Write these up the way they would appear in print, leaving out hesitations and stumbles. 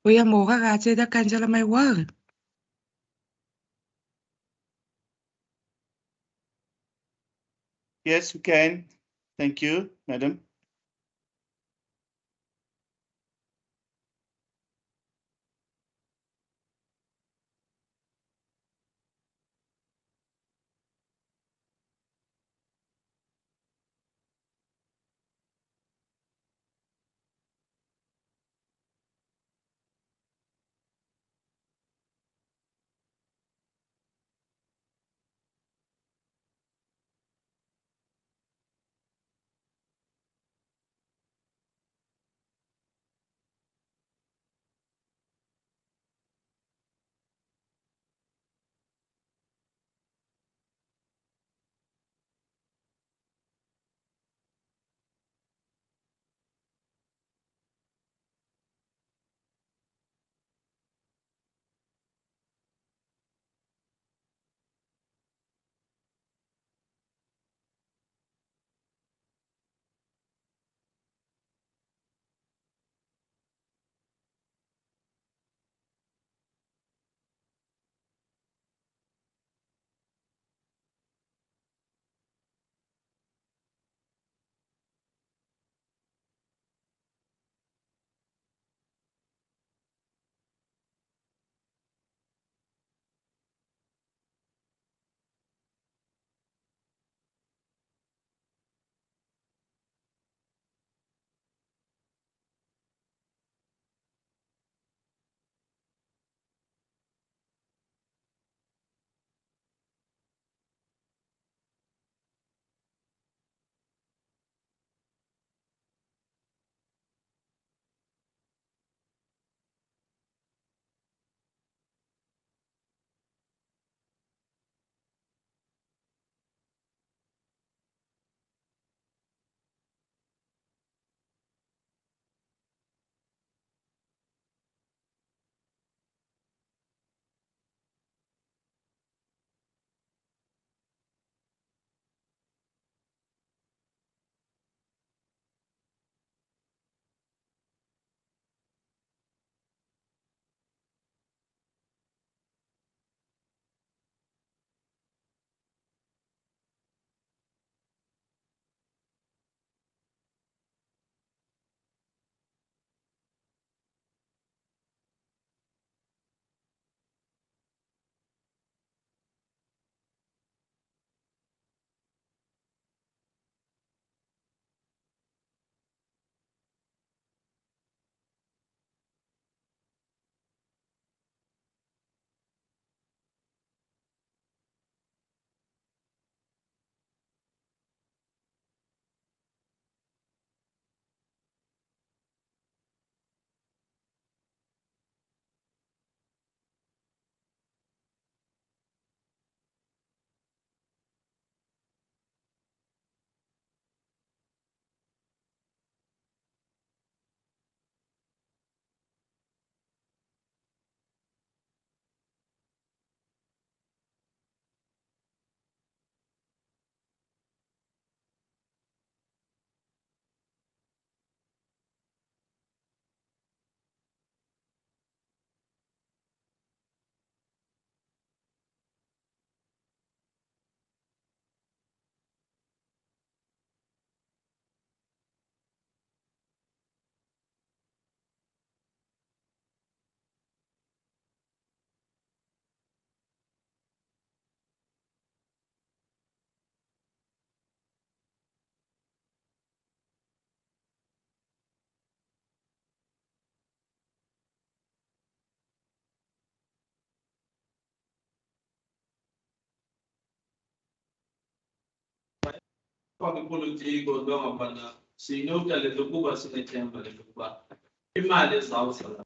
Uyamo kakatse da kanjala my word. Yes, we can. Thank you, madam. Politiko noma bana sinyuka lezokuba sinethemba lezokuba imali ezawusala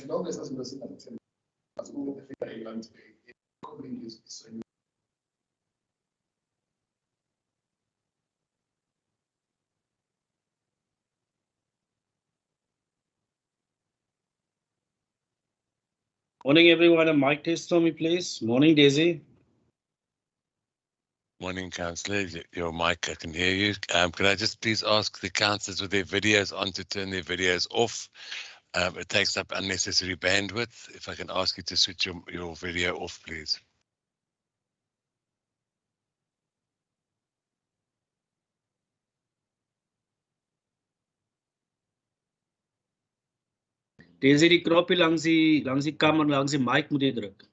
ich glaube, dass das also ungefähr England ist Morning, everyone. A mic test for me, please. Morning, Daisy. Morning, Councillor. Your mic, I can hear you. Can I just please ask the councillors with their videos on to turn their videos off? It takes up unnecessary bandwidth. If I can ask you to switch your video off, please. Daisy, die knoppie langs die kamer, langs die mic moet jy druk.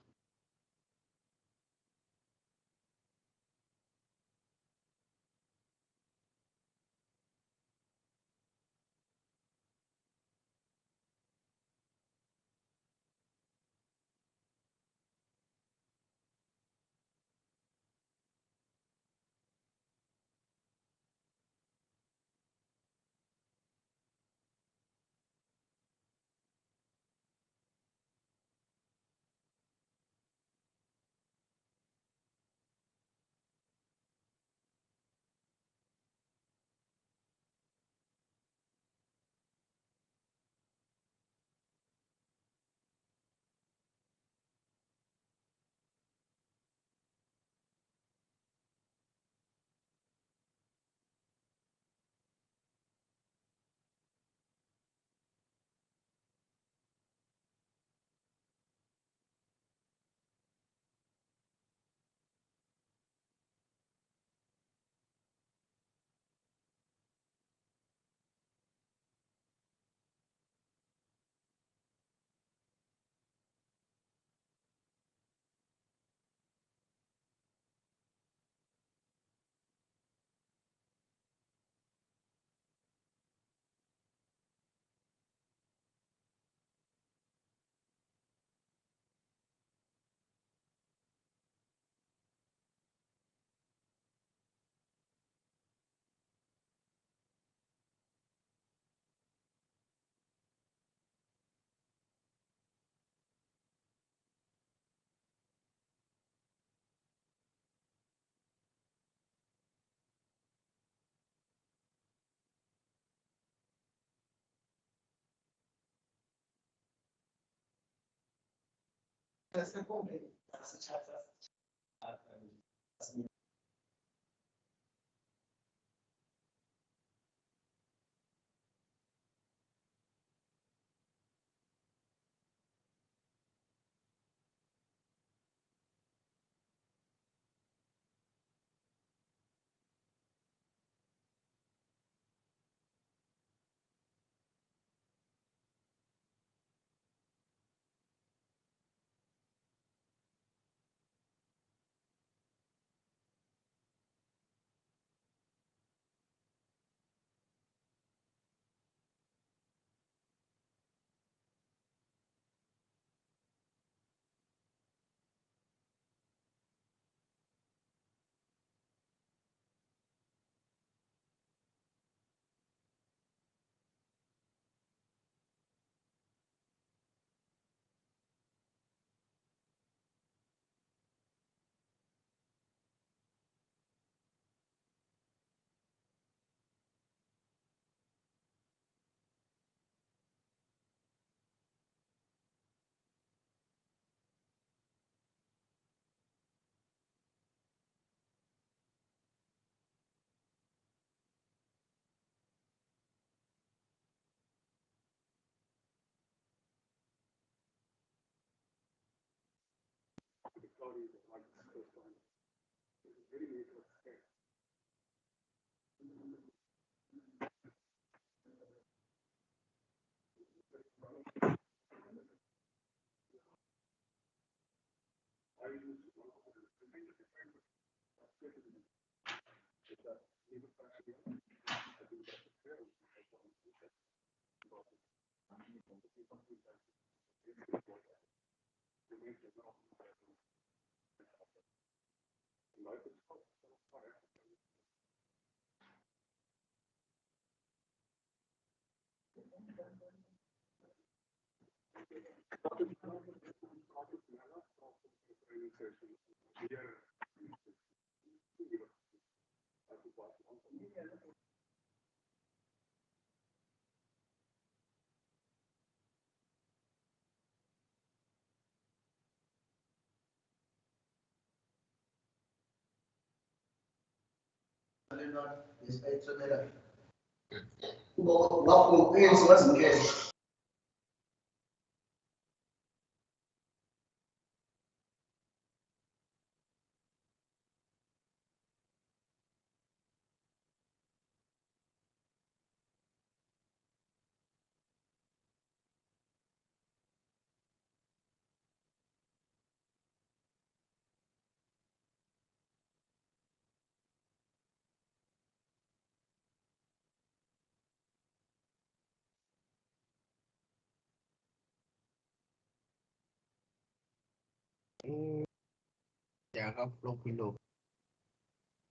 Dạ không, lục Windows.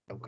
Ok.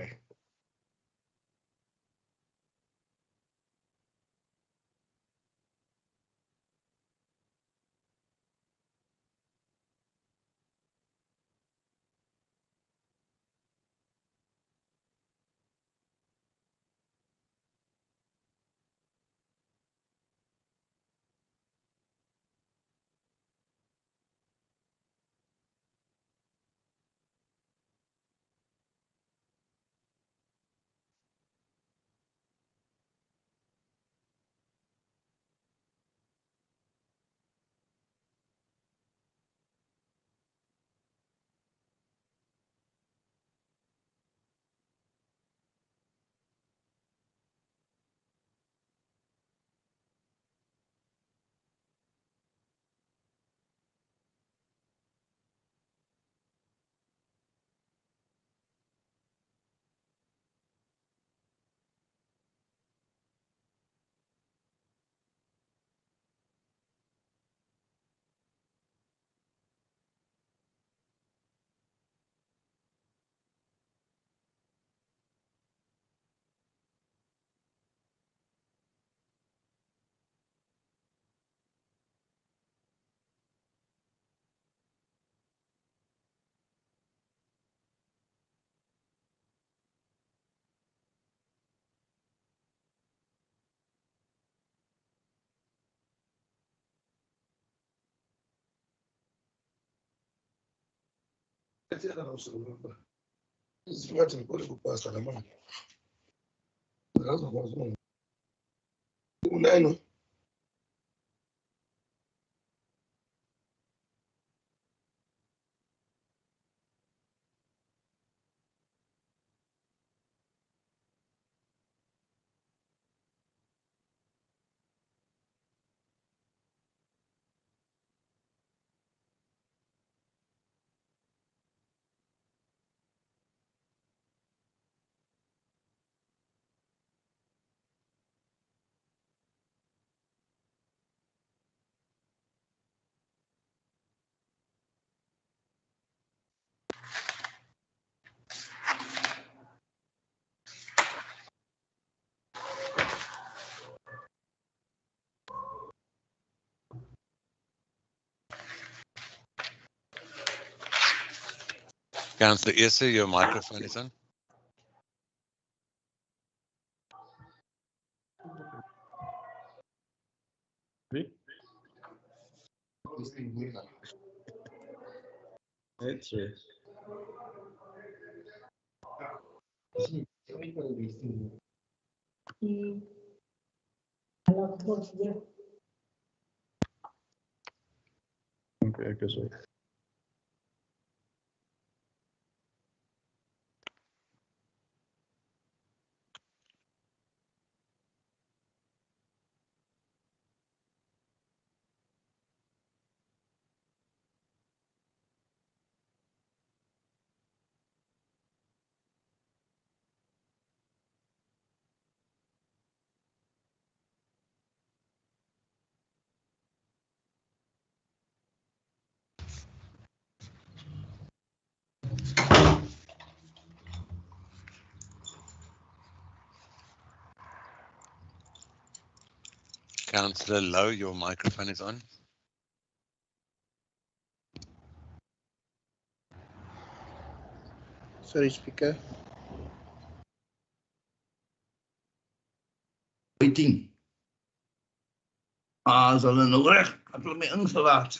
Councillor Issa, your microphone is on. That's right. Okay, guess so. Councillor Lowe, your microphone is on. Sorry, speaker. Waiting. Ah, is hulle nou reg? Het hulle my ingelaat?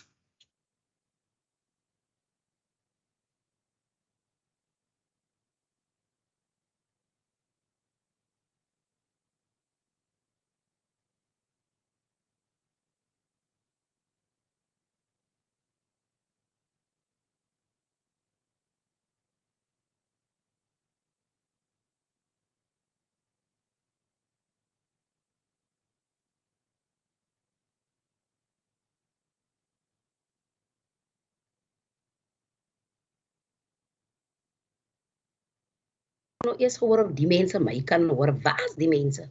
Nou eers gehoor of die mense my kan hoor. Waar is die mense?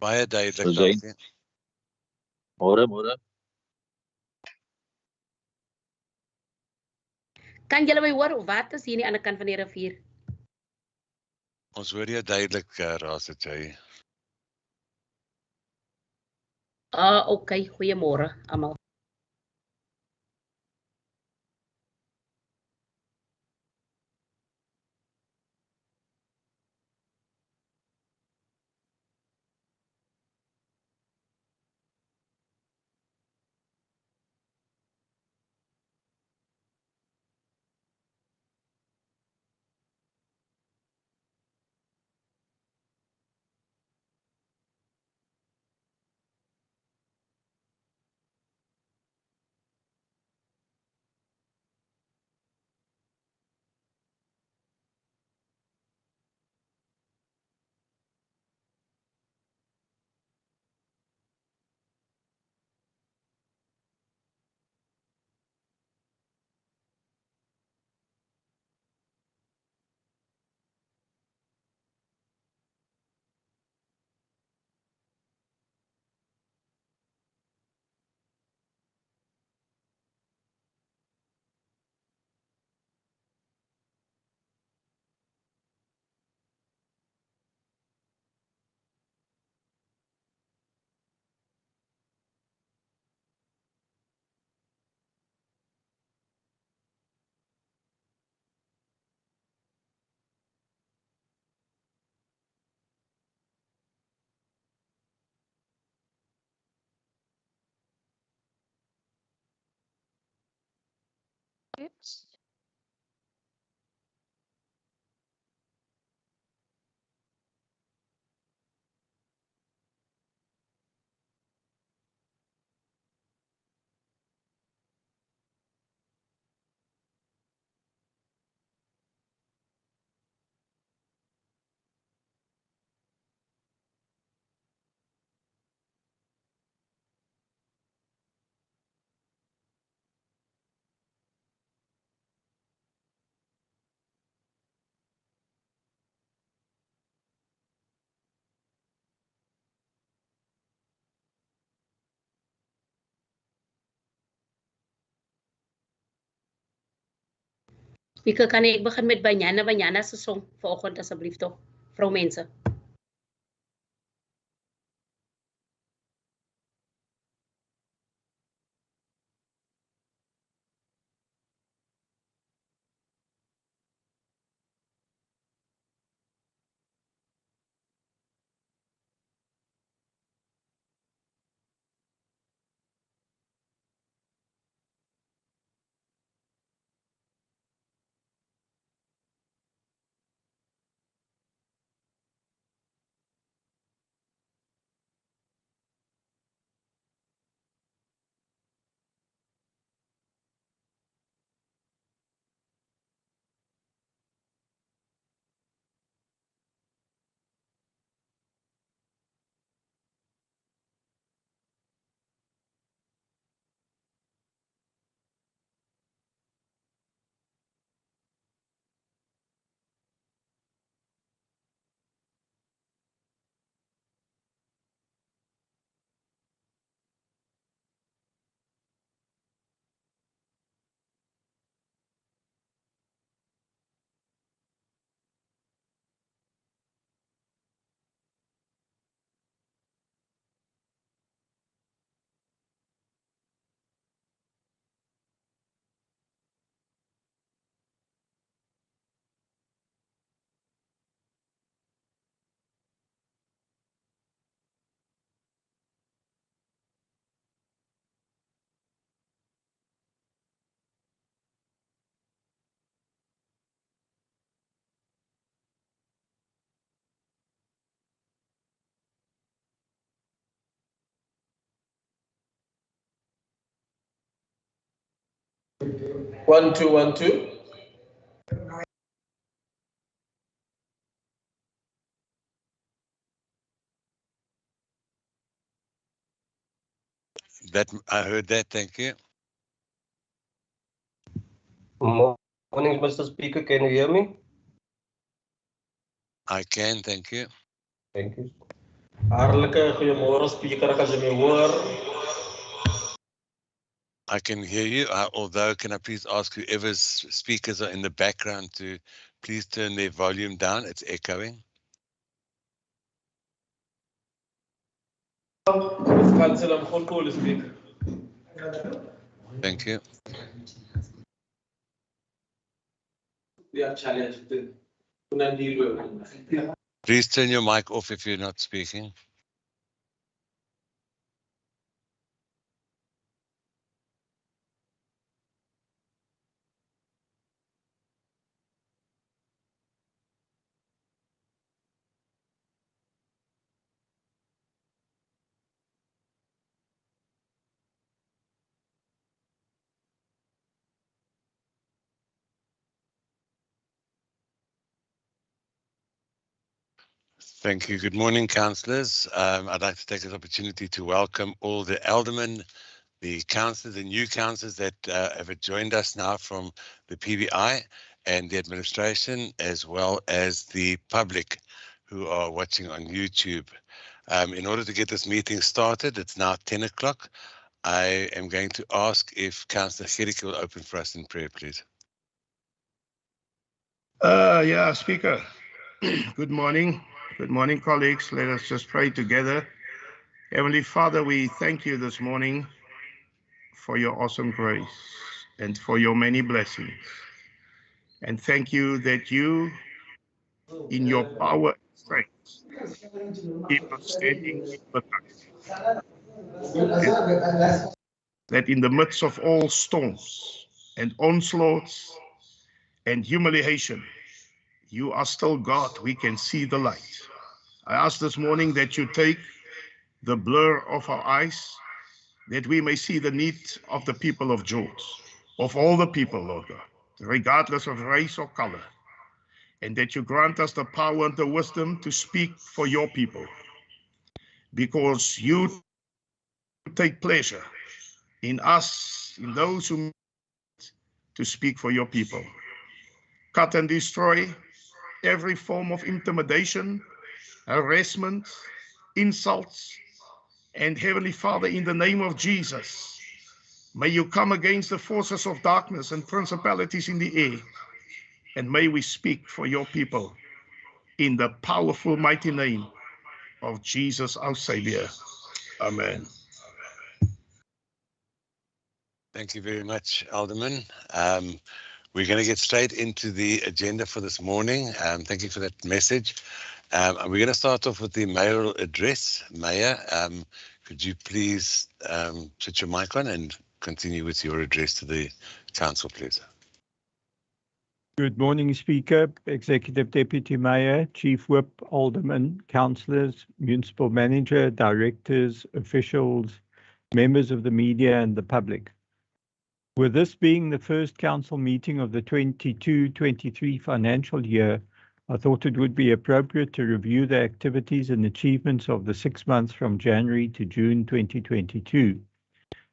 Baie duidelik, Ons zijn- dankie. Môre. Kan julle my hoor of wat is hier aan die ander kant van die rivier? Ons hoor jou duidelik, Raasatjie. Okay, goeiemôre almal. Speaker, kan ek begin met Banyana se song vanoggend asseblief tog, vroumense. 1 2 1 2. That I heard that. Thank you. Morning, Mr. Speaker. Can you hear me? I can. Thank you. Thank you. Hartelijke goeiemôre, Speaker. As jy my hoor. I can hear you. Although, can I please ask whoever's speakers are in the background to please turn their volume down? It's echoing. Counsel, I'm full call, Speaker. Thank you. We are challenged. Deal with. Please turn your mic off if you're not speaking. Thank you. Good morning, councillors. I'd like to take this opportunity to welcome all the aldermen, the councillors, the new councillors that have joined us now from the PBI and the administration, as well as the public who are watching on YouTube. In order to get this meeting started, it's now 10 o'clock. I am going to ask if Councillor Gericke will open for us in prayer, please. Yeah, Speaker. Good morning. Good morning, colleagues. Let us just pray together. Heavenly Father, we thank you this morning for your awesome grace and for your many blessings. And thank you that you, in your power and strength, keep us standing with us. And that in the midst of all storms and onslaughts and humiliation, you are still God. We can see the light. I ask this morning that you take the blur of our eyes, that we may see the need of the people of George, of all the people, Lord God, regardless of race or color, and that you grant us the power and the wisdom to speak for your people, because you take pleasure in us, in those who to speak for your people. Cut and destroy every form of intimidation, harassment, insults, and Heavenly Father, in the name of Jesus, may you come against the forces of darkness and principalities in the air, and may we speak for your people in the powerful, mighty name of Jesus, our Savior. Amen. Thank you very much, Alderman. We're going to get straight into the agenda for this morning. Thank you for that message. And we're going to start off with the mayoral address. Mayor, could you please switch your mic on and continue with your address to the council, please? Good morning, Speaker, Executive Deputy Mayor, Chief Whip, Aldermen, Councillors, Municipal Manager, Directors, officials, members of the media and the public. With this being the first council meeting of the 22-23 financial year, I thought it would be appropriate to review the activities and achievements of the 6 months from January to June 2022.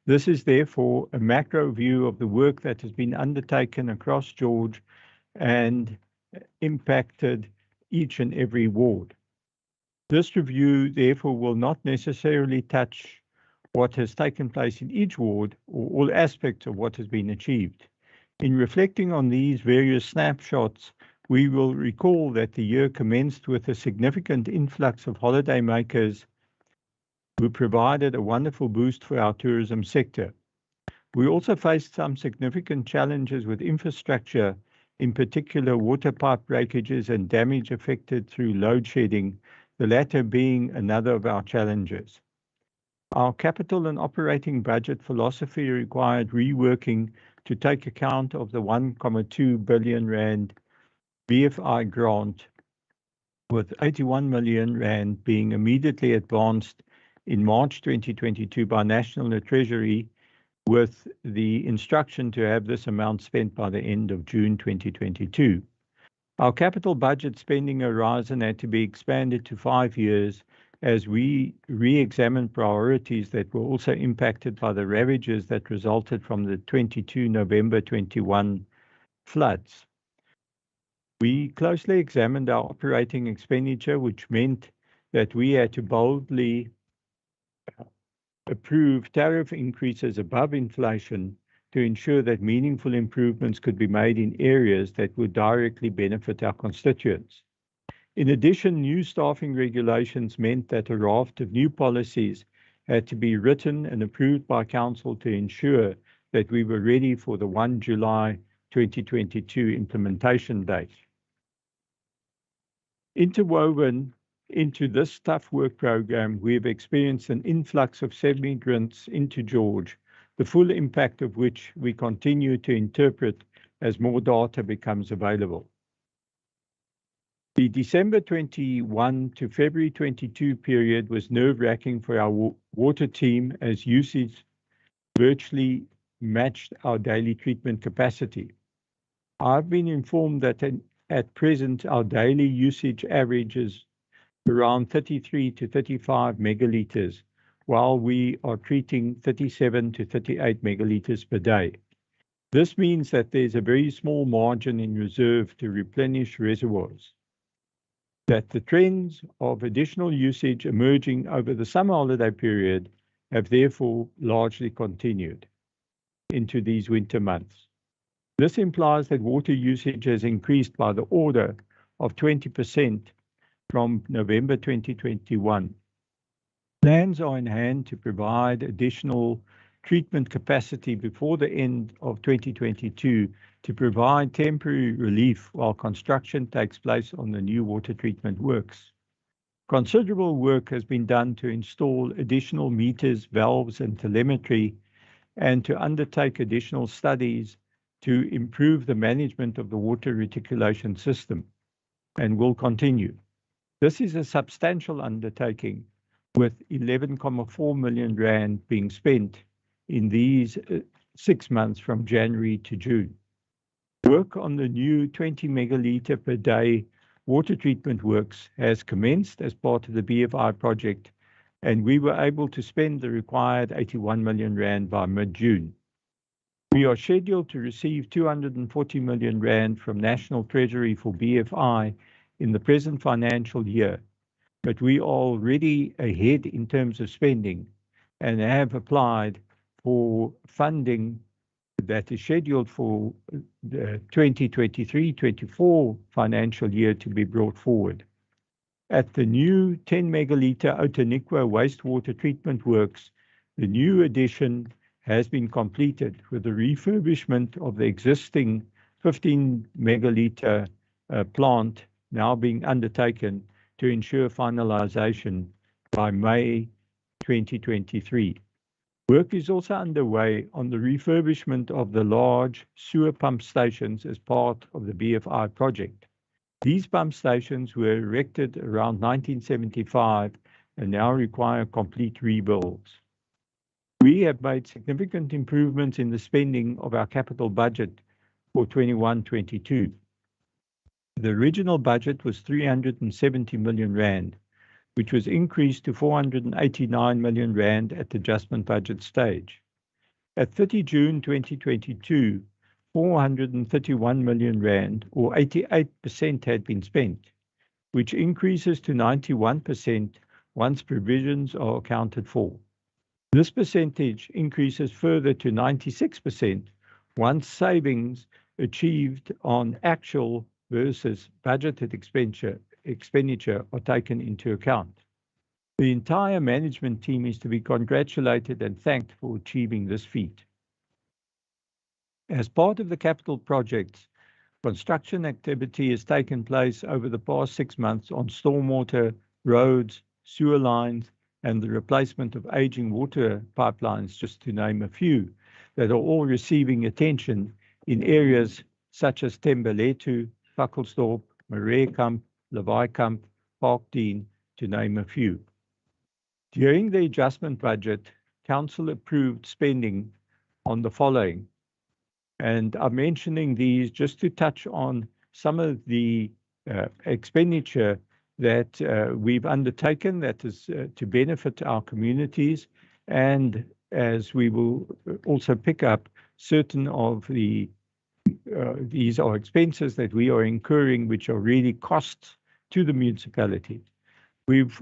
This is therefore a macro view of the work that has been undertaken across George and impacted each and every ward. This review therefore will not necessarily touch what has taken place in each ward or all aspects of what has been achieved. In reflecting on these various snapshots, we will recall that the year commenced with a significant influx of holidaymakers who provided a wonderful boost for our tourism sector. We also faced some significant challenges with infrastructure, in particular water pipe breakages and damage affected through load shedding, the latter being another of our challenges. Our capital and operating budget philosophy required reworking to take account of the 1.2 billion rand BFI grant, with 81 million rand being immediately advanced in March 2022 by National Treasury with the instruction to have this amount spent by the end of June 2022. Our capital budget spending horizon had to be expanded to 5 years as we re-examine priorities that were also impacted by the ravages that resulted from the 22 November 21 floods. We closely examined our operating expenditure, which meant that we had to boldly approve tariff increases above inflation to ensure that meaningful improvements could be made in areas that would directly benefit our constituents. In addition, new staffing regulations meant that a raft of new policies had to be written and approved by Council to ensure that we were ready for the 1 July 2022 implementation date. Interwoven into this tough work program, we have experienced an influx of migrants into George, the full impact of which we continue to interpret as more data becomes available. The December 21 to February 22 period was nerve-wracking for our water team as usage virtually matched our daily treatment capacity. I've been informed that at present our daily usage averages around 33 to 35 megaliters, while we are treating 37 to 38 megaliters per day. This means that there's a very small margin in reserve to replenish reservoirs. That the trends of additional usage emerging over the summer holiday period have therefore largely continued into these winter months. This implies that water usage has increased by the order of 20% from November 2021. Plans are in hand to provide additional treatment capacity before the end of 2022 to provide temporary relief while construction takes place on the new water treatment works. Considerable work has been done to install additional meters, valves, and telemetry, and to undertake additional studies to improve the management of the water reticulation system, and will continue. This is a substantial undertaking, with 11.4 million rand being spent in these 6 months from January to June. Work on the new 20 megaliter per day water treatment works has commenced as part of the BFI project, and we were able to spend the required 81 million rand by mid-June. We are scheduled to receive 240 million rand from National Treasury for BFI in the present financial year, but we are already ahead in terms of spending and have applied for funding that is scheduled for the 2023-24 financial year to be brought forward. At the new 10 megaliter Outeniqua wastewater treatment works, the new addition has been completed with the refurbishment of the existing 15 megaliter plant now being undertaken to ensure finalization by May 2023. Work is also underway on the refurbishment of the large sewer pump stations as part of the BFI project. These pump stations were erected around 1975 and now require complete rebuilds. We have made significant improvements in the spending of our capital budget for 21-22. The original budget was 370 million rand, which was increased to 489 million rand at the adjustment budget stage. At 30 June 2022, 431 million rand, or 88%, had been spent, which increases to 91% once provisions are accounted for. This percentage increases further to 96% once savings achieved on actual versus budgeted expenditure are taken into account. The entire management team is to be congratulated and thanked for achieving this feat. As part of the capital projects, construction activity has taken place over the past 6 months on stormwater, roads, sewer lines, and the replacement of aging water pipelines, just to name a few, that are all receiving attention in areas such as Tembeletu, Fakkelsdorp, Mareekamp, Levikamp, Parkdean, to name a few. During the adjustment budget, Council approved spending on the following. And I'm mentioning these just to touch on some of the expenditure that we've undertaken that is to benefit our communities, and as we will also pick up certain of the these are expenses that we are incurring which are really costs to the municipality. We've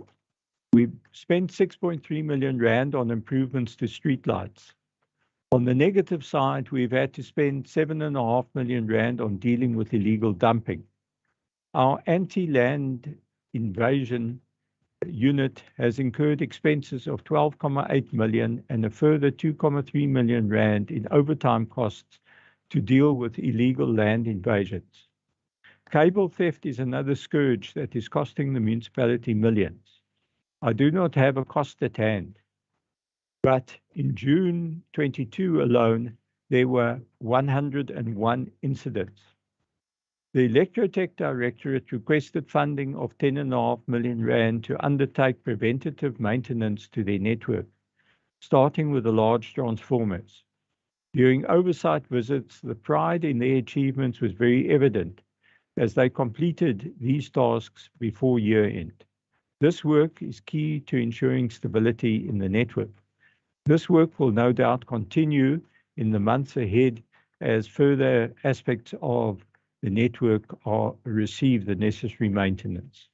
spent 6.3 million rand on improvements to streetlights. On the negative side, we've had to spend 7.5 million rand on dealing with illegal dumping. Our anti-land invasion unit has incurred expenses of 12.8 million and a further 2.3 million rand in overtime costs to deal with illegal land invasions. Cable theft is another scourge that is costing the municipality millions. I do not have a cost at hand, but in June 22 alone, there were 101 incidents. The Electrotech Directorate requested funding of 10.5 million rand to undertake preventative maintenance to their network, starting with the large transformers. During oversight visits, the pride in their achievements was very evident as they completed these tasks before year end. This work is key to ensuring stability in the network. This work will no doubt continue in the months ahead as further aspects of the network receive the necessary maintenance.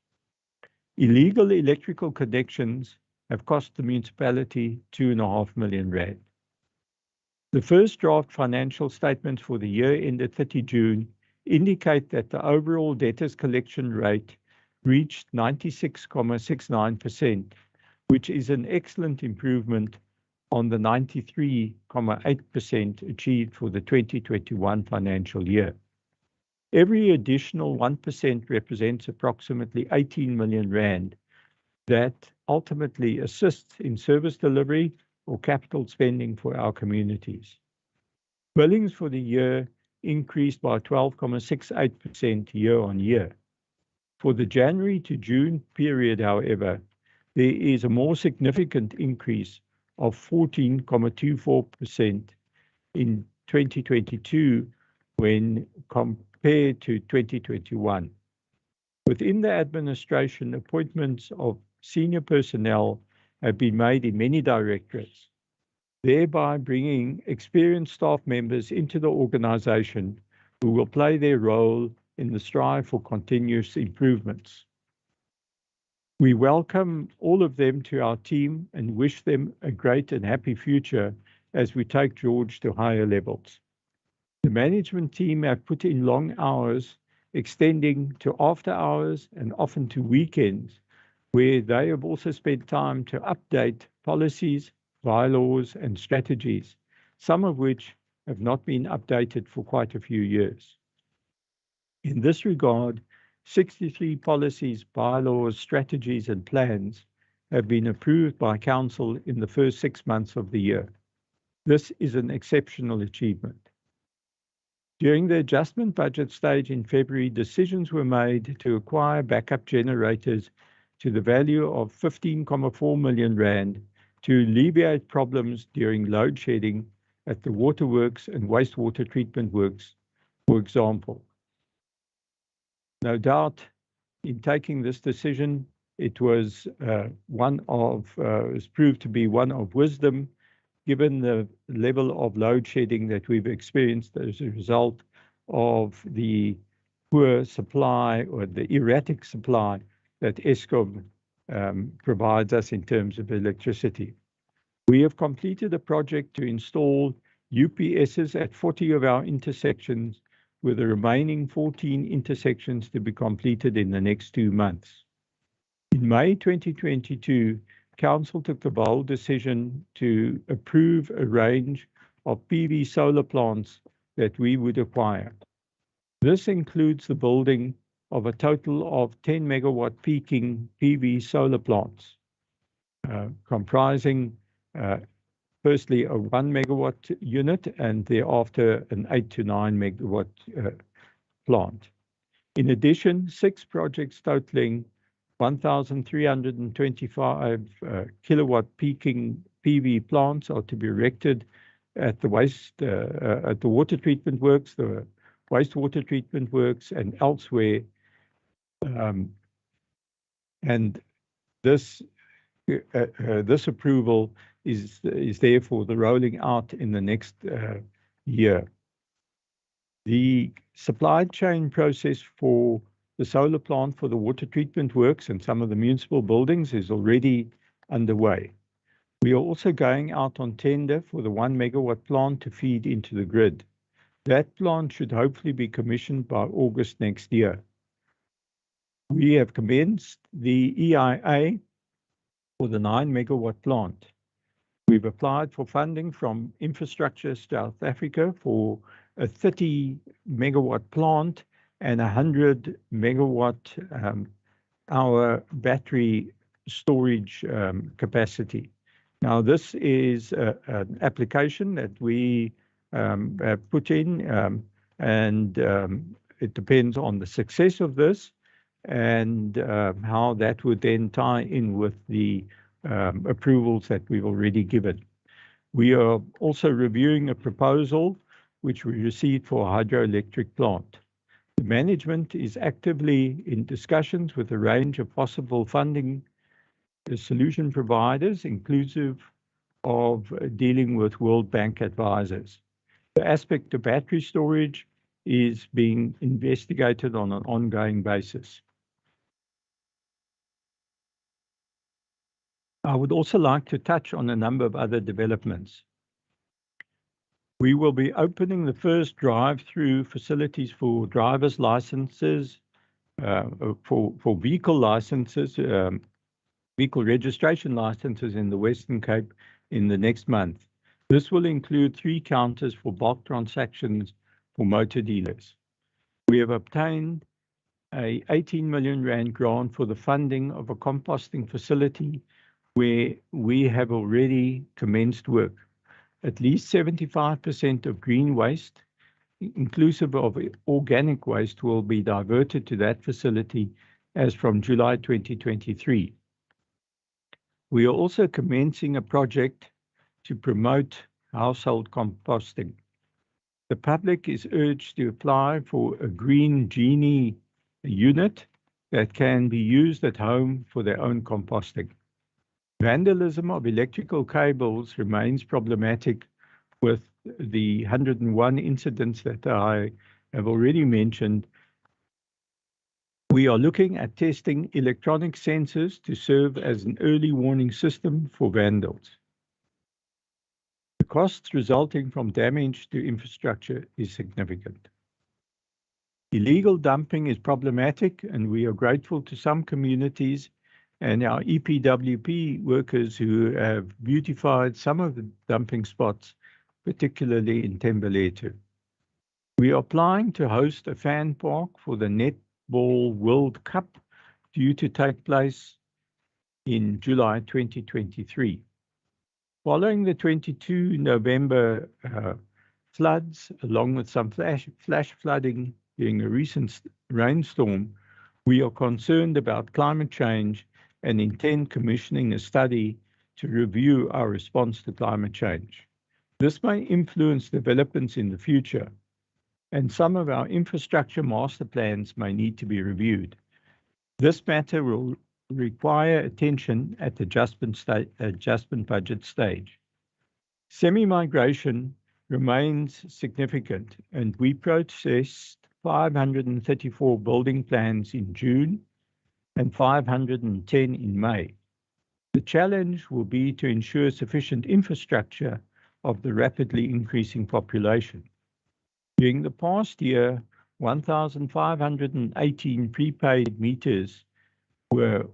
Illegal electrical connections have cost the municipality 2.5 million rand. The first draft financial statements for the year ended 30 June indicate that the overall debtors collection rate reached 96.69%, which is an excellent improvement on the 93.8% achieved for the 2021 financial year. Every additional 1% represents approximately 18 million rand that ultimately assists in service delivery or capital spending for our communities. Billings for the year increased by 12.68% year on year. For the January to June period, however, there is a more significant increase of 14.24% in 2022 when compared to 2021. Within the administration, appointments of senior personnel have been made in many directorates, thereby bringing experienced staff members into the organization who will play their role in the strive for continuous improvements. We welcome all of them to our team and wish them a great and happy future as we take George to higher levels. The management team have put in long hours, extending to after hours and often to weekends, where they have also spent time to update policies, bylaws, and strategies, some of which have not been updated for quite a few years. In this regard, 63 policies, bylaws, strategies, and plans have been approved by Council in the first 6 months of the year. This is an exceptional achievement. During the adjustment budget stage in February, decisions were made to acquire backup generators to the value of 15.4 million rand to alleviate problems during load shedding at the waterworks and wastewater treatment works, for example. No doubt, in taking this decision, it was proved to be one of wisdom, given the level of load shedding that we've experienced as a result of the poor supply or the erratic supply that Eskom provides us in terms of electricity. We have completed a project to install UPSs at 40 of our intersections, with the remaining 14 intersections to be completed in the next 2 months. In May 2022, Council took the bold decision to approve a range of PV solar plants that we would acquire. This includes the building of a total of 10 megawatt peaking PV solar plants, comprising firstly a 1 megawatt unit and thereafter an 8 to 9 megawatt plant. In addition, 6 projects totaling 1,325 kilowatt peaking PV plants are to be erected at the water treatment works, the wastewater treatment works, and elsewhere. And this approval is there for the rolling out in the next year. The supply chain process for the solar plant for the water treatment works and some of the municipal buildings is already underway. We are also going out on tender for the 1 megawatt plant to feed into the grid. That plant should hopefully be commissioned by August next year. We have commenced the EIA for the 9 megawatt plant. We've applied for funding from Infrastructure South Africa for a 30 megawatt plant and 100 megawatt hour battery storage capacity. Now, this is an application that we have put in, and it depends on the success of this and how that would then tie in with the approvals that we've already given. We are also reviewing a proposal which we received for a hydroelectric plant. The management is actively in discussions with a range of possible funding solution providers, inclusive of dealing with World Bank advisors. The aspect of battery storage is being investigated on an ongoing basis. I would also like to touch on a number of other developments. We will be opening the first drive-through facilities for driver's licenses, for vehicle licenses, vehicle registration licenses in the Western Cape in the next month. This will include 3 counters for bulk transactions for motor dealers. We have obtained a 18 million rand grant for the funding of a composting facility where we have already commenced work. At least 75% of green waste, inclusive of organic waste, will be diverted to that facility as from July 2023. We are also commencing a project to promote household composting. The public is urged to apply for a Green Genie unit that can be used at home for their own composting. Vandalism of electrical cables remains problematic with the 101 incidents that I have already mentioned. We are looking at testing electronic sensors to serve as an early warning system for vandals. The costs resulting from damage to infrastructure is significant. Illegal dumping is problematic, and we are grateful to some communities and our EPWP workers who have beautified some of the dumping spots, particularly in Tembeletu. We are applying to host a fan park for the Netball World Cup due to take place in July 2023. Following the 22 November floods, along with some flash flooding during a recent rainstorm, we are concerned about climate change and intend commissioning a study to review our response to climate change. This may influence developments in the future, and some of our infrastructure master plans may need to be reviewed. This matter will require attention at the adjustment budget stage. Semi-migration remains significant, and we processed 534 building plans in June and 510 in May. The challenge will be to ensure sufficient infrastructure of the rapidly increasing population. During the past year, 1,518 prepaid meters were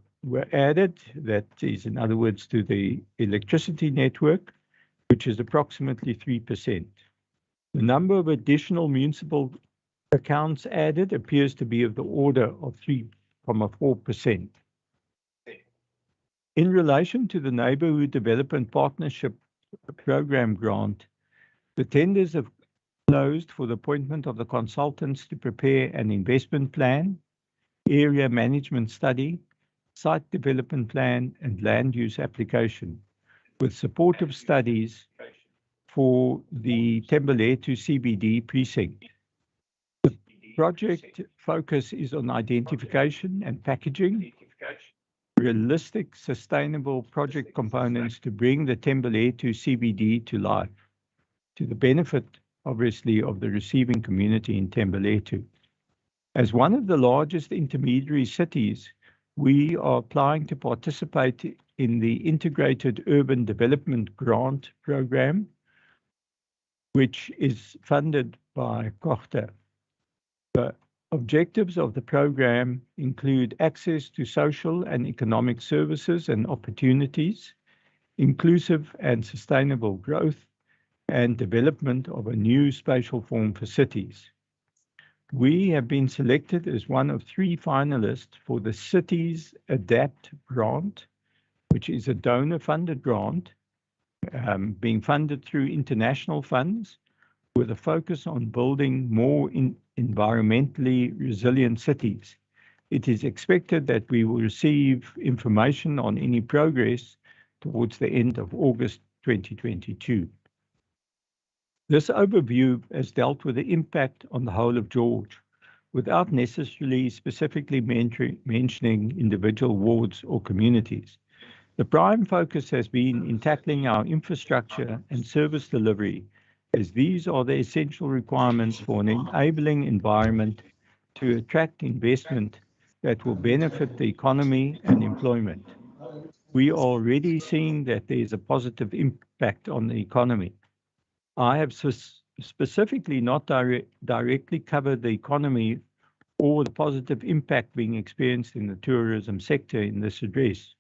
added, that is, in other words, to the electricity network, which is approximately 3%. The number of additional municipal accounts added appears to be of the order of 3.4%. In relation to the Neighbourhood Development Partnership Program grant, the tenders have closed for the appointment of the consultants to prepare an investment plan, area management study, site development plan, and land use application, with supportive studies for the Tembeletu CBD precinct. The project focus is on identification and packaging, realistic, sustainable project components to bring the Tembeletu CBD to life, to the benefit, obviously, of the receiving community in Tembeletu. As one of the largest intermediary cities, we are applying to participate in the Integrated Urban Development Grant Program, which is funded by COGTA. The objectives of the program include access to social and economic services and opportunities, inclusive and sustainable growth, and development of a new spatial form for cities. We have been selected as one of 3 finalists for the Cities Adapt grant, which is a donor-funded grant being funded through international funds with a focus on building more environmentally resilient cities. It is expected that we will receive information on any progress towards the end of August 2022. This overview has dealt with the impact on the whole of George without necessarily specifically mentioning individual wards or communities. The prime focus has been in tackling our infrastructure and service delivery, as these are the essential requirements for an enabling environment to attract investment that will benefit the economy and employment. We are already seeing that there is a positive impact on the economy. I have specifically not directly covered the economy or the positive impact being experienced in the tourism sector in this address.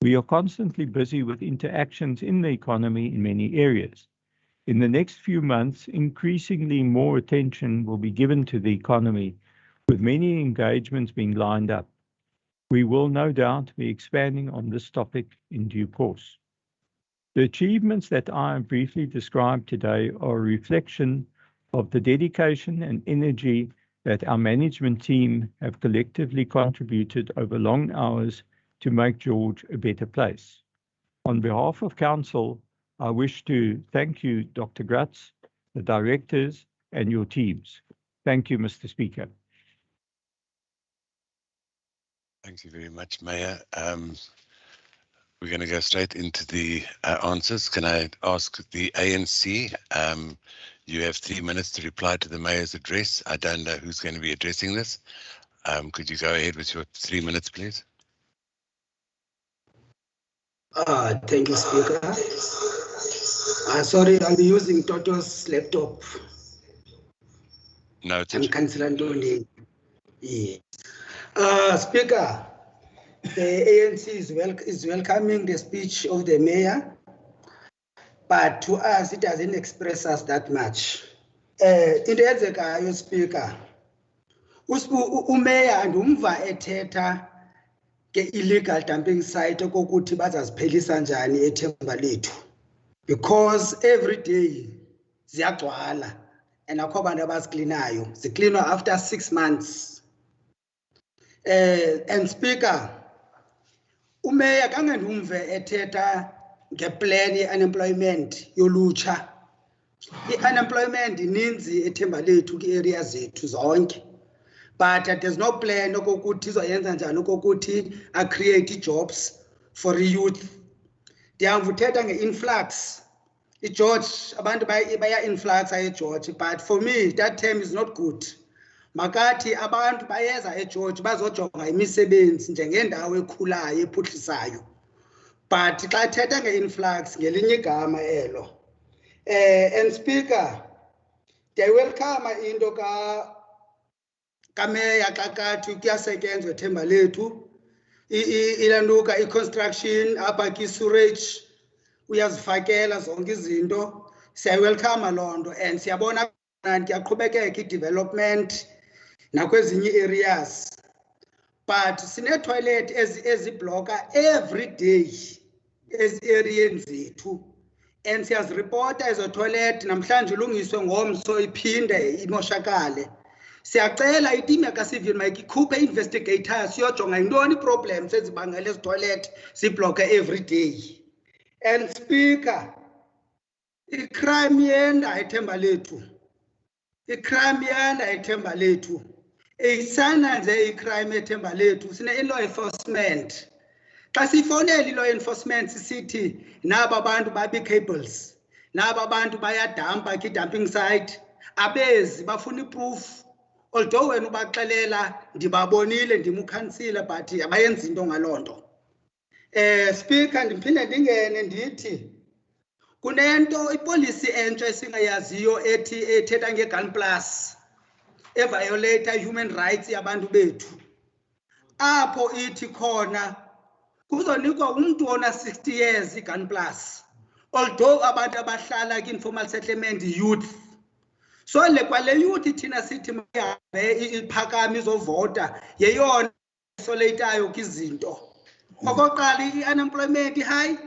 We are constantly busy with interactions in the economy in many areas. In the next few months, increasingly more attention will be given to the economy, with many engagements being lined up. We will no doubt be expanding on this topic in due course. The achievements that I have briefly described today are a reflection of the dedication and energy that our management team have collectively contributed over long hours to make George a better place. On behalf of Council, I wish to thank you, Dr. Gratz, the directors, and your teams. Thank you, Mr. Speaker. Thank you very much, Mayor. We're going to go straight into the answers. Can I ask the ANC? You have 3 minutes to reply to the Mayor's address. I don't know who's going to be addressing this. Could you go ahead with your 3 minutes, please? Thank you, Speaker. Sorry, I'll be using Toto's laptop. Noted. I'm Councillor Ndoli. Yes. Speaker, the ANC is welcoming the speech of the Mayor, but to us, it doesn't express us that much. In the Enzekayo, Speaker, uMayor andumva ethetha ke illegal dumping site okokuthi bazaziphelisa njani eThembalethu, because every day ziyagcwala and akho bantu abaziklinayo, ziklinwa after 6 months. And Speaker, uMayor kangendumve ethetha ngeplan ye-unemployment yolutsha. I-unemployment ininzi eThembalethu kwi-area zethu zonke, but there's no plan okokuthi izoyenza njani okokuthi create jobs for youth. Ndiyamvuthetha nge-influx. IGeorge, abantu baya-influx eGeorge, but for me, that term is not good. Makati abantu bayeza eGeorge bazojonga imisebenzi njengendawo ekhulayo ephuhlisayo. But xa thetha nge-influx ngelinye igama elo. And Speaker, they welcome into kameya xa kathi kuyasetyenzwa eThembalethu. Ilanduka i-construction apha ki-sewage uyazifakela zonke izinto. Siyawelcome loo nto and siyabona kuyaqhubekeka i-development nakwezinye areas. But sine-toilet ezibloka every day ezi-areas zethu. And siyaziripota ezo toilet namhlanje ilungiswe ngomso iphinde imoshakale. Siyacela iteam yakwa-civil mayikhuphe investigators siyojonga yintoni problems ezibangela ezi toilet zibloke every day. And Speaker, I-crime yenda ithemba lethu. I-crime yenda ithemba lethu. Isana nje i-crime ethemba lethu. Sine-law enforcement. Xa sifonela i-law enforcement sisithi naba bantu babi-cables, naba bantu bayadampa kwi-dumping site, abezi bafuna i-proof. Although wena ubaxelela ndibabonile ndimukhansile but abayenzi into ngaloo nto. Speaker, ndiphinde ndingene ndithi kunento ipolicy entsha esingayaziyo ethi ethetha nge-gun plus eviolate human rights yabantu bethu. Apho ithi khona kuzonikwa umntu ona 60 years i-gun plus, although abantu abahlala ki-informal settlement youth. So le kwale youth thina sithi mayihambe iphakame izovota yeyona isolatayo kwizinto. Okokuqala i-unemployment high,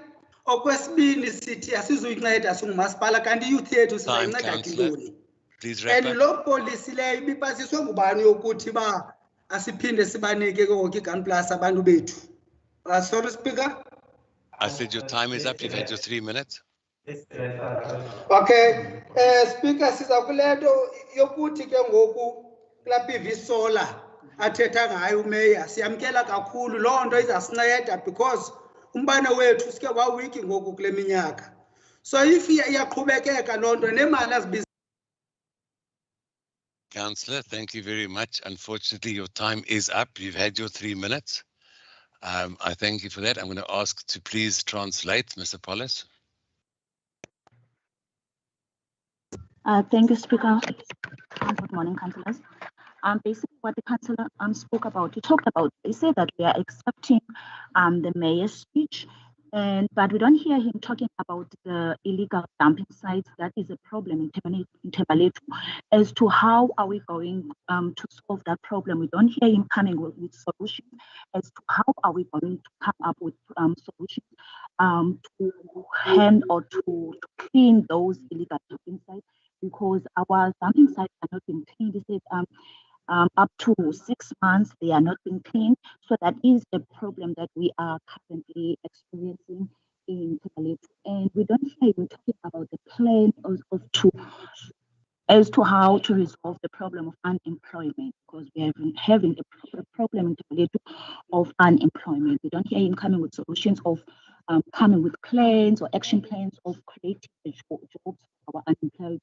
okwesibini sithi asizuyinceda singumasipala kanti youth yethu sizayinceda kintoni. And lo policy leyo ibipasiswe ngubani yokuthi ba asiphinde sibanike ke i-gun plus abantu bethu. Sorry, Speaker. I said your time is up. You've had your 3 minutes. Okay. Speaker, siza kulento yokuthi ke ngoku kula PV solar athetha ngayo uMayor siyamkela kakhulu loo nto izasinceda because umbane wethu sike wawiki ngoku kule minyaka. So if iyaqhubekeka loo nto nemali azibiza. Councillor, thank you very much. Unfortunately, your time is up. You've had your 3 minutes. I thank you for that. I'm going to ask to please translate, Mr. Paulus. Thank you, Speaker. Good morning, councillors. Basically, what the councillor spoke about, he talked about, they said that we are accepting the mayor's speech, but we don't hear him talking about the illegal dumping sites. That is a problem in Tebaletu. As to how are we going to solve that problem, we don't hear him coming with solutions. As to how are we going to come up with solutions to hand or to clean those illegal dumping sites, because our dumping sites are not being cleaned. They said up to 6 months they are not being cleaned. So that is a problem that we are currently experiencing in Tebaletu. And we don't hear him talking about the plan as to how to resolve the problem of unemployment, because we have been having a problem in Tebaletu of unemployment. We don't hear him coming with solutions of coming with plans or action plans of creating jobs for our unemployed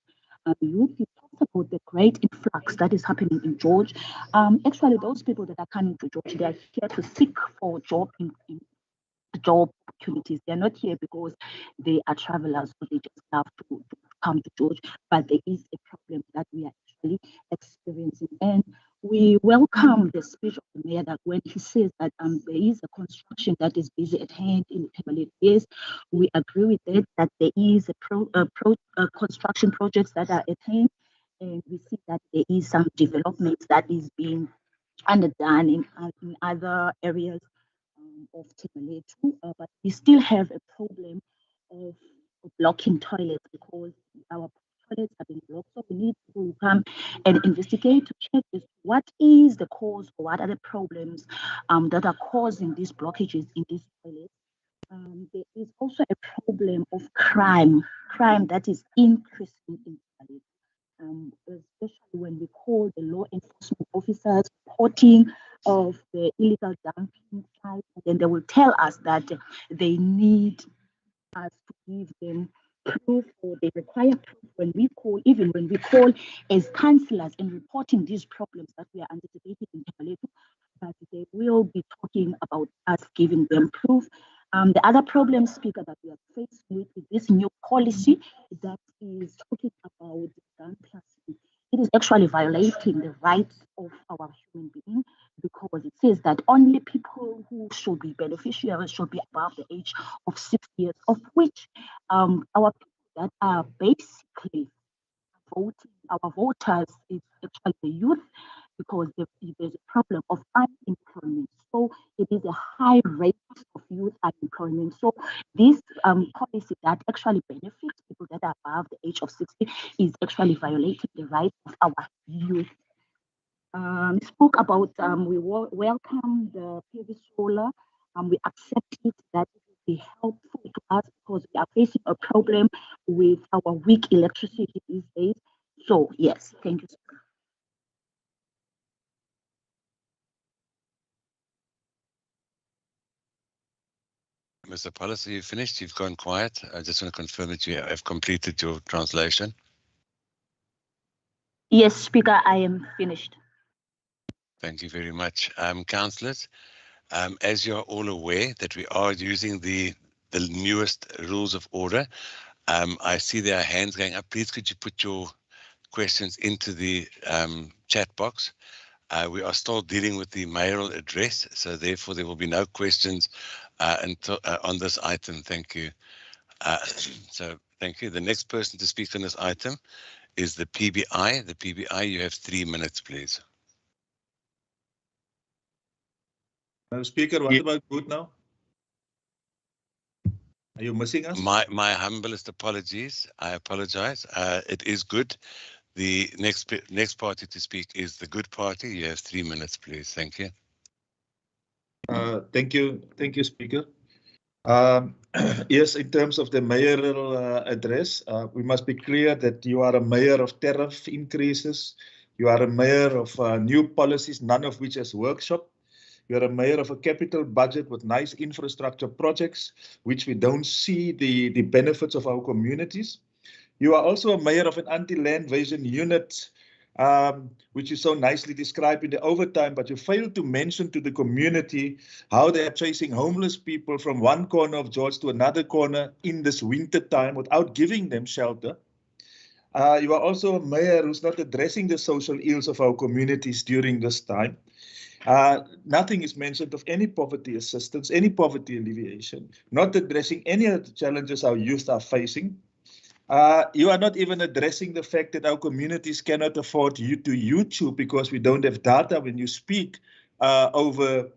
youth. He talks about the great influx that is happening in George. Actually, those people that are coming to George, they are here to seek for job opportunities. They are not here because they are travelers or they just have to come to George, but there is a problem that we are actually experiencing. And we welcome the speech of the mayor that when he says that there is a construction that is busy at hand in the Tebaletu. Yes, we agree with that, that there is a construction projects that are at hand, and we see that there is some development that is being underdone in other areas of Tebaletu, but we still have a problem of blocking toilets because our toilets have been blocked. So we need to come and investigate to check what is the cause or what are the problems that are causing these blockages in these toilets. There is also a problem of crime that is increasing in Tebaletu. Especially when we call the law enforcement officers reporting of the illegal dumping sites, and then they will tell us that they need us to give them proof, or they require proof when we call, even when we call as councillors and reporting these problems that we are anticipating in Tebaletu, but they will be talking about us giving them proof. The other problem, Speaker, that we are faced with is this new policy that is talking about gun classing. It is actually violating the rights of our human being, because it says that only people who should be beneficiaries should be above the age of 6 years, of which our people that are basically voting, our voters, is actually the youth, because there's a problem of unemployment. So it is a high rate of youth unemployment. So this policy that actually benefits people that are above the age of 60 is actually violating the rights of our youth. Spoke about we welcome the PV solar. We accept it that it is be helpful to us because we are facing a problem with our weak electricity these days. So yes, thank you. Mr. Paulus, are you finished? You've gone quiet. I just want to confirm that you have completed your translation. Yes, Speaker, I am finished. Thank you very much. Councillors, as you are all aware that we are using the newest rules of order, I see there are hands going up. Please could you put your questions into the chat box. We are still dealing with the mayoral address, so therefore there will be no questions until on this item. Thank you. So thank you. The next person to speak on this item is the PBI. The PBI, you have 3 minutes, please. Speaker, what about good now? Are you missing us? My humblest apologies. I apologize. It is good. The next party to speak is the good party. You have 3 minutes, please. Thank you. Thank you, Speaker. Yes, in terms of the mayoral address, we must be clear that you are a mayor of tariff increases. You are a mayor of new policies, none of which is workshop. You are a mayor of a capital budget with nice infrastructure projects, which we don't see the benefits of our communities. You are also a mayor of an anti-land invasion unit, which is so nicely described in the overtime, but you failed to mention to the community how they are chasing homeless people from one corner of George to another corner in this winter time without giving them shelter. You are also a mayor who's not addressing the social ills of our communities during this time. Nothing is mentioned of any poverty assistance, any poverty alleviation, not addressing any of the challenges our youth are facing. You are not even addressing the fact that our communities cannot afford you to YouTube because we don't have data when you speak over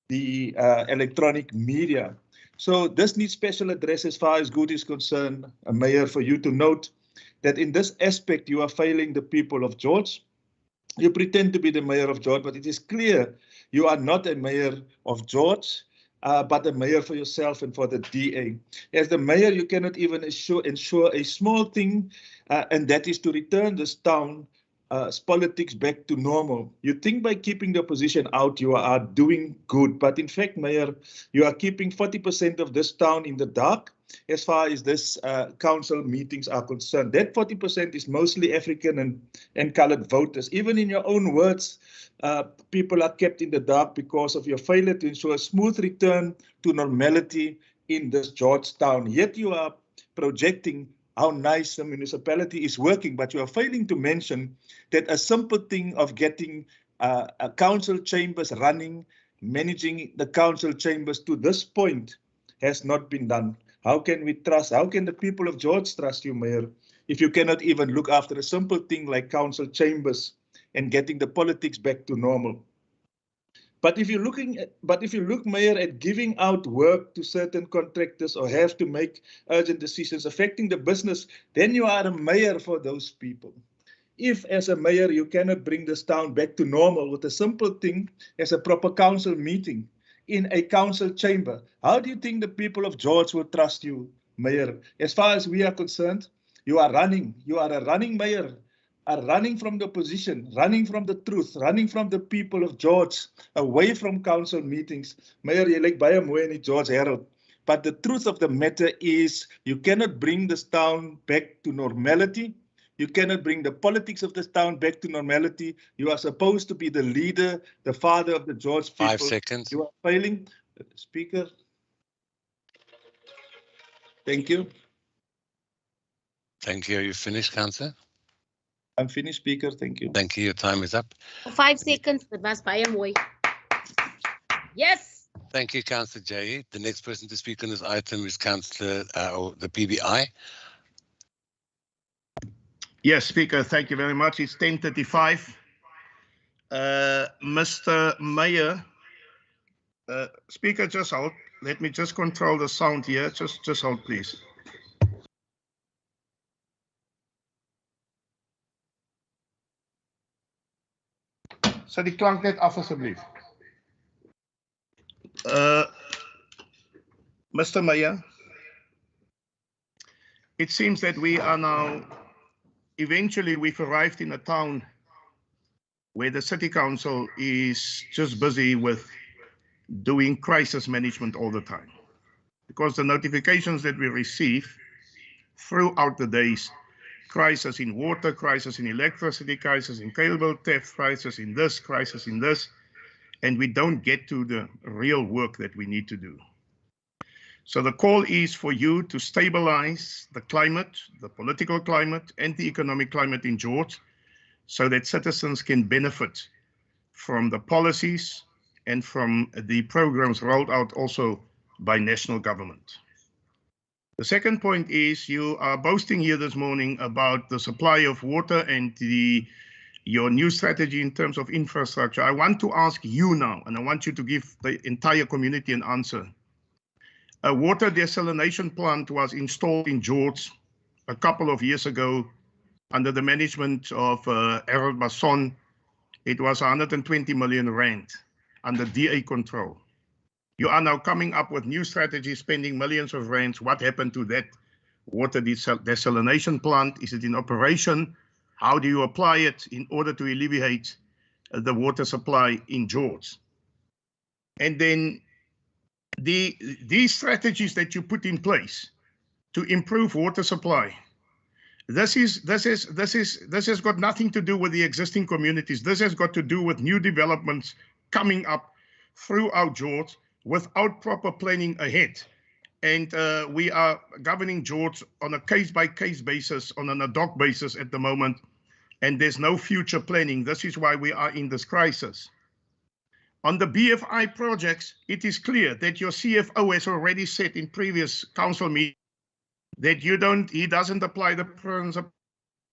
the electronic media. So this needs special address as far as good is concerned, Mayor, for you to note that in this aspect you are failing the people of George. You pretend to be the mayor of George, but it is clear you are not a mayor of George, but a mayor for yourself and for the DA. As the mayor, you cannot even ensure a small thing, and that is to return this town's politics back to normal. You think by keeping the opposition out, you are doing good. But in fact, Mayor, you are keeping 40% of this town in the dark as far as this council meetings are concerned. That 40% is mostly African and colored voters. Even in your own words, people are kept in the dark because of your failure to ensure a smooth return to normality in this Georgetown. Yet you are projecting how nice the municipality is working, but you are failing to mention that a simple thing of getting council chambers running, managing the council chambers to this point has not been done. How can we trust? How can the people of George trust you, Mayor, if you cannot even look after a simple thing like council chambers and getting the politics back to normal? But if you look, Mayor, at giving out work to certain contractors or have to make urgent decisions affecting the business, then you are a mayor for those people. If, as a mayor, you cannot bring this town back to normal with a simple thing as a proper council meeting in a council chamber, how do you think the people of George will trust you, Mayor? As far as we are concerned, you are running. You are a running mayor, are running from the opposition, running from the truth, running from the people of George, away from council meetings. Mayor, you like baie mooi in die George Herald. But the truth of the matter is you cannot bring this town back to normality. You cannot bring the politics of this town back to normality. You are supposed to be the leader, the father of the George people. 5 seconds. You are failing. Speaker. Thank you. Thank you. Are you finished, Councillor? I'm finished, Speaker. Thank you. Thank you. Your time is up. 5 seconds, but mas baie mooi. Yes. Thank you, Councillor Jay. The next person to speak on this item is Councillor or the PBI. Yes, Speaker, thank you very much. It's 10:35. Mr. Mayor, Speaker, just hold. Let me just control the sound here. Just hold, please. Zet die klank net af, asseblief. Mr. Mayor, it seems that we are now, eventually we've arrived in a town where the city council is just busy with doing crisis management all the time. Because the notifications that we receive throughout the days, crisis in water, crisis in electricity, crisis in cable theft, crisis in this, and we don't get to the real work that we need to do. So the call is for you to stabilize the climate, the political climate, and the economic climate in George, so that citizens can benefit from the policies and from the programs rolled out also by national government. The second point is you are boasting here this morning about the supply of water and your new strategy in terms of infrastructure. I want to ask you now, and I want you to give the entire community an answer. A water desalination plant was installed in George a couple of years ago under the management of Harold Basson. It was 120 million rand under DA control. You are now coming up with new strategies, spending millions of rands. What happened to that water desalination plant? Is it in operation? How do you apply it in order to alleviate the water supply in George? And then these strategies that you put in place to improve water supply, this has got nothing to do with the existing communities. This has got to do with new developments coming up throughout George without proper planning ahead. And we are governing George on a case-by-case basis, on an ad hoc basis at the moment, and there's no future planning. This is why we are in this crisis. On the BFI projects, it is clear that your CFO has already said in previous council meetings that he doesn't apply the principle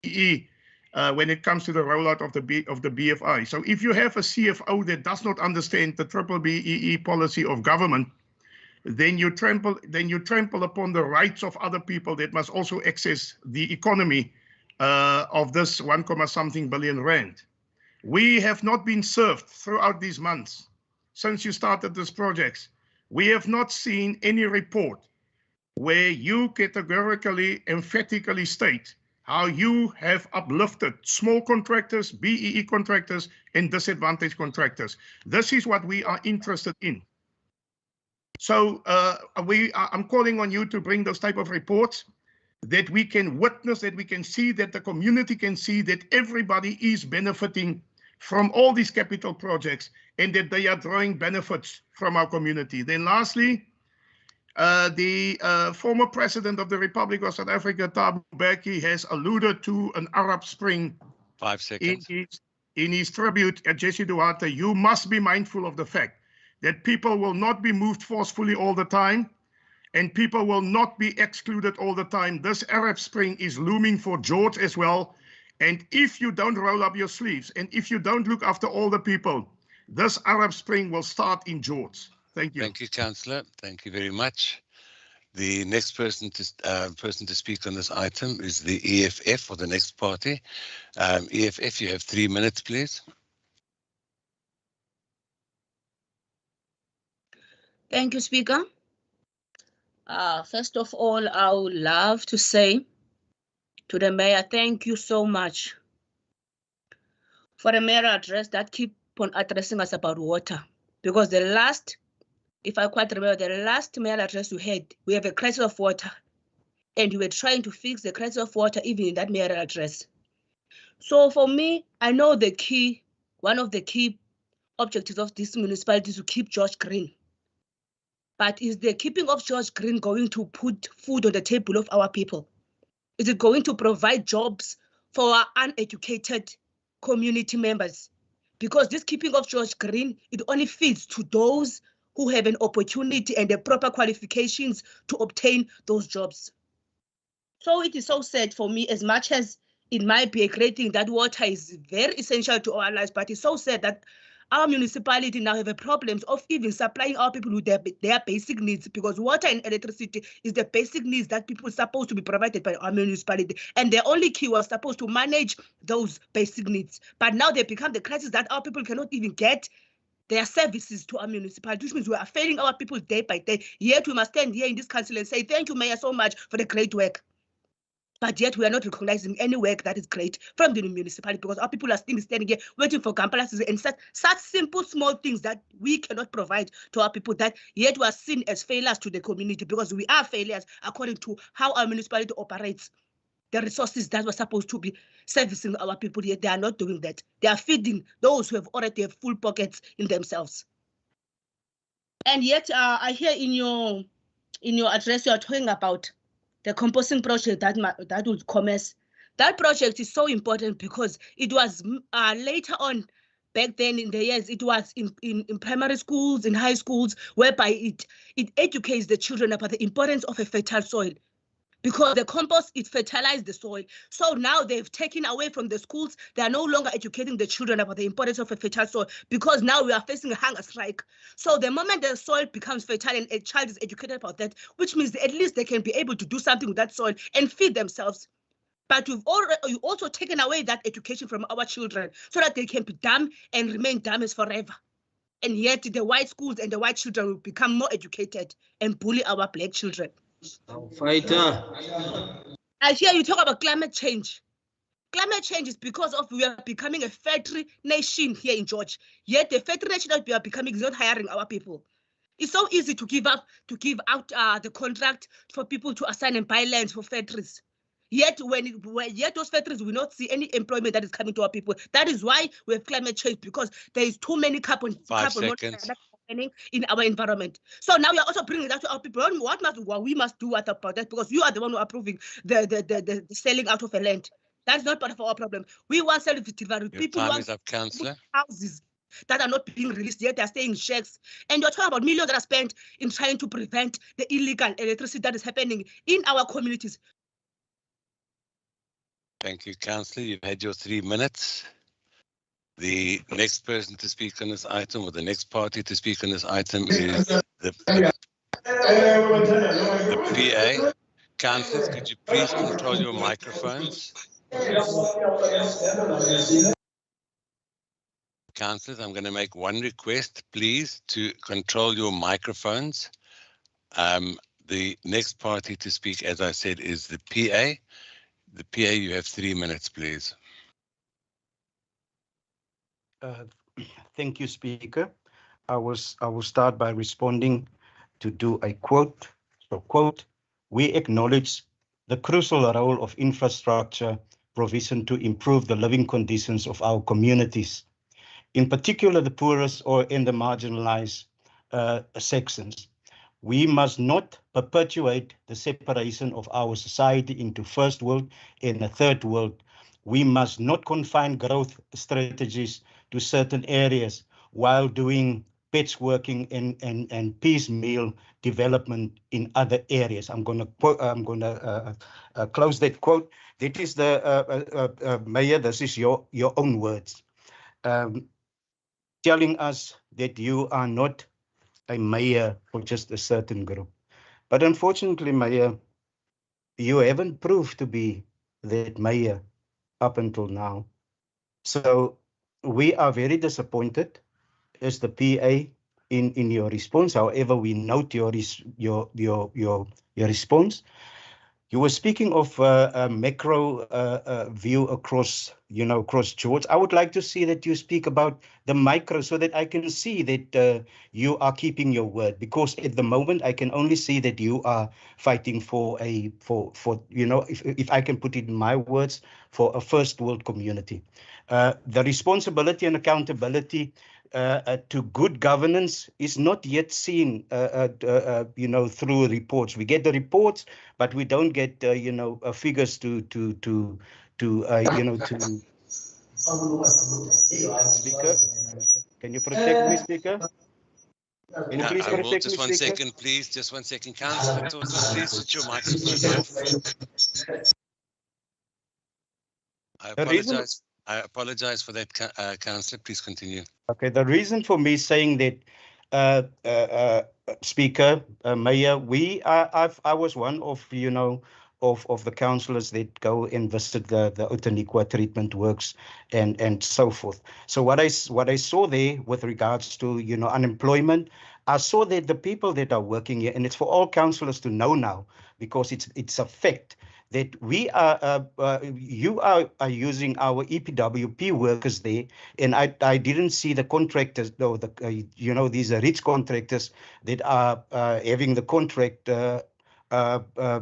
when it comes to the rollout of the BFI. So if you have a CFO that does not understand the BEE policy of government, then you trample upon the rights of other people that must also access the economy of this 1 billion rand. We have not been served throughout these months since you started these projects. We have not seen any report where you categorically, emphatically state how you have uplifted small contractors, BEE contractors, and disadvantaged contractors. This is what we are interested in. So I'm calling on you to bring those type of reports that we can witness, that we can see, that the community can see that everybody is benefiting from all these capital projects and that they are drawing benefits from our community. Then lastly, the former president of the Republic of South Africa, Thabo Mbeki, has alluded to an Arab Spring 5 seconds. in his tribute at Jesse Duarte. You must be mindful of the fact that people will not be moved forcefully all the time, and people will not be excluded all the time. This Arab Spring is looming for George as well. And if you don't roll up your sleeves, and if you don't look after all the people, this Arab Spring will start in George. Thank you. Thank you, Councillor. Thank you very much. The next person to speak on this item is the EFF, or the next party. EFF, you have 3 minutes, please. Thank you, Speaker. First of all, I would love to say to the Mayor, thank you so much for the Mayoral Address that keep on addressing us about water. Because the last, if I quite remember, the last Mayoral Address we had, we have a crisis of water. And we were trying to fix the crisis of water even in that Mayoral Address. So for me, I know one of the key objectives of this municipality is to keep George green. But is the keeping of George green going to put food on the table of our people? Is it going to provide jobs for our uneducated community members? Because this keeping of George green, it only feeds to those who have an opportunity and the proper qualifications to obtain those jobs. So it is so sad for me, as much as it might be a great thing that water is very essential to our lives, but it's so sad that our municipality now have a problems of even supplying our people with their basic needs, because water and electricity is the basic needs that people are supposed to be provided by our municipality. And the only key was supposed to manage those basic needs. But now they become the crisis that our people cannot even get their services to our municipality, which means we are failing our people day by day. Yet we must stand here in this council and say, thank you, Mayor, so much for the great work. But yet we are not recognizing any work that is great from the municipality because our people are still standing here waiting for campaigns and such simple, small things that we cannot provide to our people, that yet we are seen as failures to the community because we are failures according to how our municipality operates. The resources that were supposed to be servicing our people, yet they are not doing that. They are feeding those who have already have full pockets in themselves. And yet I hear in your address you are talking about the composting project that would commence. That project is so important because it was later on, back then in the years, it was in primary schools, in high schools, whereby it educates the children about the importance of a fertile soil. Because the compost, it fertilized the soil. So now they've taken away from the schools. They are no longer educating the children about the importance of a fertile soil because now we are facing a hunger strike. So the moment the soil becomes fertile and a child is educated about that, which means at least they can be able to do something with that soil and feed themselves. But you've also taken away that education from our children so that they can be dumb and remain dumb as forever. And yet the white schools and the white children will become more educated and bully our black children. Fighter. I hear you talk about climate change. Climate change is because of we are becoming a factory nation here in Georgia. Yet the factory nation that we are becoming is not hiring our people. It's so easy to give out the contract for people to assign and buy lands for factories. Yet yet those factories will not see any employment that is coming to our people. That is why we have climate change, because there is too many carbon monoxide in our environment. So now we are also bringing that to our people. What we must do about that? Because you are the one who are approving the selling out of a land. That's not part of our problem. We want self-delivery. People want houses that are not being released yet. They are staying in shacks. And you're talking about millions that are spent in trying to prevent the illegal electricity that is happening in our communities. Thank you, Councillor. You've had your 3 minutes. The next person to speak on this item, or the next party to speak on this item, is the PA. Councillors, could you please control your microphones? Councillors, I'm going to make one request, please, to control your microphones. The next party to speak, as I said, is the PA. The PA, you have 3 minutes, please. Thank you, Speaker. I will start by responding to do a quote. So, quote, we acknowledge the crucial role of infrastructure provision to improve the living conditions of our communities, in particular the poorest and the marginalized sections. We must not perpetuate the separation of our society into first world and a third world. We must not confine growth strategies to certain areas while doing patchworking and piecemeal development in other areas. I'm going to close that quote. That is the Mayor. This is your own words, telling us that you are not a mayor for just a certain group. But unfortunately, Mayor, you haven't proved to be that mayor up until now. So we are very disappointed as the PA in your response. However, we note your response. You were speaking of a macro view across, across George. I would like to see that you speak about the micro so that I can see that you are keeping your word, because at the moment I can only see that you are fighting for if I can put it in my words, for a first world community. The responsibility and accountability to good governance is not yet seen, through reports. We get the reports, but we don't get, figures to. Speaker, can you protect me, Speaker? Can you please protect me, just one Speaker? second, please. Just 1 second, Councillor. Please switch your microphone off. I apologize for that, Councillor. Please continue. Okay, the reason for me saying that, Speaker, Mayor, I was one of of the councillors that go and visit the Outeniqua treatment works and so forth. So what I saw there with regards to, you know, unemployment, I saw that the people that are working here, and it's for all councillors to know now, because it's a fact that we are you are using our EPWP workers there, and I didn't see the contractors, though, the you know, these are rich contractors that are having the contract.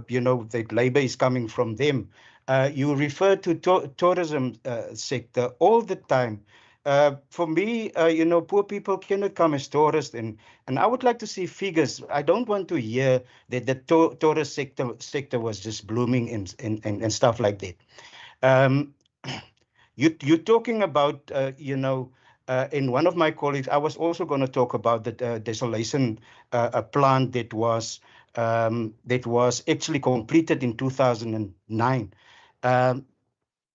You know, that labor is coming from them. You refer to tourism sector all the time. For me, you know, poor people cannot come as tourists, and I would like to see figures. I don't want to hear that the tourist sector was just blooming and stuff like that. You're talking about, you know, in one of my colleagues, I was also going to talk about the desolation plan that was actually completed in 2009.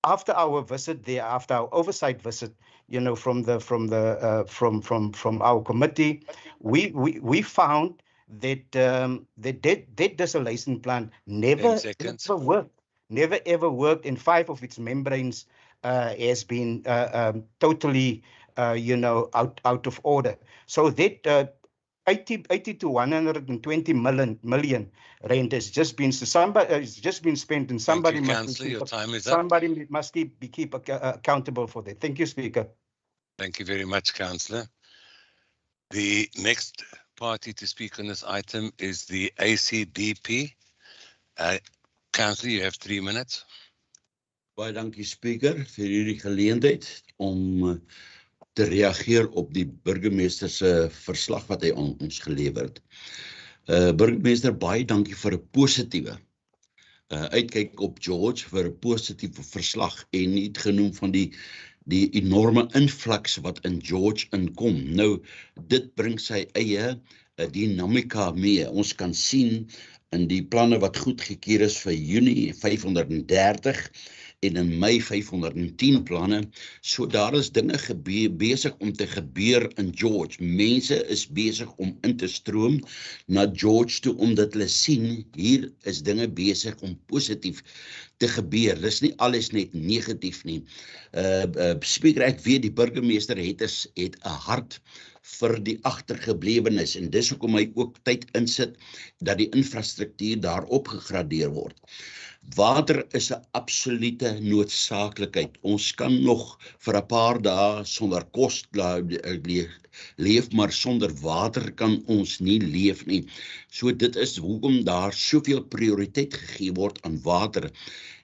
After our visit there, after our oversight visit, you know, from our committee, we found that that desolation plan never ever worked, and 5 of its membranes has been totally you know, out of order. So that 80 to 120 million rand has just been spent, and somebody must keep accountable for that. Thank you, Speaker. Thank you very much, Councillor. The next party to speak on this item is the ACDP. Councillor, you have 3 minutes. Baie dankie, Speaker, vir hierdie geleentheid om te reageer op die burgemeester se verslag wat hy aan ons gelewer het. Burgemeester, baie dankie vir 'n positiewe uitkyk op George, vir 'n positiewe verslag, en nie genoem van die enorme invloed wat in George inkom. Nou, dit bring sy eie dinamika mee. Ons kan sien in die planne wat goedgekeur is vir Junie 530 en in Mei 510 planne. So daar is dinge besig om te gebeur in George. Mense is besig om in te stroom na George toe, omdat hulle sien hier is dinge besig om positief te gebeur. Dis nie alles net negatief nie. Speaker, ek weet die burgemeester het 'n hart vir die agtergeblewenes, en dis hoekom hy ook tyd insit dat die infrastruktuur daar opgegradeer word. Water is 'n absolute noodsaaklikheid. Ons kan nog vir 'n paar dae sonder kos leef, maar sonder water kan ons nie leef nie. So dit is hoekom daar soveel prioriteit gegee word aan water.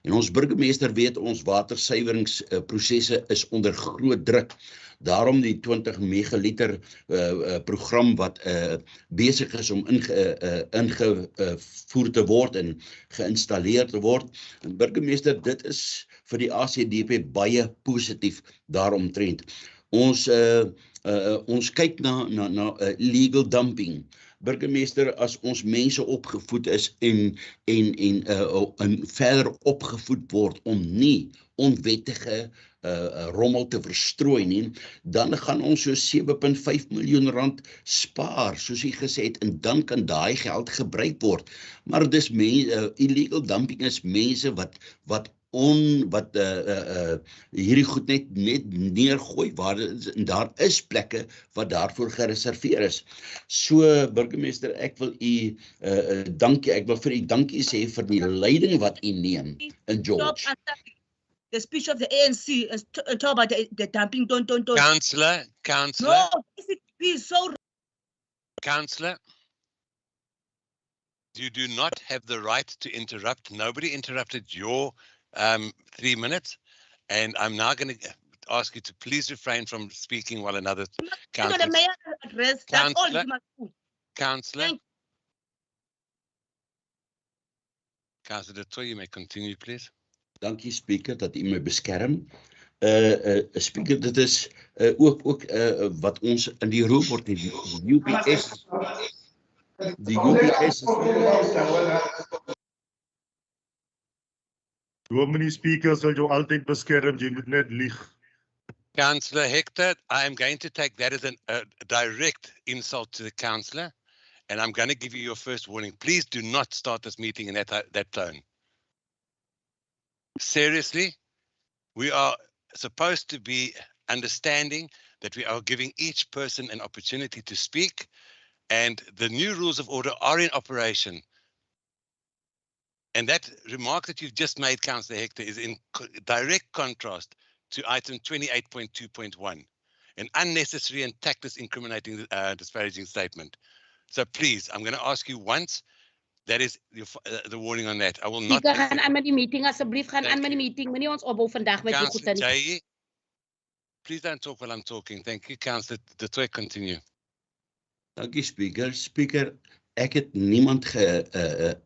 En ons burgemeester weet, ons watersuiweringsprosesse is onder groot druk. Daarom die 20 megaliter program wat besig is om ingevoer te word en geïnstalleer te word. En burgemeester, dit is vir die ACDP baie positief daaromtrent. Ons kyk na legal dumping. Burgemeester, as ons mense opgevoed is en verder opgevoed word om nie onwettige rommel te verstrooi nie, dan gaan ons so 7.5 miljoen rand spaar, soos hy gesê het, en dan kan daai geld gebruik word. Maar dis illegal dumping is mense wat hierdie goed net neergooi, waar daar is plekke wat daarvoor gereserveer is. So, burgemeester, ek wil u dankie, ek wil vir u dankie sê vir die leiding wat u neem in George. The speech of the ANC and talk about the dumping, don't. Councillor. No, please, so. Councillor, you do not have the right to interrupt. Nobody interrupted your 3 minutes, and I'm now going to ask you to please refrain from speaking while another councillor. The Mayoral Address, that's all you must do. Councillor. Councillor Toy, you may continue, please. Dankie, Speaker, dat u my beskerm. Speaker, dit is ook wat ons in die roep word, die UPS. Die UPS. Dominee Speaker sal jou altyd beskerm, jy moet net lieg. Councillor Hector, I am going to take that as a direct insult to the councillor, and I'm going to give you your first warning. Please do not start this meeting in that tone. seriously, we are supposed to be understanding that we are giving each person an opportunity to speak, and the new rules of order are in operation. And that remark that you've just made, Councillor Hector, is in direct contrast to item 28.2.1, an unnecessary and tactless incriminating disparaging statement. So please, I'm going to ask you once. That is the warning on that. I will not. Speaker, gaan aan met die meeting alsjeblieft. Gaan aan met die meeting. Meneer ons opbouw vandaag met die Councillor goedzijn. Jay, please don't talk while I'm talking. Thank you, Councillor. The tweet continue. Dankie Speaker. Speaker, ek het niemand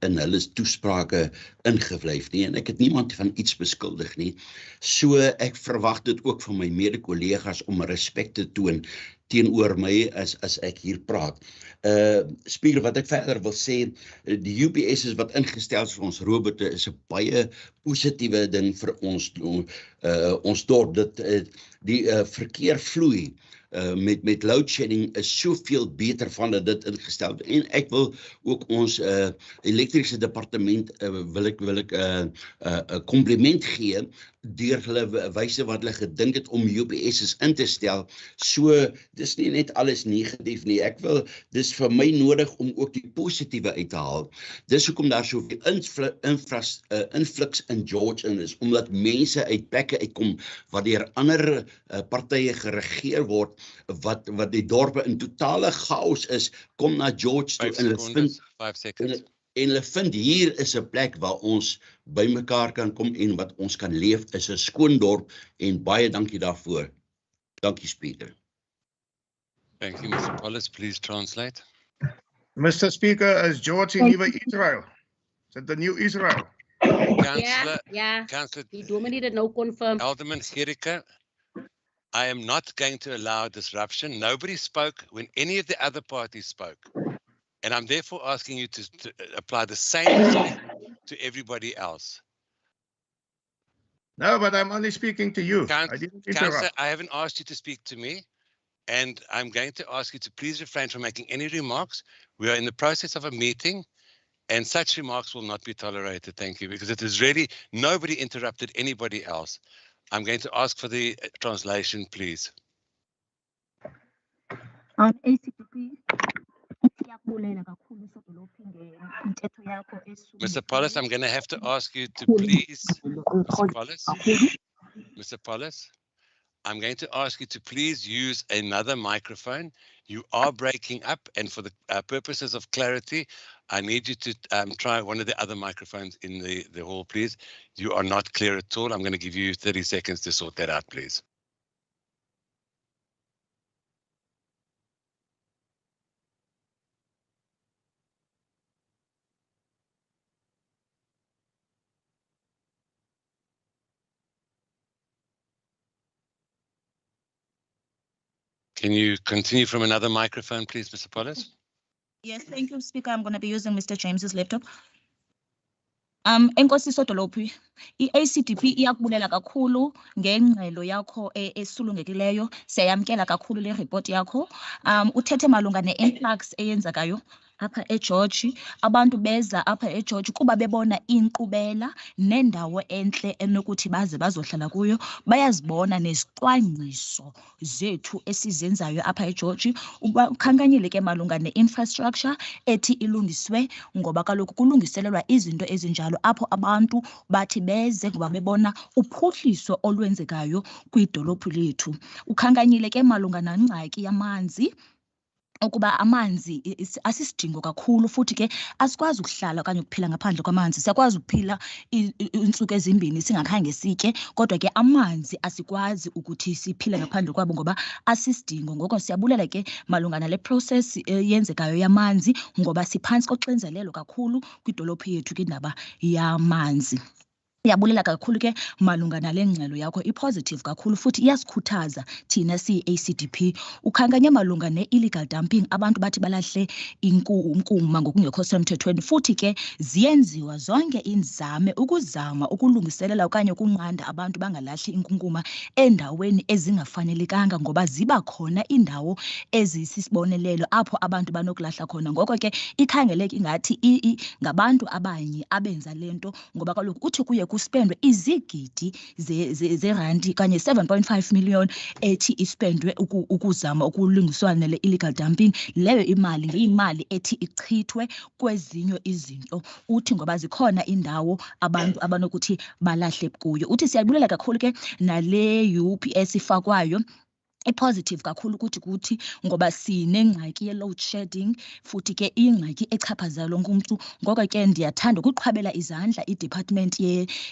in hulle toesprake ingevlyf nie en ek het niemand van iets beskuldig nie. So ek verwag dit ook van my mede-kollegas om respek te toon teenoor my as ek hier praat. Speaker, wat ek verder wil sê, die UPS wat ingestel is vir ons robotte is 'n baie positiewe ding vir ons dorp. Die verkeer vloei met load shedding is soveel beter van dat dit ingestel word. En ek wil ook ons elektriese departement wil ek 'n kompliment gee deur hulle wyse wat hulle gedink het om UPS's in te stel. So dis nie net alles negatief nie. Dis vir my nodig om ook die positiewe uit te haal. Dis hoekom daar soveel influx in George is, omdat mense uit plekke uitkom wat deur ander partye geregeer word, wat die dorpe in totale chaos is, kom na George toe en hulle vind 5 seconds. En hulle vind hier is 'n plek waar ons by mekaar kan kom en wat ons kan leef, is 'n skoon dorp en baie dankie daarvoor. Dankie Speaker. Thank you, Mr. Pollis. Please translate. Mr. Speaker, is George in New Israel? Is it the new Israel? Councillor, Yeah. Councillor Die dominee het nou confirm. Alderman Gericke, I am not going to allow disruption. Nobody spoke when any of the other parties spoke. And I'm therefore asking you to apply the same respect to everybody else. No, but I'm only speaking to you. I didn't Councillor, interrupt. I haven't asked you to speak to me, and I'm going to ask you to please refrain from making any remarks. We are in the process of a meeting, and such remarks will not be tolerated. Thank you, because it is really nobody interrupted anybody else. I'm going to ask for the translation, please. ACPP. Mr. Pollis, I'm going to have to ask you to please, Mr. Pollis, I'm going to ask you to please use another microphone. You are breaking up, and for the purposes of clarity, I need you to try one of the other microphones in the hall, please. You are not clear at all. I'm going to give you 30 seconds to sort that out, please. Can you continue from another microphone, please, Mr. Pollis? Yes, thank you, Speaker. I'm going to be using Mr. James's laptop. Enkosi Sodolophi, i-ACDP iyakubulela kakhulu ngengxelo yakho esulungekileyo. Siyayamkela kakhulu le report yakho. Uthethe malunga ne-influx eyenzekayo apha eGeorge. Abantu beza apha eGeorge kuba bebona inkqubela nendawo entle enokuthi baze bazohlala kuyo. Bayazibona nezicwangciso zethu esizenzayo apha eGeorge. Ukhankanyile ke malunga ne-infrastructure ethi ilungiswe ngoba kaloku kulungiselelwa izinto ezinjalo apho abantu bathi beze ngoba bebona uphuhliso olwenzekayo kwidolophu lethu. Ukhankanyile ke malunga nengxaki yamanzi, ukuba amanzi asisidingo kakhulu futhi ke asikwazi ukuhlala okanye ukuphila ngaphandle kwamanzi. Siyakwazi ukuphila iintsuku ezimbini singakhange sitye, kodwa ke amanzi asikwazi ukuthi siphile ngaphandle kwabo ngoba asisidingo. Ngoko siyabulela ke malunga nale process yenzekayo yamanzi ngoba siphantsi koxinzelelo kakhulu kwidolophu yethu kwindaba yamanzi. Iyabulela kakhulu ke malunga nale ngxelo yakho, i-positive kakhulu futhi iyasikhuthaza thina siyi-ACDP. Ukhankanya malunga ne-illegal dumping, abantu bathi balahle inkuma ngokungekho semthethweni, futhi ke ziyenziwa zonke inzame ukuzama ukulungiselela okanye ukunqanda abantu bangalahli inkunkuma endaweni ezingafanelekanga ngoba ziba khona indawo ezisisibonelelo apho abantu banokulahla khona. Ngoko ke ikhangeleka ingathi ngabantu abanye abenza lento ngoba kaloku uthi kuye kuspendwe izigidi zerandi kanye 7.5 million ethi ispendwe ukuzama ukulungiswana nele illegal dumping. Leyo imali ngiyimali ethi ichithwe kwezinye izinto. Uthi ngoba zikhona indawo abantu abanokuthi balahle kuyo. Uthi siyabulela kakhulu ke nale UPS ifakwayo. I-positive kakhulu kuthi ngoba sinengxaki ye-load shedding futhi ke ingxaki echaphazela lonke umuntu. Ngoko ke ndiyathanda ukuqhwabela izandla i-department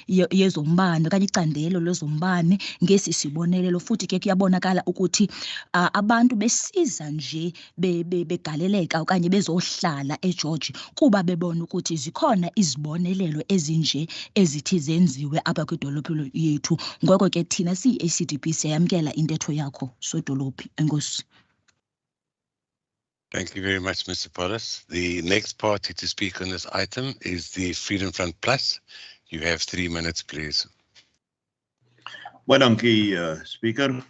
yezombane okanye icandelo lezombane ngesi sibonelelo. Futhi ke kuyabonakala ukuthi abantu besiza nje begaleleka okanye bezohlala eGeorge kuba bebona ukuthi zikhona izibonelelo ezinje ezithi zenziwe apha kwidolophu yethu. Ngoko ke thina siyi-ACDP siyamkela intetho yakho. Thank you very much, Mr. Paulus. The next party to speak on this item is the Freedom Front Plus. You have 3 minutes, please. Baie dankie, Speaker.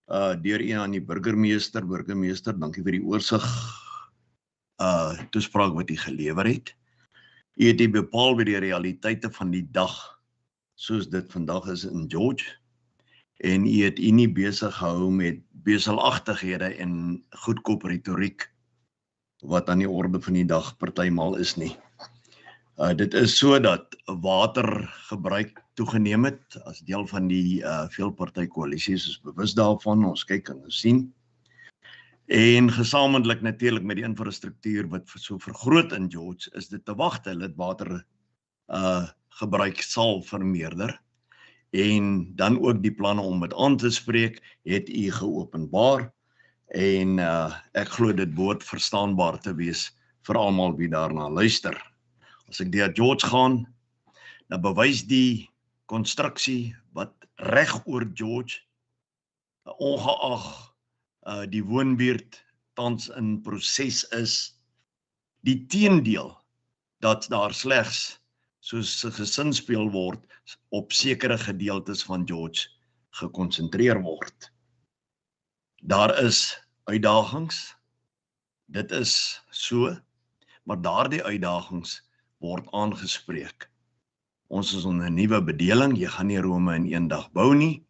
Deur een aan die burgemeester, dankie vir die oorsig toespraak wat u gelewer het. U het bepaal by die realiteite van die dag, soos dit vandag is in George. En u het nie besig gehou met beselagtighede en goedkoop retoriek wat aan die orde van die dag partymal is nie. Dit is so dat watergebruik toegeneem het as deel van die veelpartykoalisie, is bewus daarvan, ons kyk en sien. En gesamentlik natuurlik met die infrastruktuur wat so vergroot in George, is dit te wagte dat watergebruik sal vermeerder. En dan ook die planne om dit aan te spreek, het u geopenbaar. En ek glo dit behoort verstaanbaar te wees vir almal wie daarna luister. As ek deur George gaan, dan bewys die konstruksie wat reg oor George, ongeag die woonbuurt tans in proses is, die teendeel dat daar slegs soos gesinspeel word op sekere gedeeltes van George gekonsentreer word. Daar is uitdagings, dit is so, maar daardie uitdagings word aangespreek. Ons is onder 'n nuwe bedeling, jy gaan nie Rome in een dag bou nie,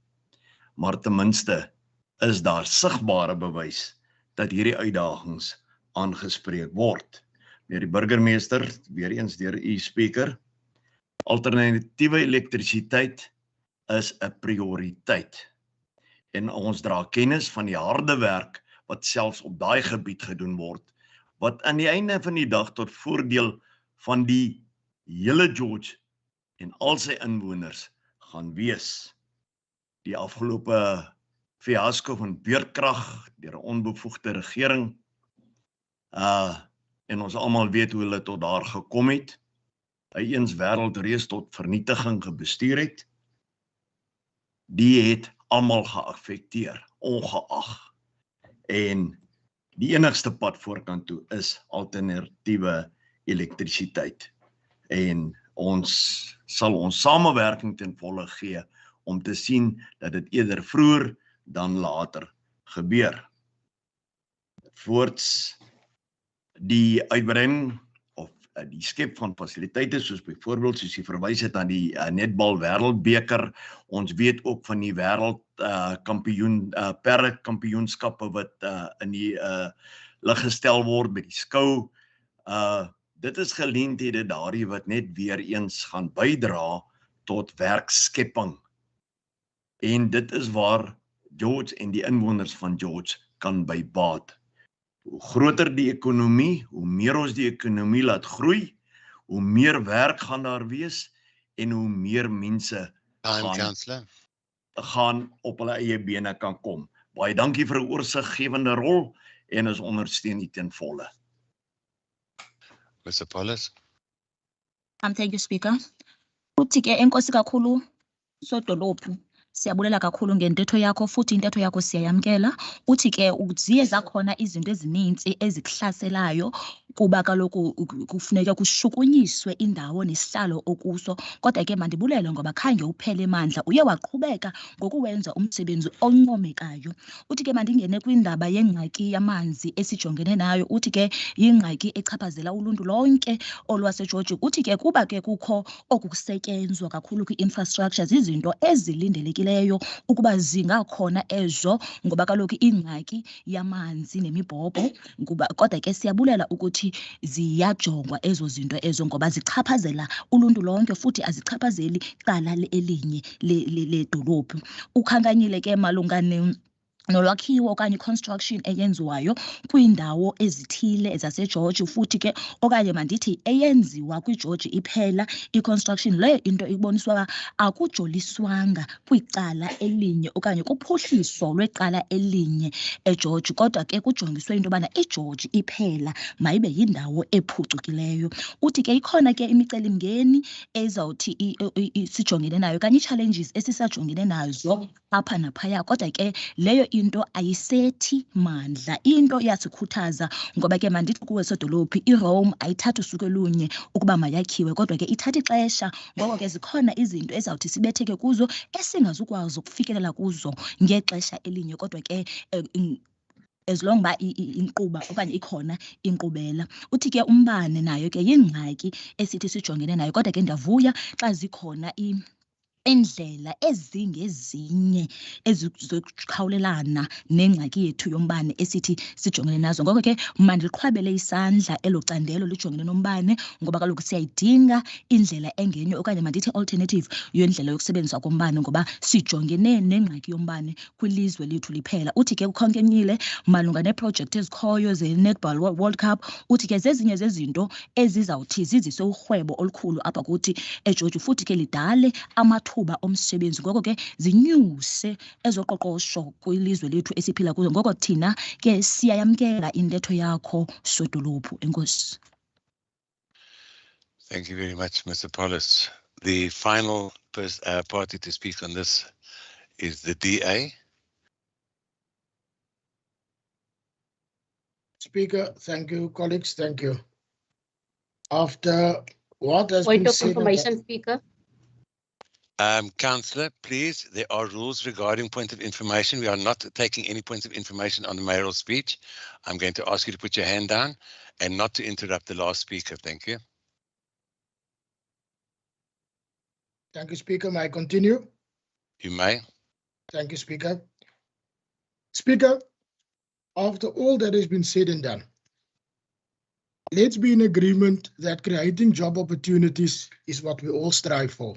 maar ten minste is daar sigbare bewys dat hierdie uitdagings aangespreek word. Deur die burgemeester, weer eens deur u Speaker, alternatiewe elektrisiteit is 'n prioriteit. En ons dra kennis van die harde werk wat selfs op daai gebied gedoen word, wat aan die einde van die dag tot voordeel van die hele George en al sy inwoners gaan wees. Die afgelope fiasco van beurtkrag deur 'n onbevoegde regering, en ons almal weet hoe hulle tot daar gekom het, hy eens wêreldreis tot vernietiging gebestuur het, die het almal geaffekteer, ongeag. En die enigste pad voorkant toe is alternatiewe elektrisiteit. En ons sal ons samewerking ten volle gee om te sien dat dit eerder vroeër dan later gebeur. Voorts die uitbreiding of die skep van fasiliteite, soos byvoorbeeld soos jy verwys het aan die netbal wêreldbeker. Ons weet ook van die perrekampioenskappe wat in die lig gestel word by die skou. Dit is geleenthede daardie wat net weer eens gaan bydra tot werkskepping. En dit is waar George en die inwoners van George kan by baat. Hoe groter die ekonomie, hoe meer ons die ekonomie laat groei, hoe meer werk gaan daar wees en hoe meer mense gaan op hulle eie bene kan kom. Baie dankie vir 'n oorsiggewende rol en ons ondersteun u ten volle. Mr. Paulus. Thank you, Speaker. Uthi ke enkosi kakhulu sodolophu. Siyabulela kakhulu ngentetho yakho futhi intetho yakho siyayamkela. Uthi ke uziye zakhona izinto ezininzi ezikuhlaselayo kuba kaloku kufuneka kushukunyiswe indawo nesihlalo okuso. Kodwa ke mandibulele ngoba khange uphele mandla, uye waqhubeka ngokuwenza umsebenzi oncomekayo. Uthi ke mandingene kwindaba yengxaki yamanzi esijongene nayo. Uthi ke yingxaki echaphazela uluntu lonke olwaseGeorge. Uthi ke kuba ke kukho oku kusetyenzwa kakhulu kwi-infrastructure, zizinto ezilindelekileyo ukuba zingakhona ezo, ngoba kaloku ingxaki yamanzi nemibhobho. Kodwa ke siyabulela ukuthi ziyajongwa ezo zinto ezo ngoba zichaphazela uluntu lonke, futhi azichaphazeli cala elinye ledolophu. Ukhankanyile ke malunga nolwakhiwo okanye construction eyenziwayo kwiindawo ezithile zaseGeorge, futhi ke okanye mandithi eyenziwa kwiGeorge iphela i-construction leyo. Into iboniswa akujoliswanga kwicala elinye okanye kuphuhliso lwecala elinye eGeorge, kodwa ke kujongiswe into yobana iGeorge iphela mayibe yindawo ephucukileyo. Uthi ke ikhona ke imicelimngeni ezawuthi sijongene nayo okanye ii-challenges esisajongene nazo apha naphaya, kodwa ke leyo into ayisethi mandla, into yasikhuthaza ngoba ke mandithi kuwe sodolophi iRome ayithathi usuku olunye ukuba mayakhiwe, kodwa ke ithatha ixesha. Ngoko ke zikhona izinto ezawuthi sibetheke kuzo esingazukwazi ukufikelela kuzo ngexesha elinye, kodwa ke as long uba inkquba okanye ikhona inkqubela. Uthi ke umbane nayo ke yingxaki esithi sijongene nayo, kodwa ke ndiyavuya xa zikhona indlela ezingezinye ezizokhawulelana nengxaki yethu yombane esithi sijongene nazo. Ngoko ke mandiliqhwabele isandla elo candelo lijongene nombane, ngoba kaloku siyayidinga indlela engenye okanye mandithi alternative yendlela yokusebenzisa kombane, ngoba sijongene nengxaki yombane kwilizwe lethu liphela. Uthi ke ukhonkonyile malunga neeprojekthi ezikhoyo ze-Netball World Cup. Uthi ke zezinye zezinto ezizawuthi zizise urhwebo olukhulu apha kuthi eGeorge, futhi ke lidale amathuba omsebenzi. Ngoko ke zinyuse ezoqoqosho kwilizwe lethu esiphila kuzo. Ngoko thina ke siyayamkela intetho yakho sodolophu. Enkosi. Thank you very much, Mr. Paulus. The final party to speak on this is the DA. Speaker, thank you. Colleagues, thank you. After what has Point been of said... information, Speaker. Councillor, please, there are rules regarding point of information. We are not taking any points of information on the mayoral speech. I'm going to ask you to put your hand down and not to interrupt the last speaker. Thank you. Thank you, Speaker. May I continue? You may. Thank you, Speaker. Speaker, after all that has been said and done, let's be in agreement that creating job opportunities is what we all strive for.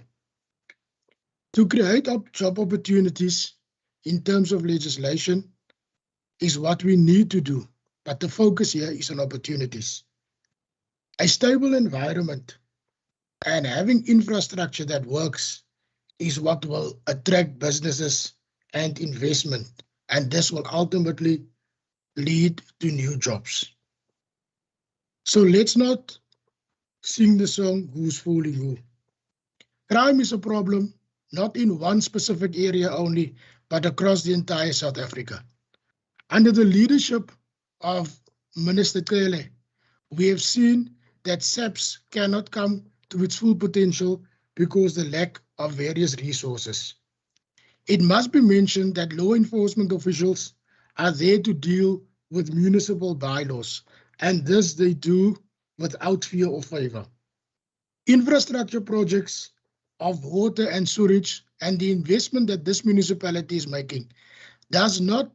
To create job opportunities in terms of legislation is what we need to do, but the focus here is on opportunities. A stable environment and having infrastructure that works is what will attract businesses and investment, and this will ultimately lead to new jobs. So let's not sing the song, who's fooling who. Crime is a problem, not in one specific area only, but across the entire South Africa. Under the leadership of Minister Cele, we have seen that SAPS cannot come to its full potential because of the lack of various resources. It must be mentioned that law enforcement officials are there to deal with municipal bylaws, and this they do without fear or favor. Infrastructure projects of water and sewage and the investment that this municipality is making does not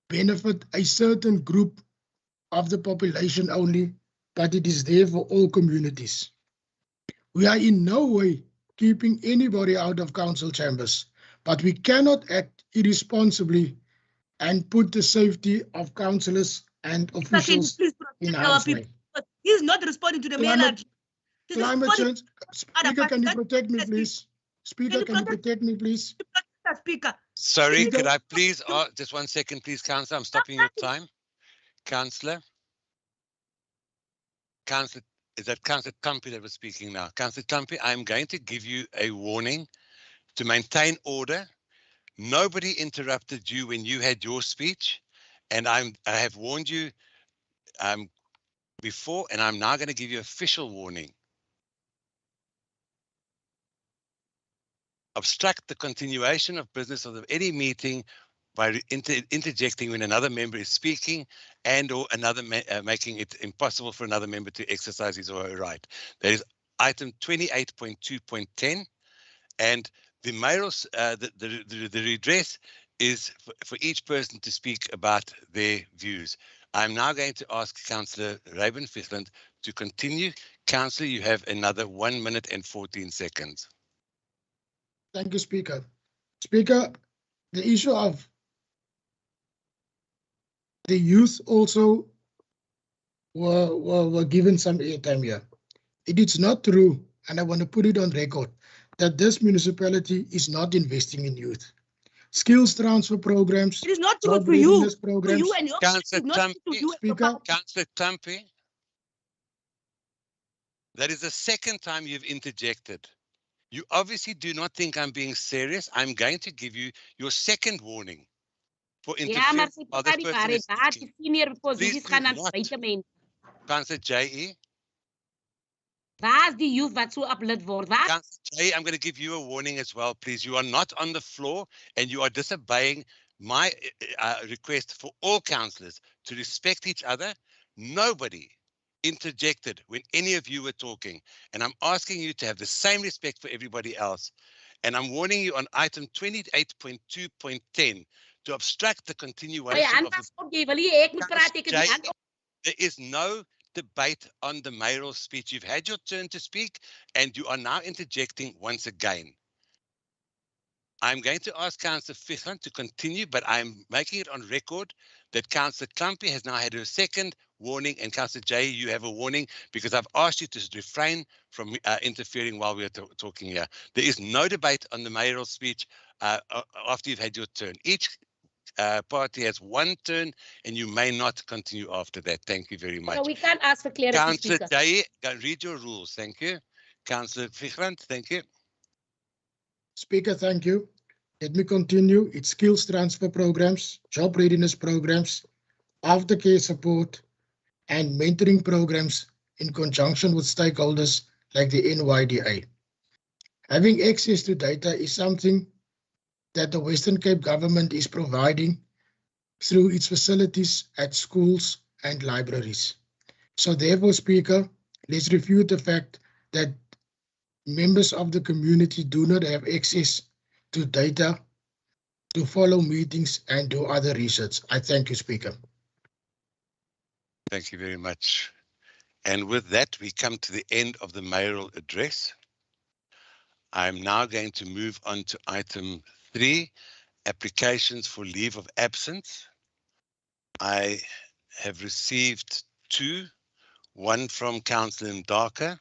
benefit a certain group of the population only, but it is there for all communities. We are in no way keeping anybody out of council chambers, but we cannot act irresponsibly and put the safety of councillors and officials in harm's way. He's not responding to the mayor. Climate change. Speaker, can you protect me, please? Speaker, can you protect me, please? Speaker. Sorry, could I please, just 1 second, please, Councillor, I'm stopping your time. Councillor? Councillor, is that Councillor Clumpy that was speaking now? Councillor Clumpy, I'm going to give you a warning to maintain order. Nobody interrupted you when you had your speech, and I have warned you before, and I'm now going to give you official warning. Obstruct the continuation of business of any meeting by interjecting when another member is speaking and or making it impossible for another member to exercise his or her right. That is item 28.2.10, and the the redress is for each person to speak about their views. I'm now going to ask Councillor Raven Fichland to continue. Councillor, you have another 1 minute and 14 seconds. Thank you, Speaker. Speaker, the issue of the youth also were given some airtime here. It is not true, and I want to put it on record, that this municipality is not investing in youth. Skills transfer programs. It is not true for you. Programs. For you and your Councillor Speaker. Councillor Tumpy, that is the second time you've interjected. You obviously do not think I'm being serious. I'm going to give you your second warning for interfering while this person is speaking. Please do not. Councillor J.E. Waar die youth wat so uplid word? Waar? Councillor J.E., I'm going to give you a warning as well, please. You are not on the floor and you are disobeying my request for all councillors to respect each other. Nobody interjected when any of you were talking, and I'm asking you to have the same respect for everybody else. And I'm warning you on item 28.2.10 to obstruct the continuation of the... There is no debate on the mayoral speech. You've had your turn to speak, and you are now interjecting once again. I'm going to ask Councillor Fichland to continue, but I'm making it on record that Councillor Clumpy has now had her second warning, and Councillor J, you have a warning because I've asked you to refrain from interfering while we are talking here. There is no debate on the mayoral speech after you've had your turn. Each party has one turn, and you may not continue after that. Thank you very much. So we can't ask for clarity. Councillor J, read your rules. Thank you. Councillor Fichland, thank you. Speaker, thank you. Let me continue. It's skills transfer programs, job readiness programs, aftercare support, and mentoring programs in conjunction with stakeholders like the NYDA. Having access to data is something that the Western Cape government is providing through its facilities at schools and libraries. So therefore, Speaker, let's refute the fact that members of the community do not have access to data to follow meetings and do other research. I thank you, Speaker. Thank you very much. And with that, we come to the end of the mayoral address. I'm now going to move on to item 3, applications for leave of absence. I have received 2, one from Councillor Ndaka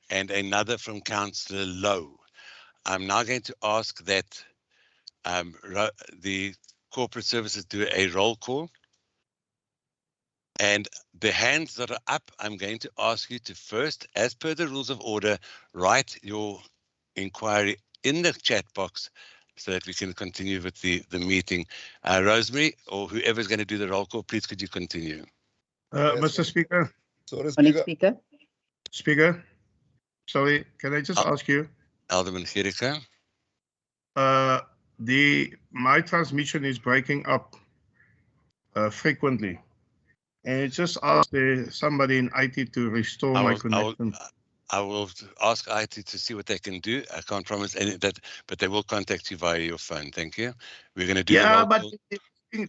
and another from Councillor Lowe. I'm now going to ask that the corporate services do a roll call. And the hands that are up, I'm going to ask you to first, as per the rules of order, write your inquiry in the chat box so that we can continue with the meeting. Rosemary, or whoever's going to do the roll call, please could you continue? Mr. Speaker. Sorry, Speaker. Speaker, sorry, can I just ask you? Alderman Gericke. My transmission is breaking up frequently. And I just asked somebody in IT to restore my connection. I will ask IT to see what they can do. I can't promise any that, but they will contact you via your phone. Thank you. We're going to do. Yeah, but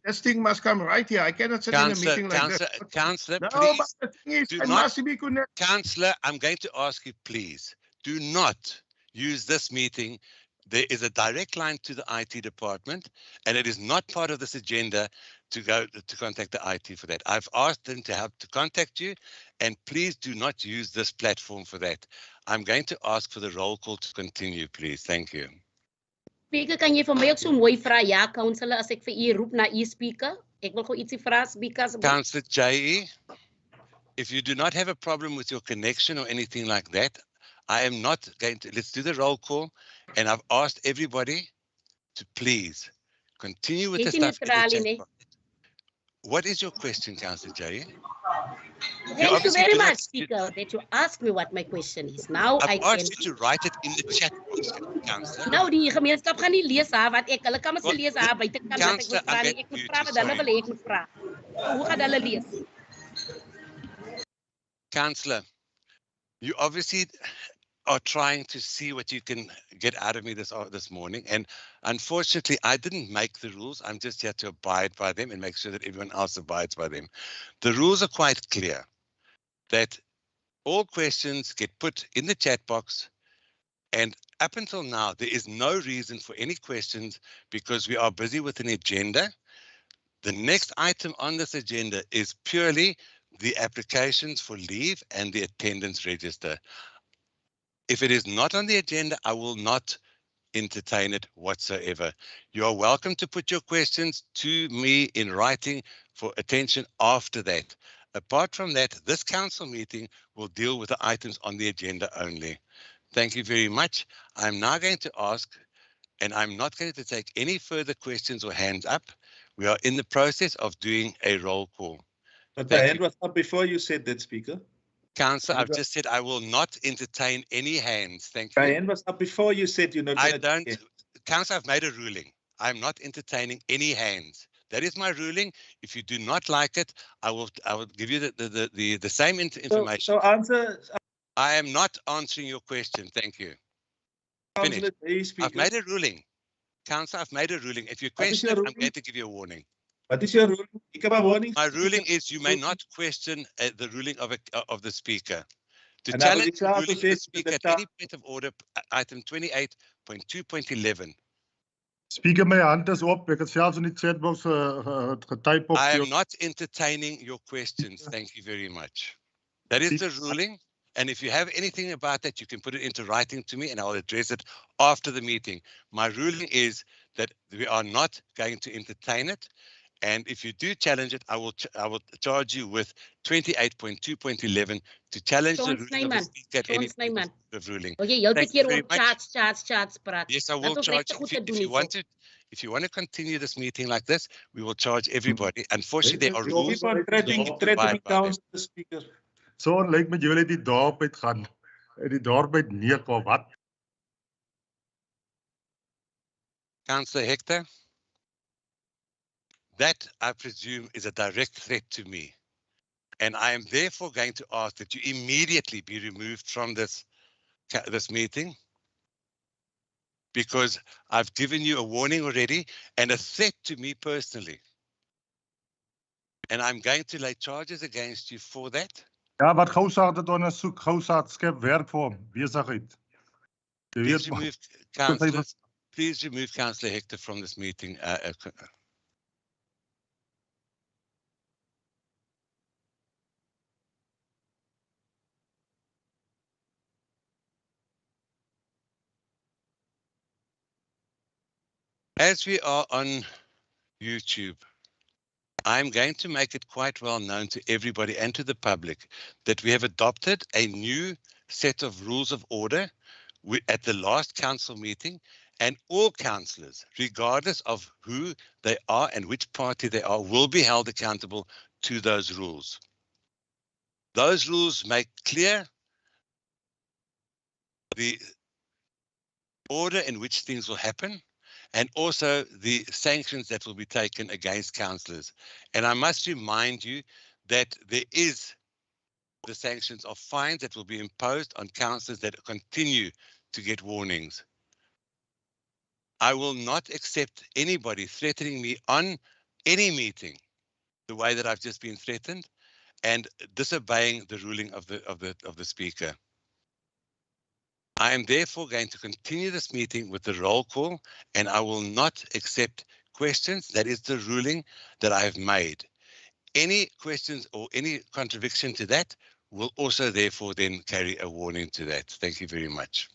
this thing must come right here. I cannot sit in a meeting like this. Councillor, no, please. But the thing is, I not, must be connected. Councillor, I'm going to ask you, please, do not use this meeting. There is a direct line to the IT department, and it is not part of this agenda to go to contact the IT for that. I've asked them to contact you, and please do not use this platform for that. I'm going to ask for the roll call to continue, please. Thank you. Speaker, kan jy vir my ook so mooi vra? Ja, councillor, as ek vir u roep na u speaker. Ek wil gou ietsie vra, speaker. Councillor J.E., if you do not have a problem with your connection or anything like that, I am not going to, let's do the roll call, and I've asked everybody to please continue with the stuff. What is your question, Councillor J.E.? Thank you obviously very do not- much, Speaker, that you asked me what my question is. Now I I've can. asked you to write it in the chat box, Councillor. Nou, die gemeenskap gaan nie lees haar wat ek hulle kan mos Well, lees haar buitekant wat ek Councillor, moet vra I'm nie. going Ek moet to vra wat hulle sorry. wil hê ek moet vra. Hoe gaan hulle lees? Councillor, you obviously are trying to see what you can get out of me this morning. And unfortunately, I didn't make the rules. I'm just here to abide by them and make sure that everyone else abides by them. The rules are quite clear that all questions get put in the chat box. And up until now, there is no reason for any questions because we are busy with an agenda. The next item on this agenda is purely the applications for leave and the attendance register. If it is not on the agenda, I will not entertain it whatsoever. You are welcome to put your questions to me in writing for attention after that. Apart from that, this council meeting will deal with the items on the agenda only. Thank you very much. I'm now going to ask, and I'm not going to take any further questions or hands up. We are in the process of doing a roll call. But the hand was up before you said that, Speaker. Councillor, I've just said I will not entertain any hands. Thank you. My hand was up before you said you're not I gonna don't, take it. Councillor, I've made a ruling. I'm not entertaining any hands. That is my ruling. If you do not like it, I will give you the same information. So answer. I am not answering your question. Thank you. Finished. I've made a ruling. Councillor, I've made a ruling. If you question it, I'm going to give you a warning. What is your ruling? My ruling is you may not question the ruling of the speaker. To And I will challenge the declare ruling of the to speaker the at any point of order, item 28.2.11. Speaker, my hand is op. Ek het selfs in die chatbox getyp op. I am not entertaining your questions. Thank you very much. That is the ruling. And if you have anything about that, you can put it into writing to me and I'll address it after the meeting. My ruling is that we are not going to entertain it. And if you do challenge it, I will charge you with 28.2.11 to challenge the ruling of the speaker at any point of ruling. Okay, you'll Thank take you your very much. charts praat. Yes, I will charge you. If you want to continue this meeting like this, we will charge everybody. Unfortunately, there are rules. So lyk met julle die dorp uit gaan. Uit die dorp uit neek of wat? Councillor Hector, that I presume is a direct threat to me. And I am therefore going to ask that you immediately be removed from this meeting, because I've given you a warning already and a threat to me personally. And I'm going to lay charges against you for that. Ja, wat Gousaad het ondersoek, Gousaad skep werk vir hom, besigheid. Please remove Councillor Hector from this meeting. As we are on YouTube, I'm going to make it quite well known to everybody and to the public that we have adopted a new set of rules of order at the last council meeting, and all councillors, regardless of who they are and which party they are, will be held accountable to those rules. Those rules make clear the order in which things will happen, and also the sanctions that will be taken against councillors. And I must remind you that there is the sanctions of fines that will be imposed on councillors that continue to get warnings. I will not accept anybody threatening me on any meeting the way that I've just been threatened and disobeying the ruling of the speaker. I am therefore going to continue this meeting with the roll call, and I will not accept questions. That is the ruling that I have made. Any questions or any contradiction to that will also therefore then carry a warning to that. Thank you very much.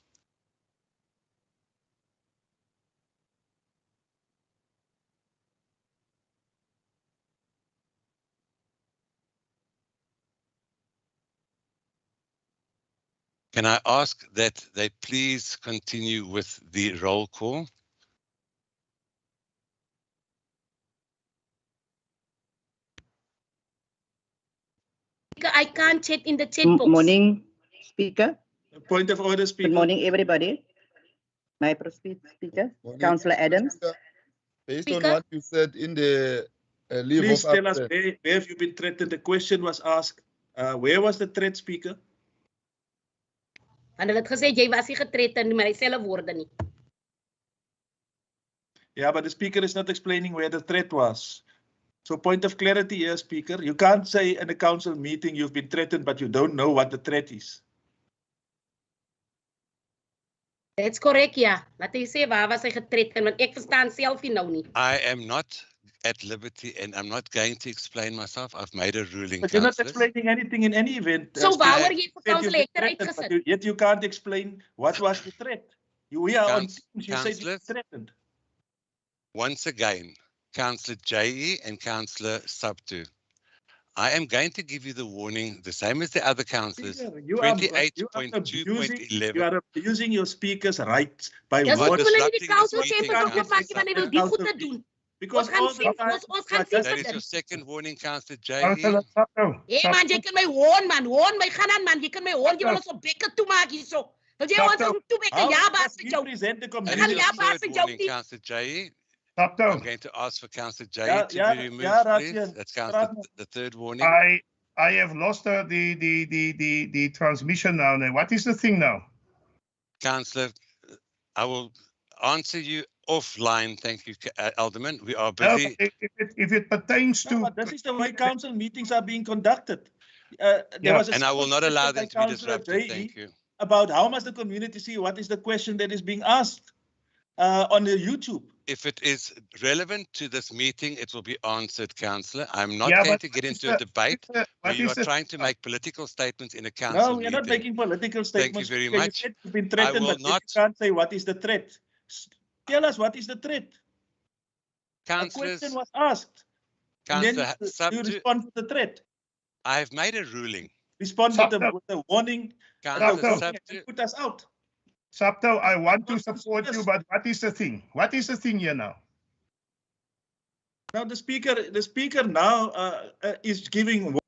Can I ask that they please continue with the roll call? Speaker, I can't chat in the chat box. Morning, Speaker. Point of order, Speaker. Good morning, everybody. May I proceed, Speaker? Councillor Adams. Based Speaker? on what you said in the leave Please of tell us absence. where have you been threatened? The question was asked. Where was the threat, Speaker? Want hulle het gesê jy was nie getreten met dieselfde woorde nie. Yeah, but the Speaker is not explaining where the threat was. So point of clarity here, Speaker. You can't say in a council meeting you've been threatened, but you don't know what the threat is. That's correct, ja. Laat hy sê waar was hy getreten, want ek verstaan self nie nou nie. I am not at liberty and I'm not going to explain myself. I've made a ruling, But you're not councillors. explaining anything in any event. So Speaker. waaroor jy vir Said you've Councillor been Hector threatened, uitgesit? but yet you can't explain what was the threat. We are on Teams, you said you were Councillors, threatened. once again, Councillor J.E. and Councillor Subtu, I am going to give you the warning, the same as the other councillors, Speaker, you are abusing your speaker's rights by Dis what wat hulle in die council meeting, chambers ook maak, want hy wil die goed te doen. Because Ons gaan all the sien, time- ons gaan sien That vir is your dit. second warning, Councillor Councillor J.E. Sapto. Hey man, jy kan my hoon my gaan aan man, jy kan my hoon, jy wil ons op bekke toe maak hierso. Wil jy ons op toe bekke? How Ja, does baas he vir jou. present the Ek community? gaan ja, That baas is your vir third jou warning, nie. Councillor J.E. Sapto. I'm going to ask for Councillor J.E. Yeah, to yeah, be removed, yeah, please. Rajian. That's Councillor, the third warning. I have lost the transmission now. What is the thing now? Councillor, I will answer you offline. Thank you, Alderman. We are No, busy. but if it pertains No, to but this is the way council meetings are being conducted. There Yeah, was a and I will not question allow by them to be Councillor disrupted. J.E. Thank you. about how must the community see what is the question that is being asked on the YouTube. If it is relevant to this meeting, it will be answered, Councillor. I'm not Yeah, going but to get what is into a the- debate what where you is are the- trying to make political statements in a council No, we are not meeting. making political Thank you statements. very You much. said you've been I threatened, will but yet not, you can't say what is the threat. Tell us what is the threat. A councillors, question was asked. And then Councillor you Subtu, respond to the threat. I have made a ruling. Respond with a warning. Councillor And Subtu, put us out. Sapto, I want to support you, but what is the thing? What is the thing here now? Now the speaker now is giving.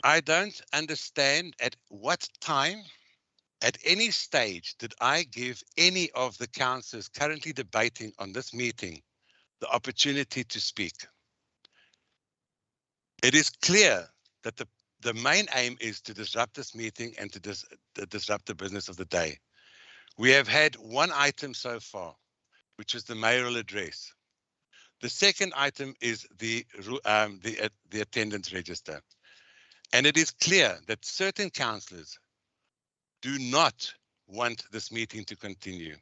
I don't understand at what time, at any stage, did I give any of the councillors currently debating on this meeting the opportunity to speak. It is clear that the main aim is to disrupt this meeting and to disrupt the business of the day. We have had one item so far, which was the mayoral address. The second item is the attendance register. And it is clear that certain councillors do not want this meeting to continue.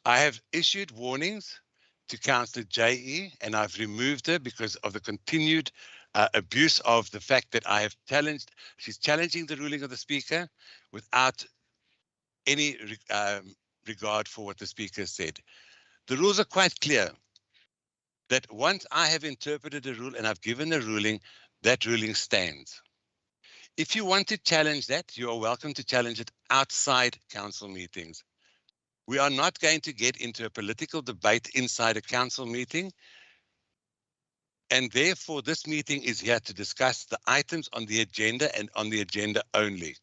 I have issued warnings to Councillor J.E. and I've removed her because of the continued abuse of the fact that I have challenged, she's challenging the ruling of the speaker without any regard for what the speaker said. The rules are quite clear that once I have interpreted a rule and I've given a ruling, that ruling stands. If you want to challenge that, you are welcome to challenge it outside council meetings. We are not going to get into a political debate inside a council meeting. And therefore, this meeting is here to discuss the items on the agenda and on the agenda only.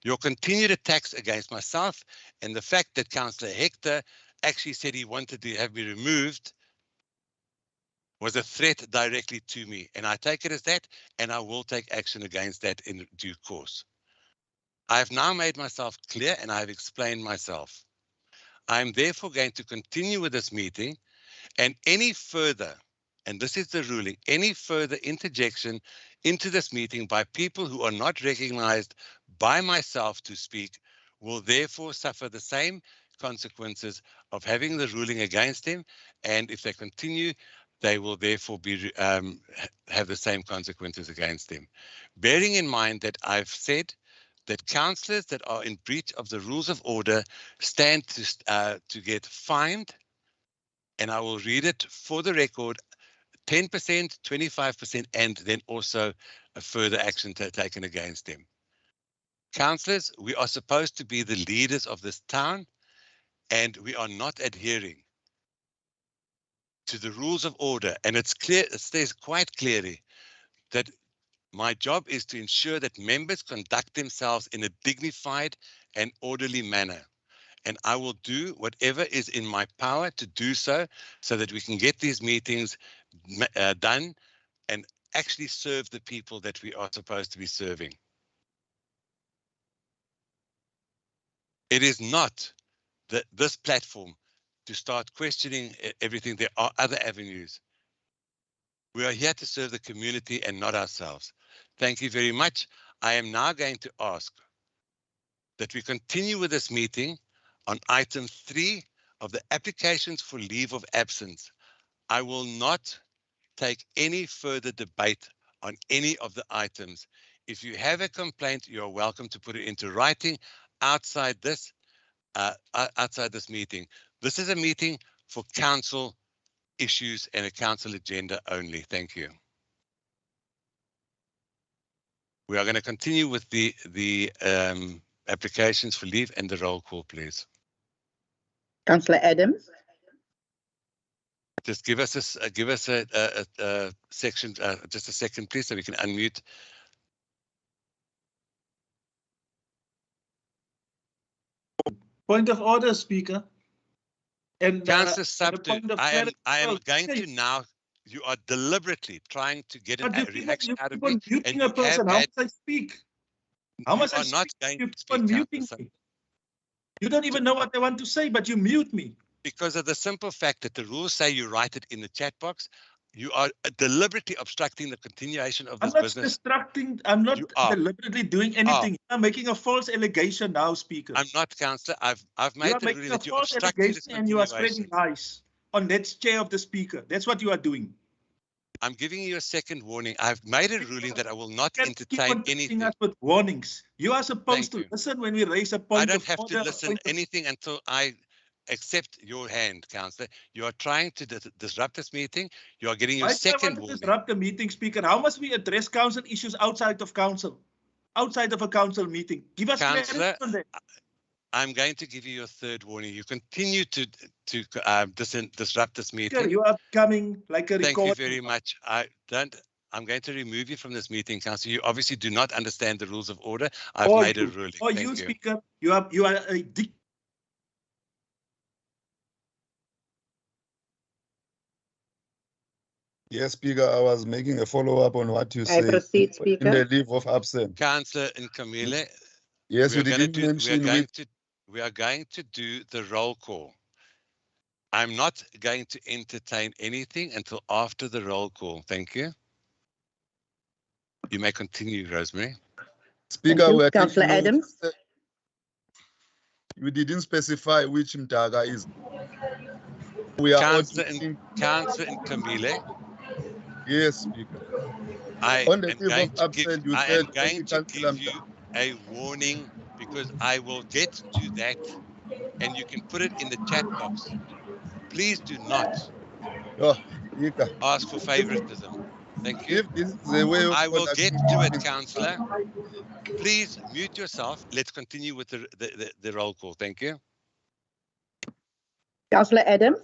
Your continued attacks against myself and the fact that Councillor Hector actually said he wanted to have me removed was a threat directly to me. And I take it as that, and I will take action against that in due course. I have now made myself clear and I have explained myself. I am therefore going to continue with this meeting, and any further, and this is the ruling, any further interjection into this meeting by people who are not recognized by myself to speak will therefore suffer the same consequences of having the ruling against them. And if they continue, they will therefore be have the same consequences against them. Bearing in mind that I've said that councillors that are in breach of the rules of order stand to get fined, and I will read it for the record, 10%, 25%, and then also a further action taken against them. Councillors, we are supposed to be the leaders of this town, and we are not adhering to the rules of order, and it's clear, it states quite clearly that my job is to ensure that members conduct themselves in a dignified and orderly manner. And I will do whatever is in my power to do so that we can get these meetings done and actually serve the people that we are supposed to be serving. It is not this platform to start questioning everything. There are other avenues. We are here to serve the community and not ourselves. Thank you very much. I am now going to ask that we continue with this meeting on item 3 of the applications for leave of absence. I will not take any further debate on any of the items. If you have a complaint, you're welcome to put it into writing outside this meeting. This is a meeting for council issues and a council agenda only. Thank you. We are going to continue with the applications for leave and the roll call, please. Councillor Adams. Just give us a section, just a second, please, so we can unmute. Point of order, Speaker. And Councillor Subtu, I am going to now. You are deliberately trying to get a reaction out of me, and you have how must I speak? How must I are not speak? going to speak, Muting me. You don't even know what I want to say, but you mute me. Because of the simple fact that the rules say you write it in the chat box, you are deliberately obstructing the continuation of this business. I'm not deliberately doing anything. I'm making a false allegation now, Speaker. I'm not, Councillor. I've made the ruling that you're obstructing this continuation. And you are spreading lies on that chair of the Speaker. That's what you are doing. I'm giving you a second warning. I've made a ruling that I will not entertain anything. Us with warnings. You are supposed to listen when we raise a point of order. I don't have to listen anything until I accept your hand, Councillor. You are trying to disrupt this meeting. You are getting your second warning. Disrupt the meeting, Speaker. How must we address council issues outside of council? Outside of a council meeting? Give us clarity on that. I'm going to give you your third warning. You continue to disrupt this meeting. Speaker, you are coming like a record. Thank you very much. I'm going to remove you from this meeting, Councillor. You obviously do not understand the rules of order. I've made a ruling. Or you, Speaker, you are a dictator. Yes, Speaker, I was making a follow-up on what you said proceed, Speaker. in the leave of absence. Councillor Nkamile, yes, you didn't mention we are going to do the roll call. I'm not going to entertain anything until after the roll call. Thank you. You may continue, Rosemary. Speaker, Councillor Adams. You didn't specify which Mtaga is. Councillor Nkamile. Yes, Speaker. I am going to give you a warning because I will get to that and you can put it in the chat box. Please do not ask for favoritism. Thank you. If this is the way I will get to it, Councillor. Please mute yourself. Let's continue with the roll call. Thank you. Councillor Adams.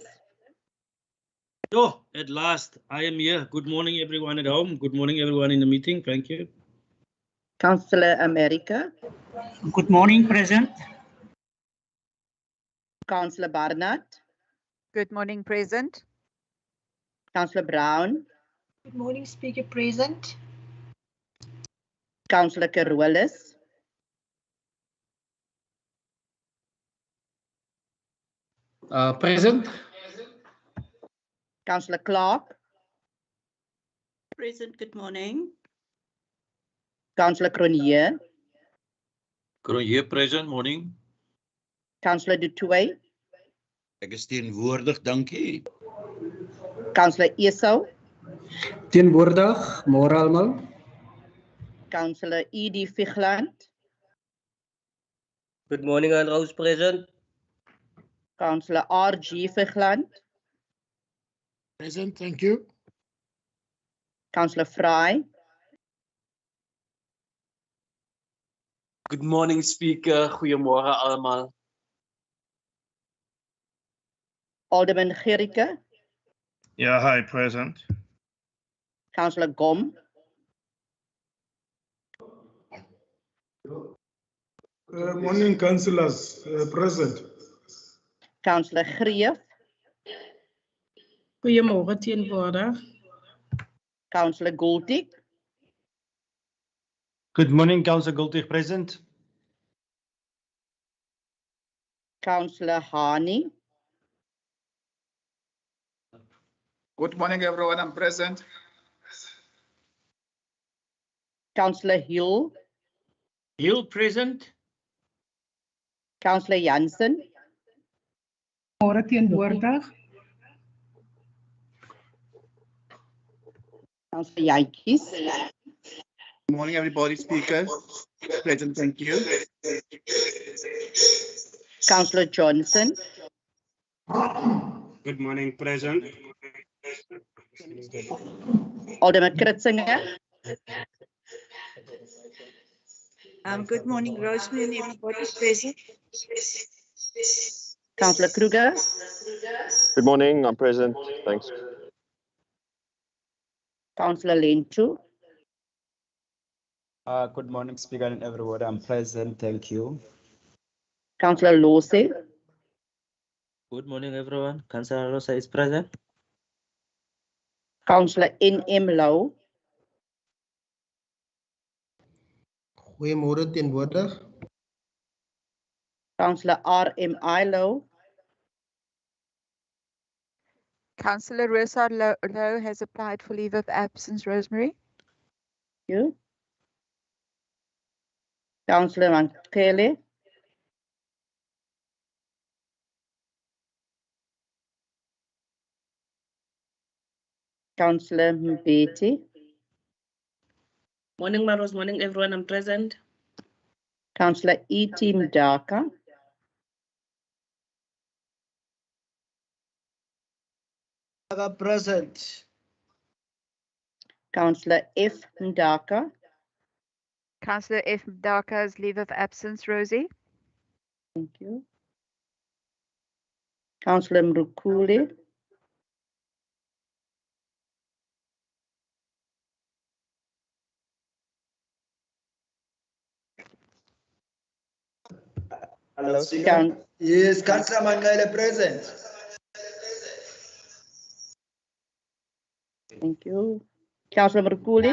Oh, at last, I am here. Good morning, everyone at home. Good morning, everyone in the meeting. Thank you. Councillor America. Good morning, President. Councillor Barnard. Good morning, President. Councillor Brown. Good morning, Speaker. Present. Councillor Carolus. Present. Councillor Clark. Present. Good morning. Councillor Cronje. Cronje present. Morning. Councillor Du Toit. Ek is teenwoordig, dankie. Councillor Esau. Teenwoordig, môre almal. Councillor E.D. Vigland. Good morning, and House present. Councillor R.G. Vigland. Present, thank you. Councillor Fry. Good morning, Speaker. Goeiemôre almal. Alderman Gericke. Yeah, hi, present. Councillor Gom, Morning, councillors. Present. Councillor Greef, Goeiemôre teenwoordig. Councillor Goldie, Good morning, Councillor Gultig present. Councillor Hani, Good morning, everyone. I'm present. Councillor Hill, Hill present. Councillor Jansen, Môre teenwoordig. Councillor Jantjies, Good morning, everybody. Speaker. Present, thank you. Councillor Johnson, Good morning, present. Alderman Kritzinger, Good morning, Rosemary and everybody present. Councillor Kruger, Good morning, I'm present. Thanks. Councillor Lenchu, Good morning, Speaker and everybody. I'm present. Thank you. Councillor Lose, Good morning, everyone. Councillor Rosa is present. Councillor N.M. Lau, Goeiemôre teenwoordig. Councillor R.M.I. Lau, Councillor Rosa Low has applied for leave of absence, Rosemary. you. Councillor Mankele, Councillor Mbeti, Morning, Maros. Morning, everyone. I'm present. Councillor E.T. Mdaka, Present. Councillor F. Mdaka, Councillor F. Mdaka's leave of absence, Rosie. thank you. Councillor Mrukuli, Hello, Speaker. Yes, Councillor Mangele present. thank you. Councillor Mrukuli,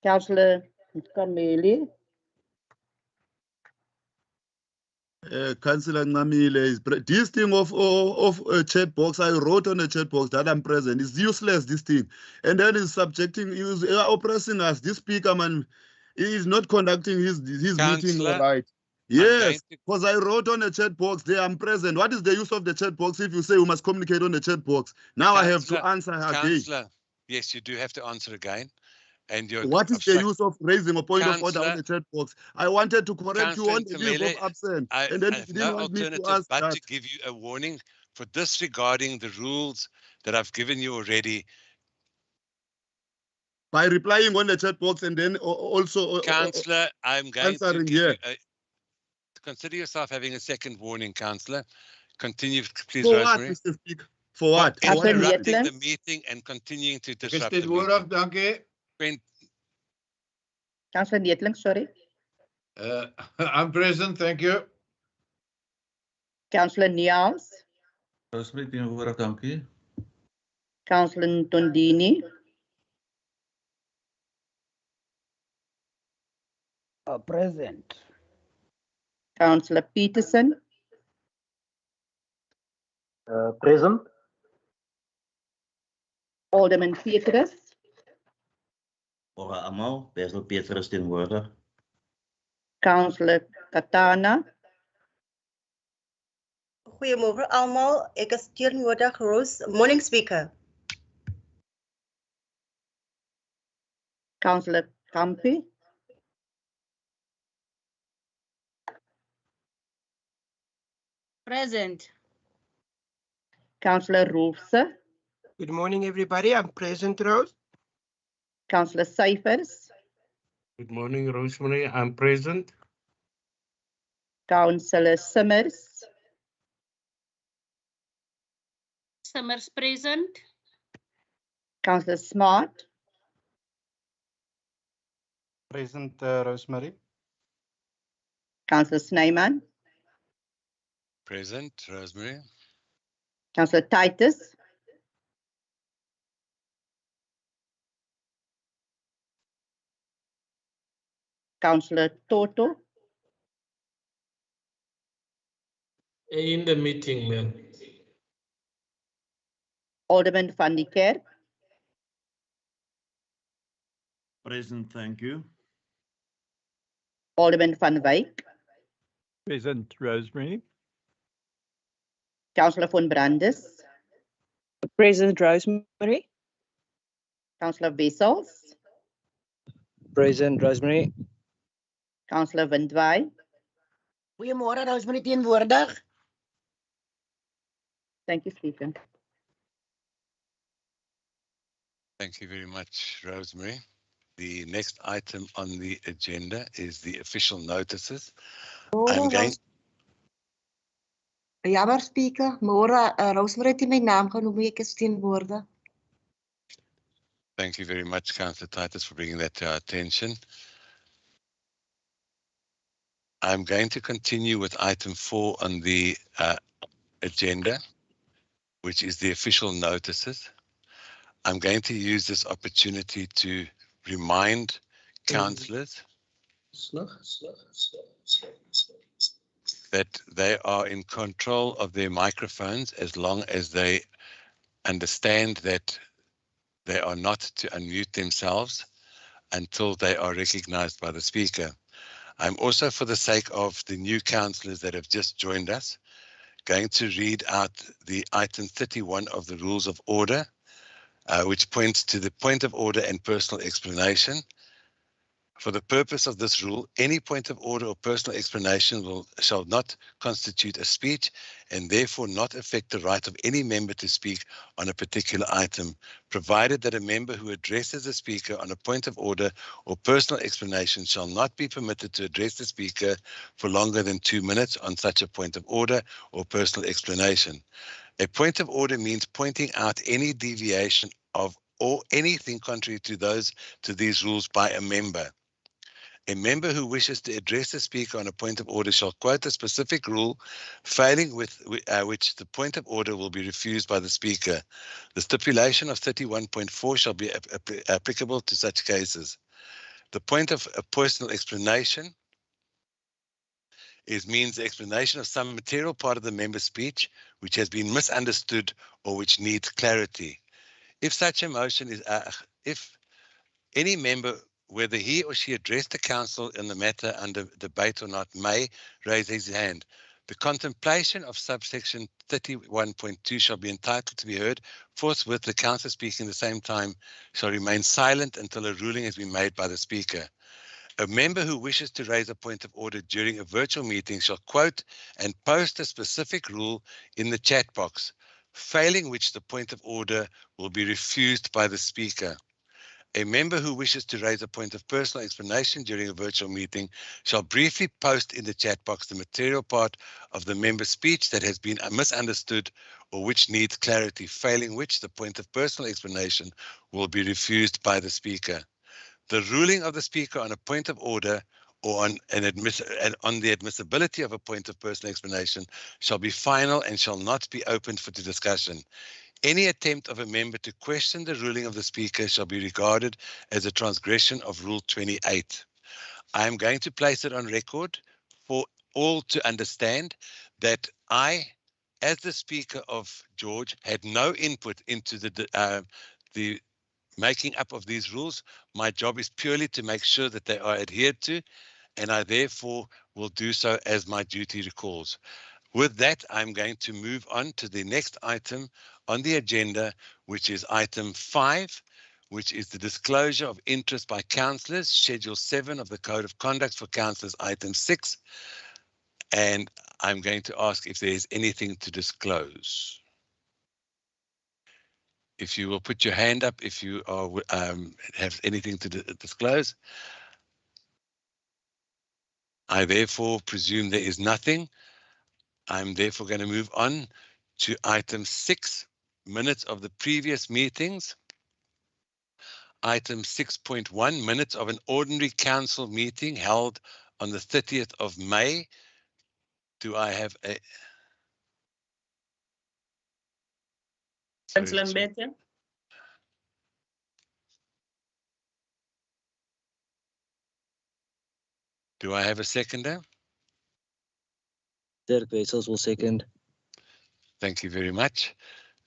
Councillor Kameli, Councillor Ngamile is this thing of chat box. I wrote on a chat box that I'm present. It's useless, this thing, and then it's subjecting, is oppressing us. This speaker man, he is not conducting his meeting right. Yes, because I wrote on a chat box there. I'm present. What is the use of the chat box if you say we must communicate on the chat box? Now I have to answer again. Councillor, yes, you do have to answer again. And what is the use of raising a point of order on the chat box? I wanted to correct you on the leave of absence, and then I you have didn't no want me to alternative ask but that. to give you a warning for disregarding the rules that I've given you already. By replying on the chat box and then also Councillor, I'm going to answering give here. you consider yourself having a second warning, Councillor. Continue, please, For what, Rosemary. Mr. Speaker? For what? Interrupting the meeting and continuing to disrupt the meeting. Dankie. Councillor Dietling, sorry. I'm present, thank you. Councillor Niels, Rosemary teenwoordig, dankie. Councillor Tondini, Present. Councillor Peterson, Present. Alderman Petrus, Môre almal, Basil Petrus teenwoordig. Councillor Katana, Goeiemôre almal. Ek is teenwoordig, Roos. Morning, Speaker. Councillor Kampi, Present. Councillor Roofse, Good morning, everybody. I'm present, Rose. Councillor Cyphers, Good morning, Rosemary. I'm present. Councillor Simmers, Summers present. Councillor Smart, Present, Rosemary. Councillor Snyman, Present, Rosemary. Councillor Titus, Councillor Toto, In the meeting, ma'am. Alderman van die Kerk, Present, thank you. Alderman van Wyk, Present, Rosemary. Councillor von Brandes, Present, Rosemary. Councillor Wessels, Present, Rosemary. Councillor Windwaai. Goeiemôre, Rosemary teenwoordig. Thank you, Speaker. Thank you very much, Rosemary. The next item on the agenda is the official notices. I'm going. Jammer, Speaker. Môre, Rosemary het nie my naam genoem, ek is teenwoordig. Thank you very much, Councillor Titus, for bringing that to our attention. I'm going to continue with item 4 on the agenda, which is the official notices. I'm going to use this opportunity to remind councillors that they are in control of their microphones as long as they understand that they are not to unmute themselves until they are recognized by the speaker. I'm also, for the sake of the new councillors that have just joined us, going to read out the item 31 of the Rules of Order, which points to the point of order and personal explanation. For the purpose of this rule, any point of order or personal explanation shall not constitute a speech and therefore not affect the right of any member to speak on a particular item, provided that a member who addresses the speaker on a point of order or personal explanation shall not be permitted to address the speaker for longer than 2 minutes on such a point of order or personal explanation. A point of order means pointing out any deviation of or anything contrary to these rules by a member. A member who wishes to address the speaker on a point of order shall quote a specific rule, failing which the point of order will be refused by the speaker. The stipulation of 31.4 shall be applicable to such cases. The point of a personal explanation means the explanation of some material part of the member's speech which has been misunderstood or which needs clarity. If such a motion is, if any member, whether he or she addressed the council in the matter under debate or not, may raise his hand. The contemplation of subsection 31.2 shall be entitled to be heard. Forthwith, the council speaking at the same time shall remain silent until a ruling has been made by the speaker. A member who wishes to raise a point of order during a virtual meeting shall quote and post a specific rule in the chat box, failing which the point of order will be refused by the speaker. A member who wishes to raise a point of personal explanation during a virtual meeting shall briefly post in the chat box the material part of the member's speech that has been misunderstood or which needs clarity, failing which the point of personal explanation will be refused by the speaker. The ruling of the speaker on a point of order or on the admissibility of a point of personal explanation shall be final and shall not be opened for discussion. Any attempt of a member to question the ruling of the speaker shall be regarded as a transgression of Rule 28. I am going to place it on record for all to understand that I, as the Speaker of George, had no input into the making up of these rules. My job is purely to make sure that they are adhered to, and I therefore will do so as my duty recalls. With that, I'm going to move on to the next item on the agenda, which is item 5, which is the disclosure of interest by councillors, Schedule 7 of the Code of Conduct for councillors, item 6. And I'm going to ask if there is anything to disclose. If you will put your hand up if you are, have anything to disclose. I therefore presume there is nothing. I'm therefore going to move on to item 6, minutes of the previous meetings. Item 6.1, minutes of an ordinary council meeting held on the 30th of May. Do I have a... Sorry, Councillor Mbete. do I have a seconder? Dirk Wessels will second. Thank you very much.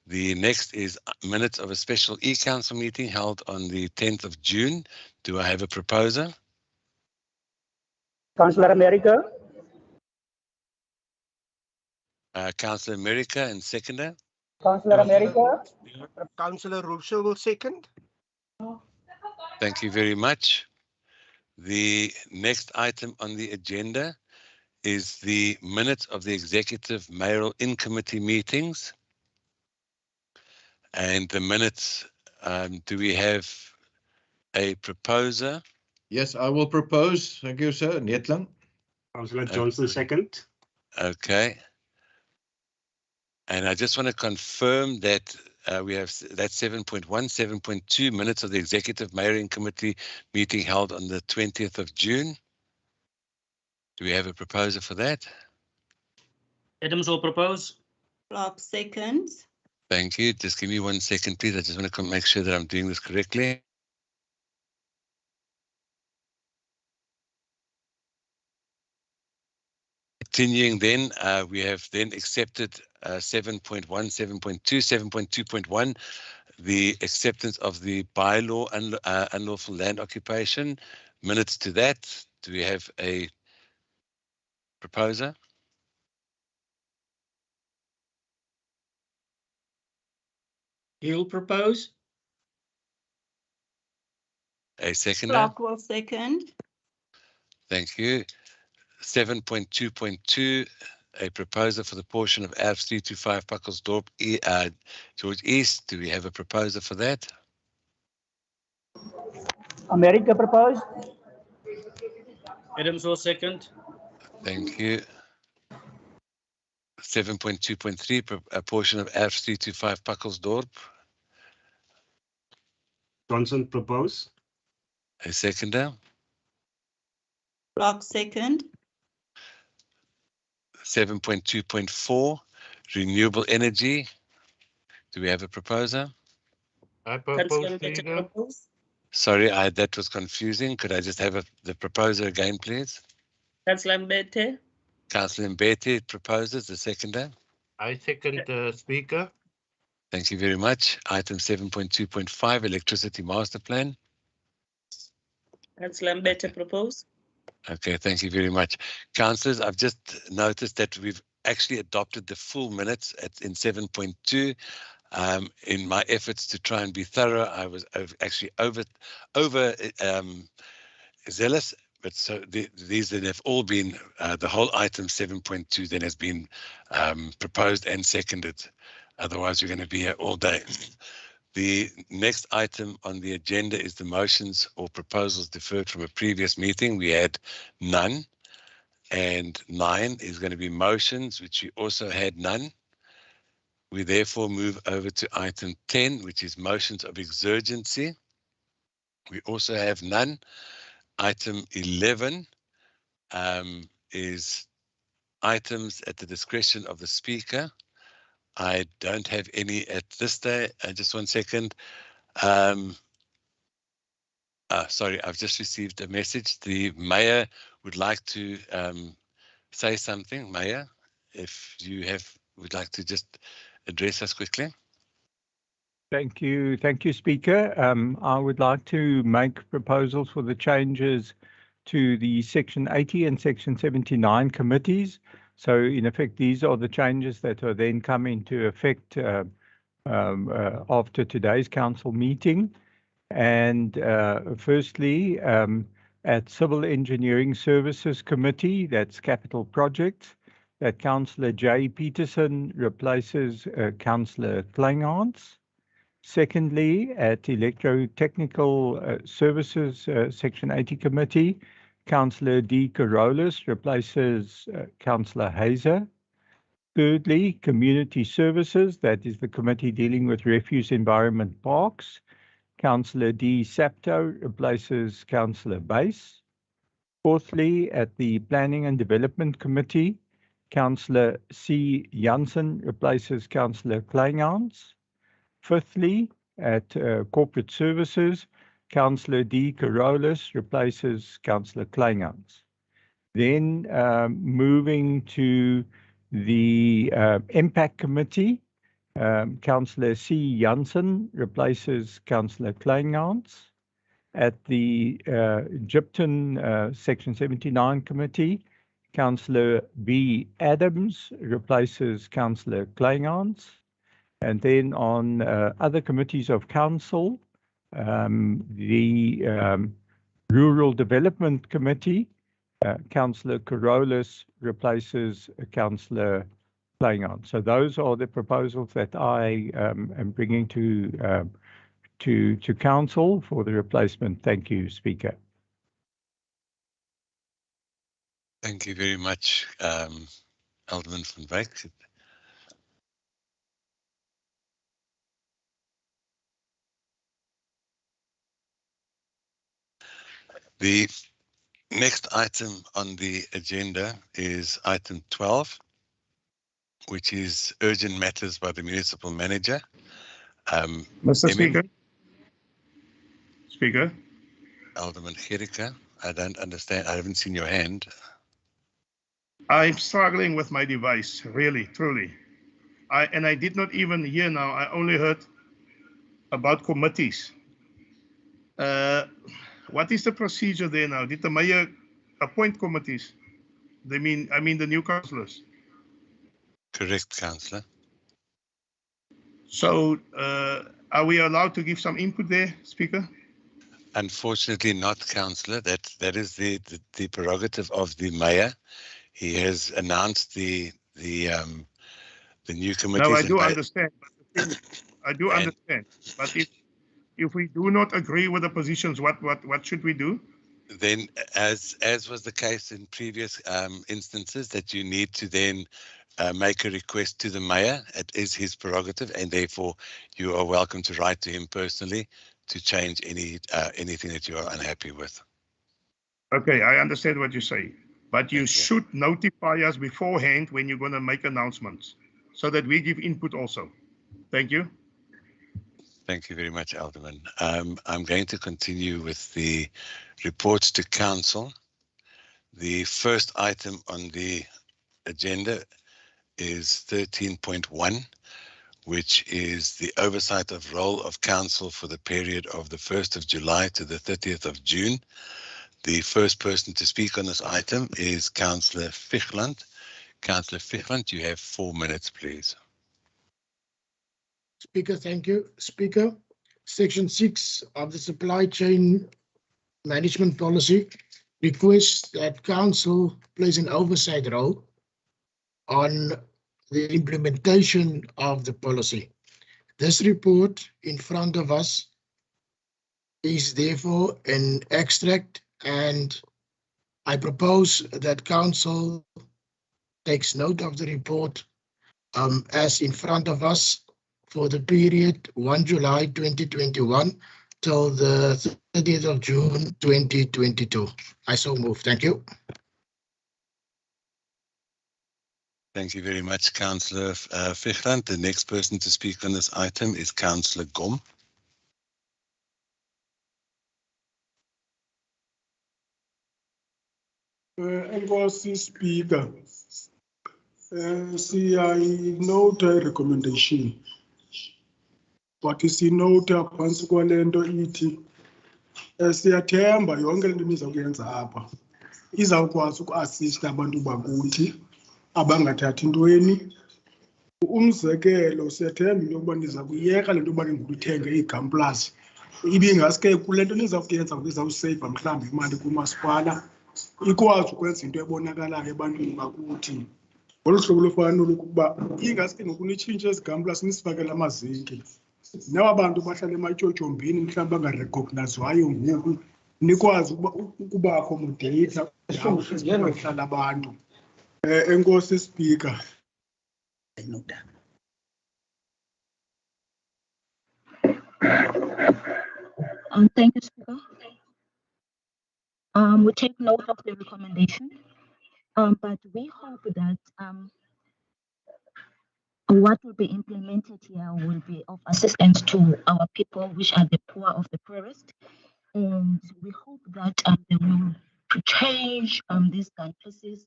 The next is minutes of a special e-council meeting held on the 10th of June. Do I have a proposer? Councillor America. Councillor America and seconder. Councillor America. Councillor Russell will second. Thank you very much. The next item on the agenda is the minutes of the executive mayoral in-committee meetings. And the minutes, do we have a proposer? Yes, I will propose. Thank you, sir. Netling. Councillor Johnson, second. Okay. And I just want to confirm that we have that's 7.1, 7.2 minutes of the executive mayoral committee meeting held on the 20th of June. Do we have a proposer for that? Adams will propose. Clark seconds. Thank you. Just give me 1 second, please. I just want to make sure that I'm doing this correctly. Continuing then, we have then accepted 7.1, 7.2, 7.2.1, the acceptance of the bylaw unlawful land occupation. Minutes to that. Do we have a proposer? He'll propose. A seconder? Clark will second. Thank you. 7.2.2, a proposer for the portion of ALF 325 Puckelsdorp, George East. Do we have a proposer for that? America proposed. Adams will second. Thank you. 7.2.3, a portion of ALF 325 Puckelsdorp. Johnson propose. A seconder? Clark second. 7.2.4, renewable energy. Do we have a proposer? I propose. Speaker. Sorry, that was confusing. Could I just have the proposer again, please? Councillor Mbete. Councillor Mbete proposes, the seconder. I second the speaker. Thank you very much. Item 7.2.5, electricity master plan. Councillor Mbete propose. Okay, thank you very much. Councillors, I've just noticed that we've actually adopted the full minutes in 7.2. In my efforts to try and be thorough, I was actually over zealous, but so these then have all been, the whole item 7.2 then has been proposed and seconded. Otherwise, we're going to be here all day. The next item on the agenda is the motions or proposals deferred from a previous meeting. We had none. And 9 is going to be motions, which we also had none. We therefore move over to item 10, which is motions of exurgency. We also have none. Item 11 is items at the discretion of the speaker. I don't have any at this day. Just 1 second. Sorry, I've just received a message. The mayor would like to say something. Mayor, if you would like to just address us quickly. Thank you, Speaker. I would like to make proposals for the changes to the Section 80 and Section 79 committees. So in effect, these are the changes that are then come into effect after today's council meeting. And firstly, at Civil Engineering Services Committee, that's capital projects, that Councillor J. Peterson replaces Councillor Kleinhans. Secondly, at Electrotechnical Services Section 80 Committee, Councillor D. Carolus replaces Councillor Hazer. Thirdly, Community Services, that is the committee dealing with refuse, environment, parks. Councillor D. Sapto replaces Councillor Bass. Fourthly, at the Planning and Development Committee, Councillor C. Janssen replaces Councillor Kleingans. Fifthly, at Corporate Services, Councillor D. Carolus replaces Councillor Kleingans. Then moving to the Impact Committee, Councillor C. Janssen replaces Councillor Kleingans. At the Gypton Section 79 Committee, Councillor B. Adams replaces Councillor Kleingans. And then on other committees of council, the Rural Development Committee, Councillor Carolus replaces Councillor Kleingans. So those are the proposals that I am bringing to council for the replacement. Thank you, Speaker. Thank you very much, Alderman van Wyk. The next item on the agenda is item 12, which is urgent matters by the municipal manager. Mr. Speaker. Speaker. Alderman Gericke, I don't understand. I haven't seen your hand. I'm struggling with my device, really, truly. I did not even hear now. I only heard about committees. What is the procedure there now? Did the mayor appoint committees? I mean the new councillors. Correct, councillor. So are we allowed to give some input there, Speaker? Unfortunately not, councillor. That is the prerogative of the mayor. He has announced the new committees. No, I do understand. But I do understand. But if we do not agree with the positions, what should we do? Then, as was the case in previous instances, that you need to then make a request to the mayor. It is his prerogative, and therefore you are welcome to write to him personally to change anything that you are unhappy with. Okay, I understand what you say, but you should notify us beforehand when you're going to make announcements, so that we give input also. Thank you. Thank you very much, Alderman. I'm going to continue with the reports to council. The first item on the agenda is 13.1, which is the oversight of role of council for the period of the 1st of July to the 30th of June. The first person to speak on this item is Councillor Fichland. Councillor Fichland, you have 4 minutes, please. Speaker, thank you. Speaker, Section 6 of the Supply Chain Management Policy requests that Council plays an oversight role on the implementation of the policy. This report in front of us is therefore an extract, and I propose that Council takes note of the report as in front of us for the period 1 July 2021 till the 30th of June 2022. I so move. Thank you. Thank you very much, Councillor Fichland. The next person to speak on this item is Councillor Gom. Enkosi Speaker, siyayinota i-recommendation, but sinota phantsi kwale nto ithi siyathemba yonke le nto niza kuyenza apha izawukwazi uku-assista abantu bakuthi abangathathi ntweni. Umzekelo, siyathemba into yokuba niza kuyeka le nto yoba ningulithenge iigamplasi ibingaske kule nto niza kuyenza izawuseyiva mhlawumbi imali kumasipala, ikwazi ukwenza into ebonakalayo ebantwini bakuthi. Ngolu hlobo lufana nolukuba ingaske ngoku nitshintshe ezigamplasi nisifakele amazinki. Naba bantu bahlala ematyotyombini mhlawumbi bangarekognayizwayo ngoku nikwazi ukuba accommodate hlala abantu. Enkosi Speaker. Thank you, Speaker. We take note of the recommendation, but we hope that what will be implemented here will be of assistance to our people, which are the poor of the poorest. And we hope that they will change these gun places.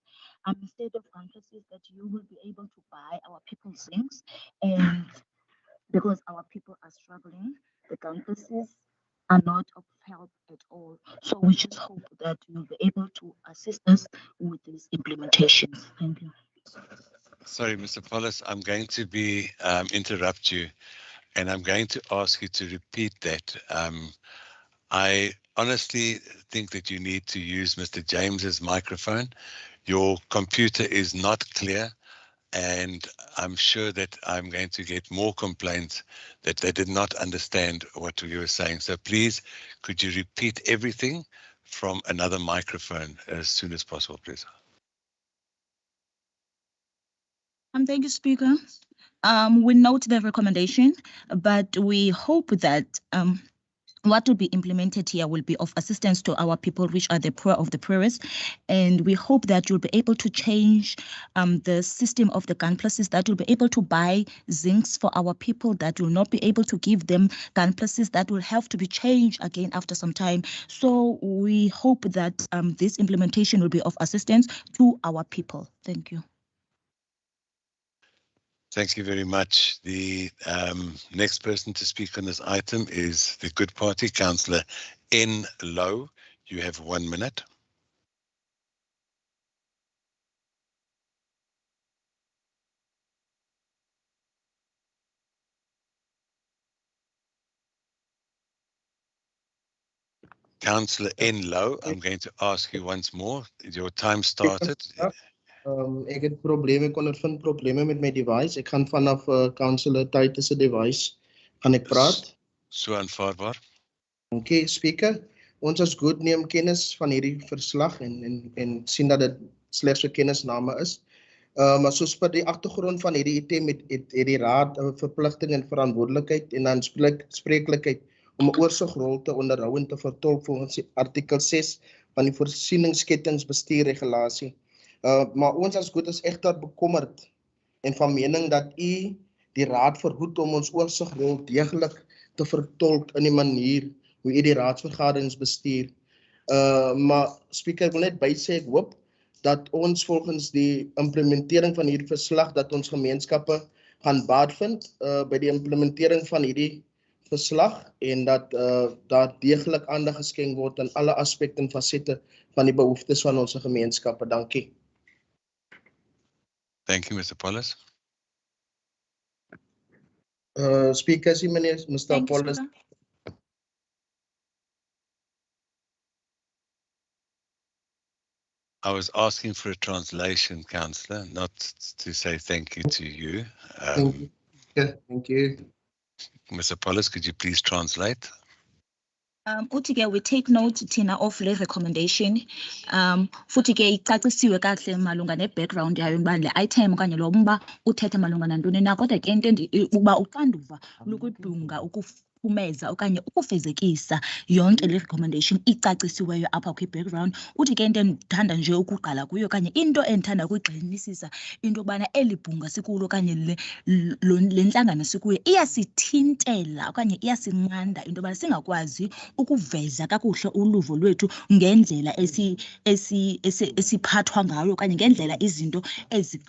Instead of gun places, that you will be able to buy our people things. And because our people are struggling, the gun places are not of help at all. So we just hope that you'll be able to assist us with these implementations. Thank you. Sorry, Mr. Paulus, I'm going to be interrupt you, and I'm going to ask you to repeat that. I honestly think that you need to use Mr. James's microphone. Your computer is not clear, and I'm sure that I'm going to get more complaints that they did not understand what you were saying. So please, could you repeat everything from another microphone as soon as possible, please? Thank you, Speaker. We note the recommendation, but we hope that what will be implemented here will be of assistance to our people, which are the poor of the poorest. And we hope that you'll be able to change the system of the gun places, that will be able to buy zincs for our people, that will not be able to give them gun places, that will have to be changed again after some time. So we hope that this implementation will be of assistance to our people. Thank you. Thank you very much. The next person to speak on this item is the Good Party, Councillor N. Low. You have 1 minute. Councillor N. Low, I'm going to ask you once more. Your time started. Ek het probleme, kon ondervind probleme met my device. Ek gaan vanaf Councillor Titus se device gaan ek praat. So aanvaarbaar. Okay, Speaker. Ons as goed neem kennis van hierdie verslag en sien dat dit slegs 'n kennisname is. Maar soos per die agtergrond van hierdie item het die raad 'n verpligting en verantwoordelikheid en aanspreeklikheid om 'n oorsigrol te onderhou en te vertolk volgens artikel 6 van die voorsieningskettingsbestuurregulasie. Maar ons as goed is egter bekommerd en van mening dat u die raad verhoed om ons oorsigrol deeglik te vertolk in die manier hoe u die raadsvergaderings bestuur. Maar Speaker, ek wil net bysê ek hoop dat ons volgens die implementering van hierdie verslag dat ons gemeenskappe gaan baat vind by die implementering van hierdie verslag en dat daar deeglik aandag geskenk word aan alle aspekte en fasette van die behoeftes van ons gemeenskappe. Dankie. Thank you, Mr. Paulus. Speaker, Mr. Paulus. I was asking for a translation, Councillor, not to say thank you to you. Thank you. Mr. Paulus, could you please translate? Uthi-ke we take note thina of le recommendation. Futhi-ke icacisiwe kahle malunga ne-background yayo uba le item okanye lo mba uthethe malunga nantoni na, kodwa ke into uba uxanduva lokudunga ukuphumeza okanye ukufezekisa yonke le recommendation icacisiweyo apha kwi-background. Uthi ke into endithanda nje ukuqala kuyo okanye into endithanda ukuyigxinisisa into yobana eli bhunga sikulo okanye le ntlangano sikuyo iyasithintela okanye iyasinqanda into yobana singakwazi ukuveza kakuhle uluvo lwethu ngendlela esiphathwa ngayo okanye ngendlela izinto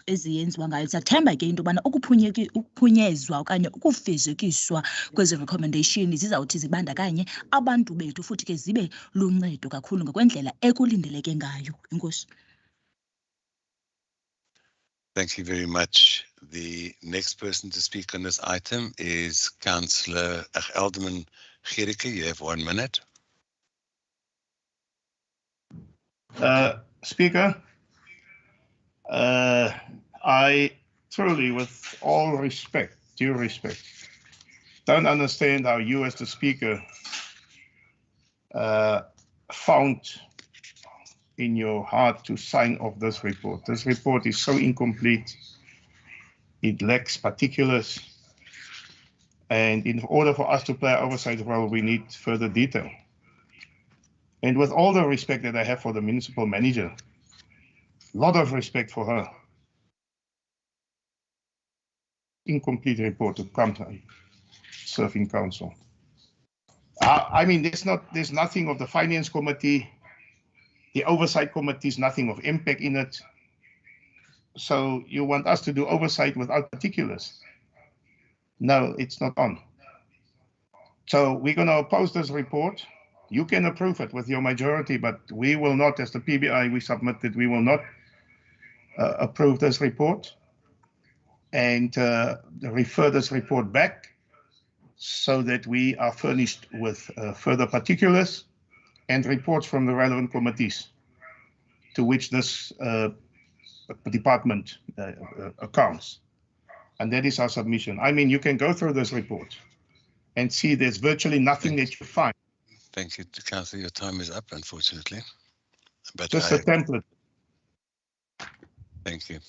eziyenziwa ngayo. Siyathemba ke into yobana ukuphunyezwa okanye ukufezekiswa kwezi recommendation zizawuthi zibandakanye abantu bethu futhi ke zibe luncedo kakhulu ngokwendlela ekulindeleke ngayo. Enkosi. Thank you very much. The next person to speak on this item is Councillor Alderman Gericke. You have 1 minute. Speaker, I truly, with all respect, due respect, don't understand how you as the Speaker found in your heart to sign off this report. This report is so incomplete. It lacks particulars. And in order for us to play our oversight role, we need further detail. And with all the respect that I have for the municipal manager, a lot of respect for her, incomplete report to come and serve in council. I mean, there's nothing of the finance committee, the oversight committee is nothing of impact in it. So you want us to do oversight without particulars? No, it's not on. So we're going to oppose this report. You can approve it with your majority, but we will not, as the PBI we submitted, we will not approve this report and refer this report back so that we are furnished with further particulars and reports from the relevant committees to which this department accounts. And that is our submission. I mean, you can go through this report and see there's virtually nothing that you find. Thank you, Councillor. Your time is up, unfortunately. But Just a template. Thank you.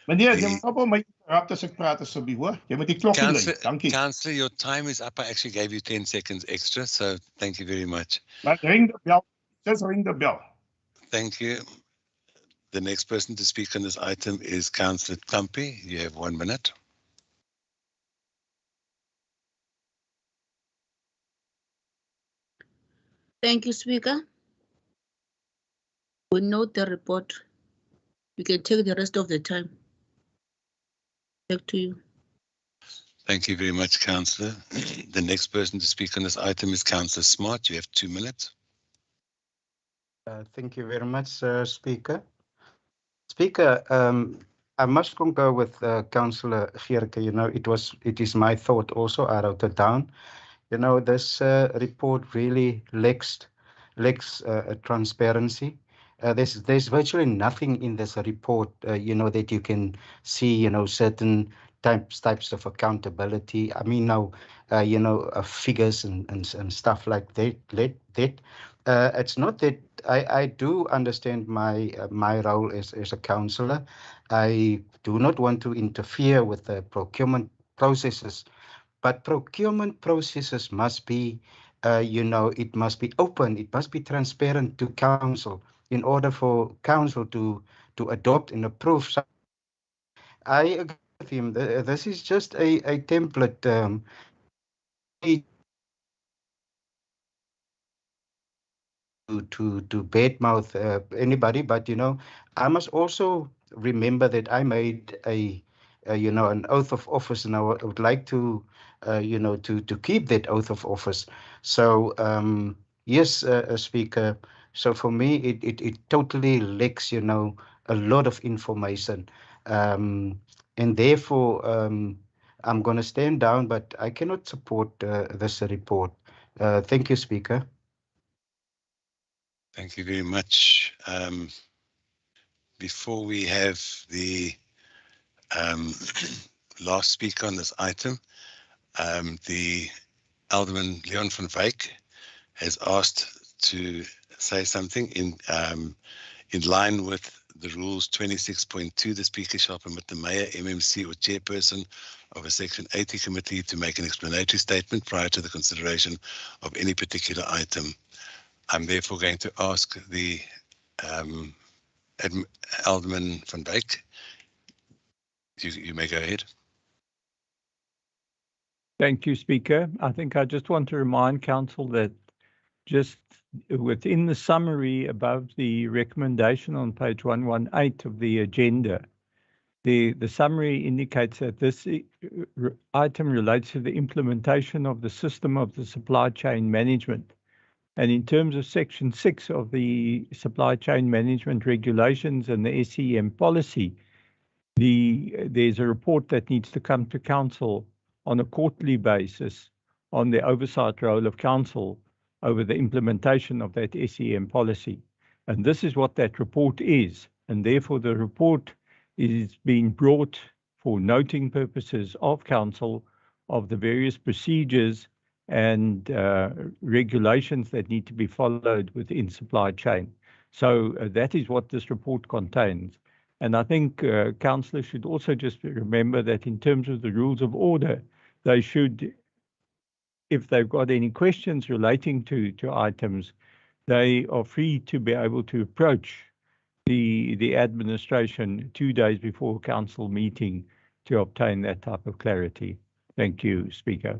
Meneer, jy moet op my interrupt as ek praat asseblief, hoor. Jy moet die klokkie lui. Dankie. Councillor, your time is up. I actually gave you 10 seconds extra, so thank you very much. But ring the bell. Just ring the bell. Thank you. The next person to speak on this item is Councillor Tampi. You have 1 minute. Thank you, Speaker. We note the report. You can take the rest of the time. Back to you. Thank you very much, Councillor. The next person to speak on this item is Councillor Smart. You have 2 minutes. Thank you very much, Speaker. Speaker, I must concur with Councillor Geerke. You know, it is my thought also. I wrote it down. You know, this report really lacks transparency. There's virtually nothing in this report, you know, that you can see, you know, certain types of accountability. I mean, now, you know, figures and stuff like that. It's not that I do understand my role as a councillor. I do not want to interfere with the procurement processes. But procurement processes must be, you know, it must be open, it must be transparent to council in order for council to adopt and approve. I agree with him. This is just a template. To badmouth anybody, but you know, I must also remember that I made you know, an oath of office, and I would like to, you know, to keep that oath of office. So yes, Speaker. So for me, it totally lacks, you know, a lot of information, and therefore I'm going to stand down, but I cannot support this report. Thank you, Speaker. Thank you very much. Before we have the last speaker on this item, the Alderman Leon van Wyk has asked to say something in line with the rules 26.2. The speaker shall permit the mayor, MMC or chairperson of a Section 80 committee to make an explanatory statement prior to the consideration of any particular item. I'm therefore going to ask the Alderman van Wyk. You may go ahead. Thank you, Speaker. I think I just want to remind Council that just within the summary above the recommendation on page 118 of the agenda, the summary indicates that this item relates to the implementation of the system of the supply chain management. And in terms of Section 6 of the Supply Chain Management Regulations and the SCM policy, there's a report that needs to come to Council on a quarterly basis on the oversight role of Council over the implementation of that SCM policy. And this is what that report is. And therefore, the report is being brought for noting purposes of Council of the various procedures and regulations that need to be followed within supply chain. So that is what this report contains. And I think councillors should also just remember that in terms of the rules of order, they should, if they've got any questions relating to items, they are free to be able to approach the administration 2 days before council meeting to obtain that type of clarity. Thank you, Speaker.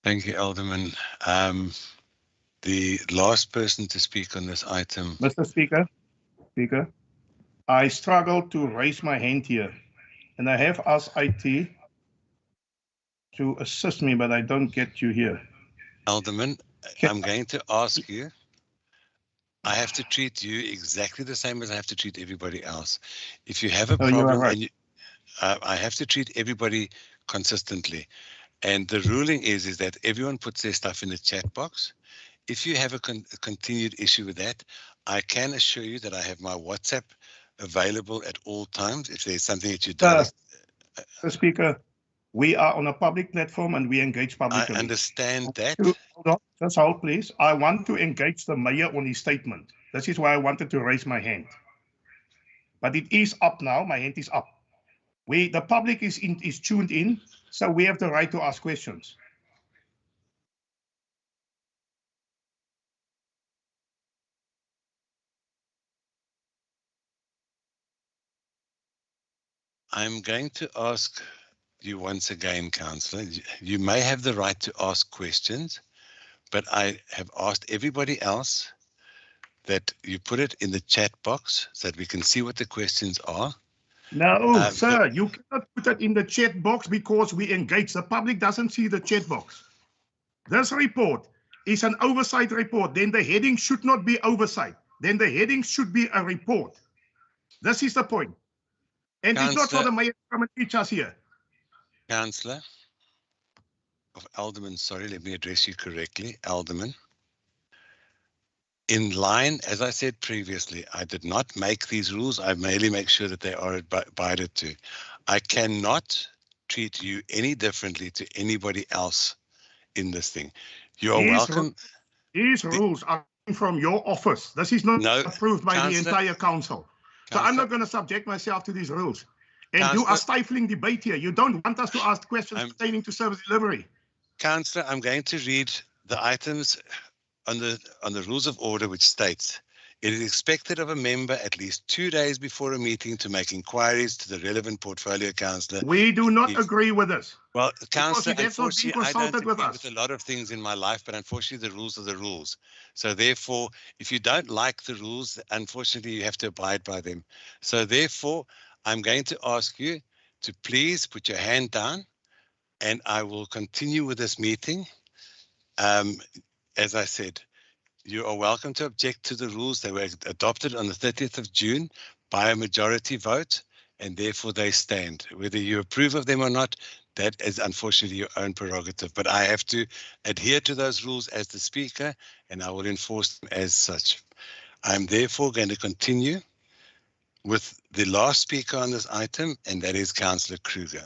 Thank you, Alderman. The last person to speak on this item. Mr. Speaker, I struggle to raise my hand here, and I have asked IT to assist me, but I don't get you here. Alderman, I'm going to ask you. I have to treat you exactly the same as I have to treat everybody else. If you have a Oh, you are problem, right. and you, I have to treat everybody consistently. And the ruling is that everyone puts their stuff in the chat box. If you have a continued issue with that, I can assure you that I have my WhatsApp available at all times. If there's something that you don't. Mr. Speaker, we are on a public platform and we engage publicly. I understand that. Hold on, just hold, please. I want to engage the mayor on his statement. This is why I wanted to raise my hand. But it is up now. My hand is up. The public is tuned in, so we have the right to ask questions. I'm going to ask you once again, Councillor. You may have the right to ask questions, but I have asked everybody else that you put it in the chat box so that we can see what the questions are. No, sir, you cannot put it in the chat box because we engage. The public doesn't see the chat box. This report is an oversight report. Then the heading should not be oversight. Then the heading should be a report. This is the point. And it's not for the mayor to come and teach us here. Councillor of Alderman, sorry, let me address you correctly. Alderman. In line, as I said previously, I did not make these rules. I merely make sure that they are abided to. I cannot treat you any differently to anybody else in this thing. You are welcome. These rules are from your office. This is not approved by the entire council. So I'm not going to subject myself to these rules. And you are stifling debate here. You don't want us to ask questions pertaining to service delivery. Councillor, I'm going to read the items on the rules of order, which states, it is expected of a member at least 2 days before a meeting to make inquiries to the relevant portfolio councillor. We do not agree with this. Well, councillor, unfortunately, I don't agree with a lot of things in my life, but unfortunately, the rules are the rules. So therefore, if you don't like the rules, unfortunately, you have to abide by them. So therefore, I'm going to ask you to please put your hand down, and I will continue with this meeting. As I said, you are welcome to object to the rules. They were adopted on the 30th of June by a majority vote, and therefore they stand. Whether you approve of them or not, that is unfortunately your own prerogative. But I have to adhere to those rules as the Speaker, and I will enforce them as such. I'm therefore going to continue with the last speaker on this item, and that is Councillor Kruger.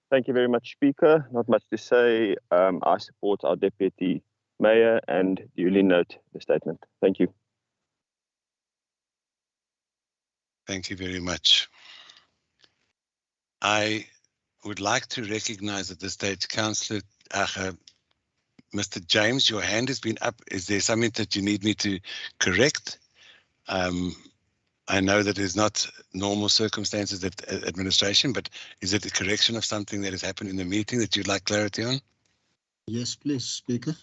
Thank you very much, Speaker. Not much to say. I support our Deputy Mayor and duly note the statement. Thank you. Thank you very much. I would like to recognize at this stage, Councillor, Mr. James, your hand has been up. Is there something that you need me to correct? I know that is not normal circumstances that administration, but is it a correction of something that has happened in the meeting that you'd like clarity on? Yes, please, Speaker.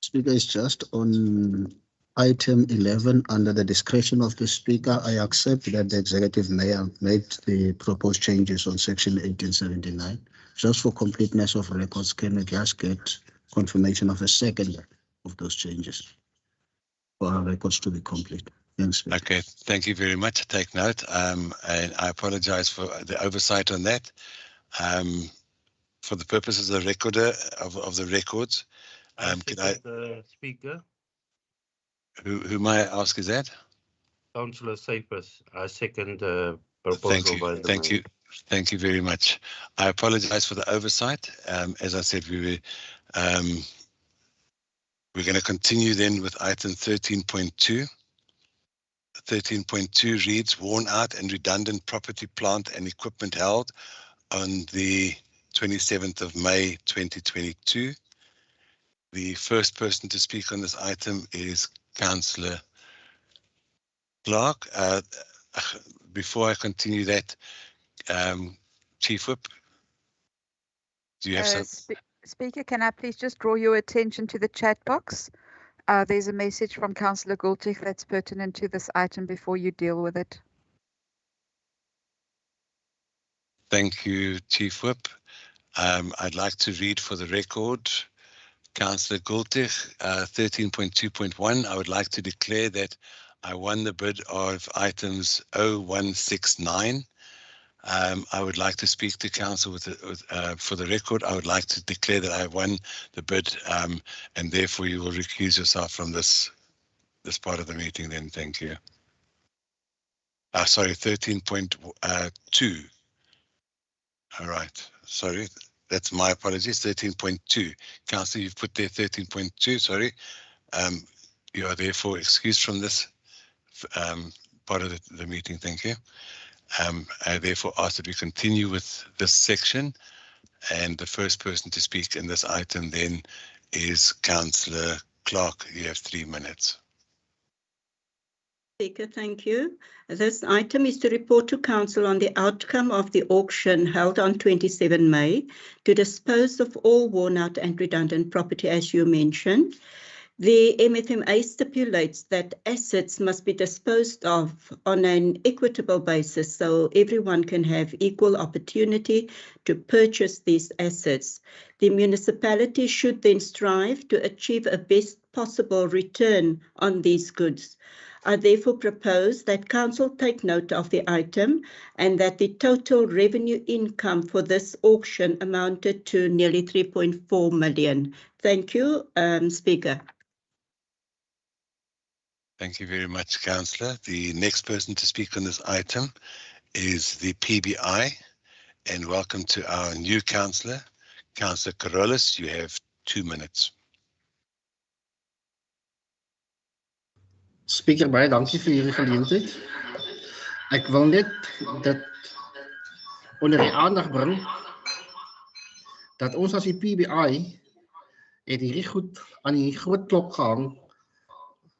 Speaker, is just on item 11 under the discretion of the Speaker. I accept that the Executive Mayor made the proposed changes on section 1879. Just for completeness of records, can we just get confirmation of a second of those changes for our records to be complete? Thanks. Okay, thank you very much. I take note, and I apologize for the oversight on that. For the purposes of the recorder of the records, can I? The Speaker. Who may I ask is that? Councillor Cyprus. I second the proposal by the Thank you. Thank you very much. I apologize for the oversight. As I said, we're going to continue then with item 13.2. 13.2 reads worn out and redundant property, plant and equipment held on the 27th of May 2022. The first person to speak on this item is Councillor Clark. Before I continue that, Chief Whip, do you have some? Speaker, can I please just draw your attention to the chat box? There's a message from Councillor Gultich that's pertinent to this item before you deal with it. Thank you, Chief Whip. I'd like to read for the record, Councillor Gultich, 13.2.1. I would like to declare that I won the bid of items 0169. I would like to speak to Council for the record. I would like to declare that I won the bid, and therefore you will recuse yourself from this part of the meeting then. Thank you. Sorry, 13.2. All right. Sorry, that's my apologies. 13.2. Council, you've put there 13.2. Sorry. You are therefore excused from this part of the meeting. Thank you. I therefore ask that we continue with this section, and the first person to speak in this item then is Councillor Clark. You have 3 minutes. Speaker, thank you. This item is to report to Council on the outcome of the auction held on 27 May to dispose of all worn out and redundant property, as you mentioned. The MFMA stipulates that assets must be disposed of on an equitable basis so everyone can have equal opportunity to purchase these assets. The municipality should then strive to achieve a best possible return on these goods. I therefore propose that Council take note of the item and that the total revenue income for this auction amounted to nearly 3.4 million. Thank you, Speaker. Thank you very much, Councillor. The next person to speak on this item is the PBI, and welcome to our new Councillor, Councillor Carolus. You have 2 minutes. Speaker, baie dankie vir hierdie geleentheid. Ek wil net dit onder die aandag bring dat ons as die PBI het hierdie goed aan die groot klok gehang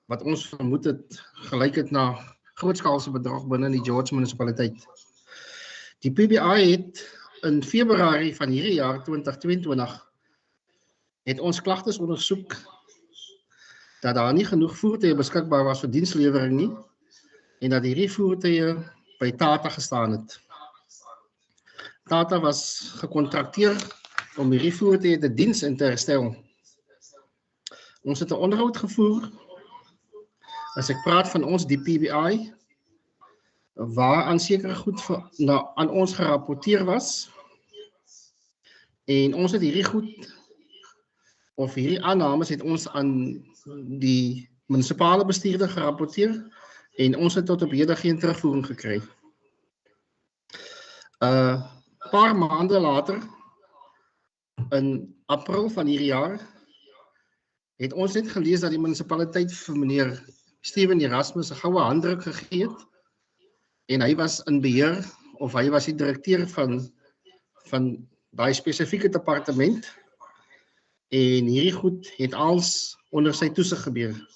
wat ons vermoed het gelyk het na grootskaalse bedrog binne die George Municipaliteit. Die PBI het in Februarie van hierdie jaar 2022 het ons klagtes ondersoek dat daar nie genoeg voertuie beskikbaar was vir dienslewering nie en dat hierdie voertuie by Tata gestaan het. Tata was gekontrakteer om hierdie voertuie te diens en te herstel. Ons het 'n onderhoud gevoer. As ek praat van ons, die PBI, waar aan sekere goed aan ons gerapporteer was, en ons het hierdie goed, of hierdie aannames het ons aan die munisipale bestuurder gerapporteer, en ons het tot op hede geen terugvoering gekry. Paar maande later, in April van hierdie jaar, het ons net gelees dat die munisipaliteit vir meneer Steven Erasmus 'n goue handdruk gegee het en hy was in beheer of hy was die direkteur van daai spesifieke departement en hierdie goed het als onder sy toesig gebeur.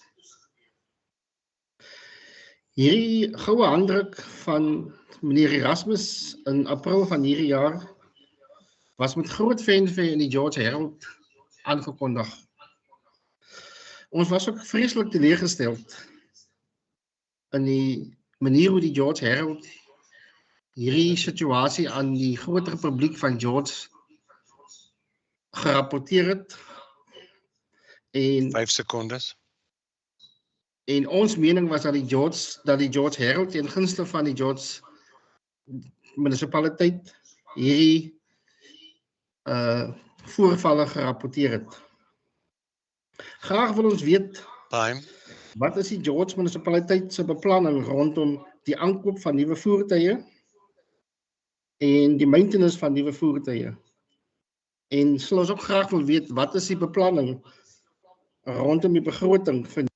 Hierdie goue handdruk van meneer Erasmus in April van hierdie jaar was met groot fanfare in die George Herald aangekondig. Ons was ook vreeslik teleurgesteld in die manier hoe die George Herald hierdie situasie aan die groter publiek van George gerapporteer het. En 5 secondes. En ons mening was dat die George Herald ten gunste van die George munisipaliteit hierdie voorvalle gerapporteer het. Graag wil ons weet, wat is die George Municipaliteit se beplanning rondom die aankoop van nuwe voertuie en die maintenance van nuwe voertuie. En sal ons ook graag wil weet wat is die beplanning rondom die begroting van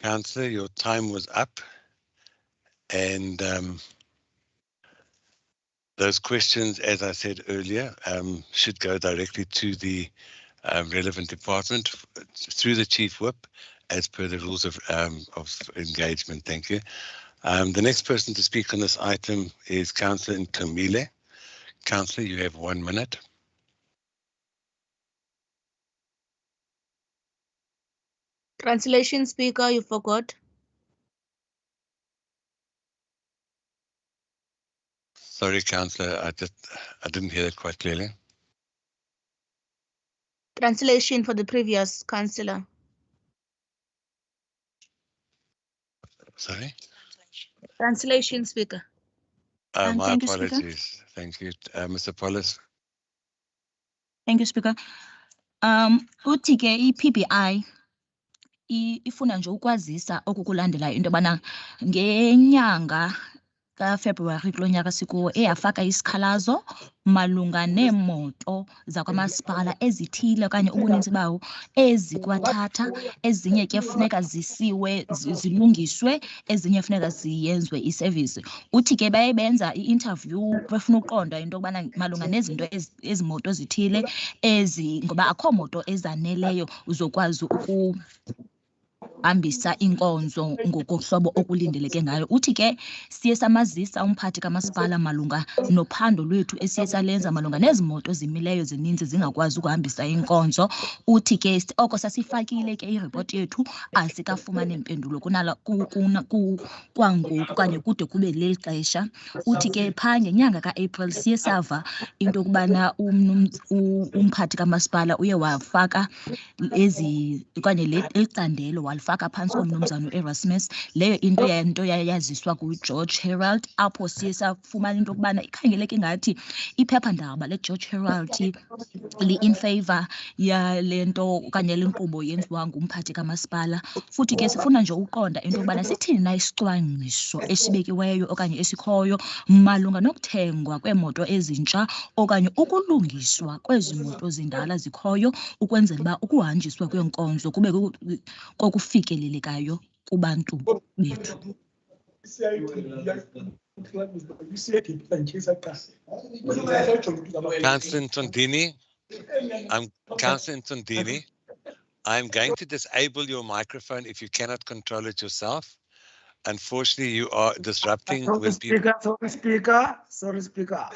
Councillor, your time was up. And those questions, as I said earlier, should go directly to the relevant department through the Chief Whip, as per the rules of engagement. Thank you. The next person to speak on this item is Councillor Nkamile. Councillor, you have 1 minute. Translation speaker, you forgot. Sorry, Councillor, I didn't hear that quite clearly. Translation for the previous councillor. Sorry? Translation speaker. My thank you, Speaker. apologies. Thank you. Mr. Paulus. Thank you, Speaker. Uthi ke i-PBI ifuna nje ukwazisa okukulandelayo into yobana ngenyanga kaFebruwari kulo nyaka sikuwo eyafaka isikhalazo malunga neemoto zakwamasipala ezithile okanye ubuninzi bawo ezikwathatha, ezinye ke funeka zisiwe zilungiswe, ezinye funeka ziyenzwe isevisi. Uthi ke baye benza i-interview befuna uqonda into yokubana malunga nezinto ezi moto zithile ngoba akho moto ezaneleyo uzokwazi hambisa inkonzo ngokohlobo okulindeleke ngayo. Uthi ke siye samazisa umphathi kamasipala malunga nophando lwethu esiye salenza malunga nezi moto zimileyo zininzi zingakwazi ukuhambisa inkonzo. Uthi ke oko sasifakile ke iripoti yethu asikafumane impendulo kwangoku kanye kude kube leli xesha. Uthi ke phaa ngenyanga kaApril siye sava into yokubana umphathi kamasipala uye wafaka okanye licandelo walifaka phantsi komnumzana u-Erasmus. Leyo into yayaziswa ku-George Herald, apho siye safumana into yokubana ikhangeleke ngathi iphephandaba le-George Herald li-in favor yale nto okanye le nkqubo yenziwa ngumphathi kamasipala. Futhi ke sifuna nje uqonda into yokubana sithini na isicwangciso esibekiweyo okanye esikhoyo malunga nokuthengwa kweemoto ezintsha okanye ukulungiswa kwezi moto zindala zikhoyo ukwenzela uba ukuhanjiswa kweenkonzo kube kokufikelelekayo kubantu bethu. Councillor Ntondini, Councillor Ntondini, I'm going to disable your microphone if you cannot control it yourself. Unfortunately, you are disrupting when people. Sorry, Speaker.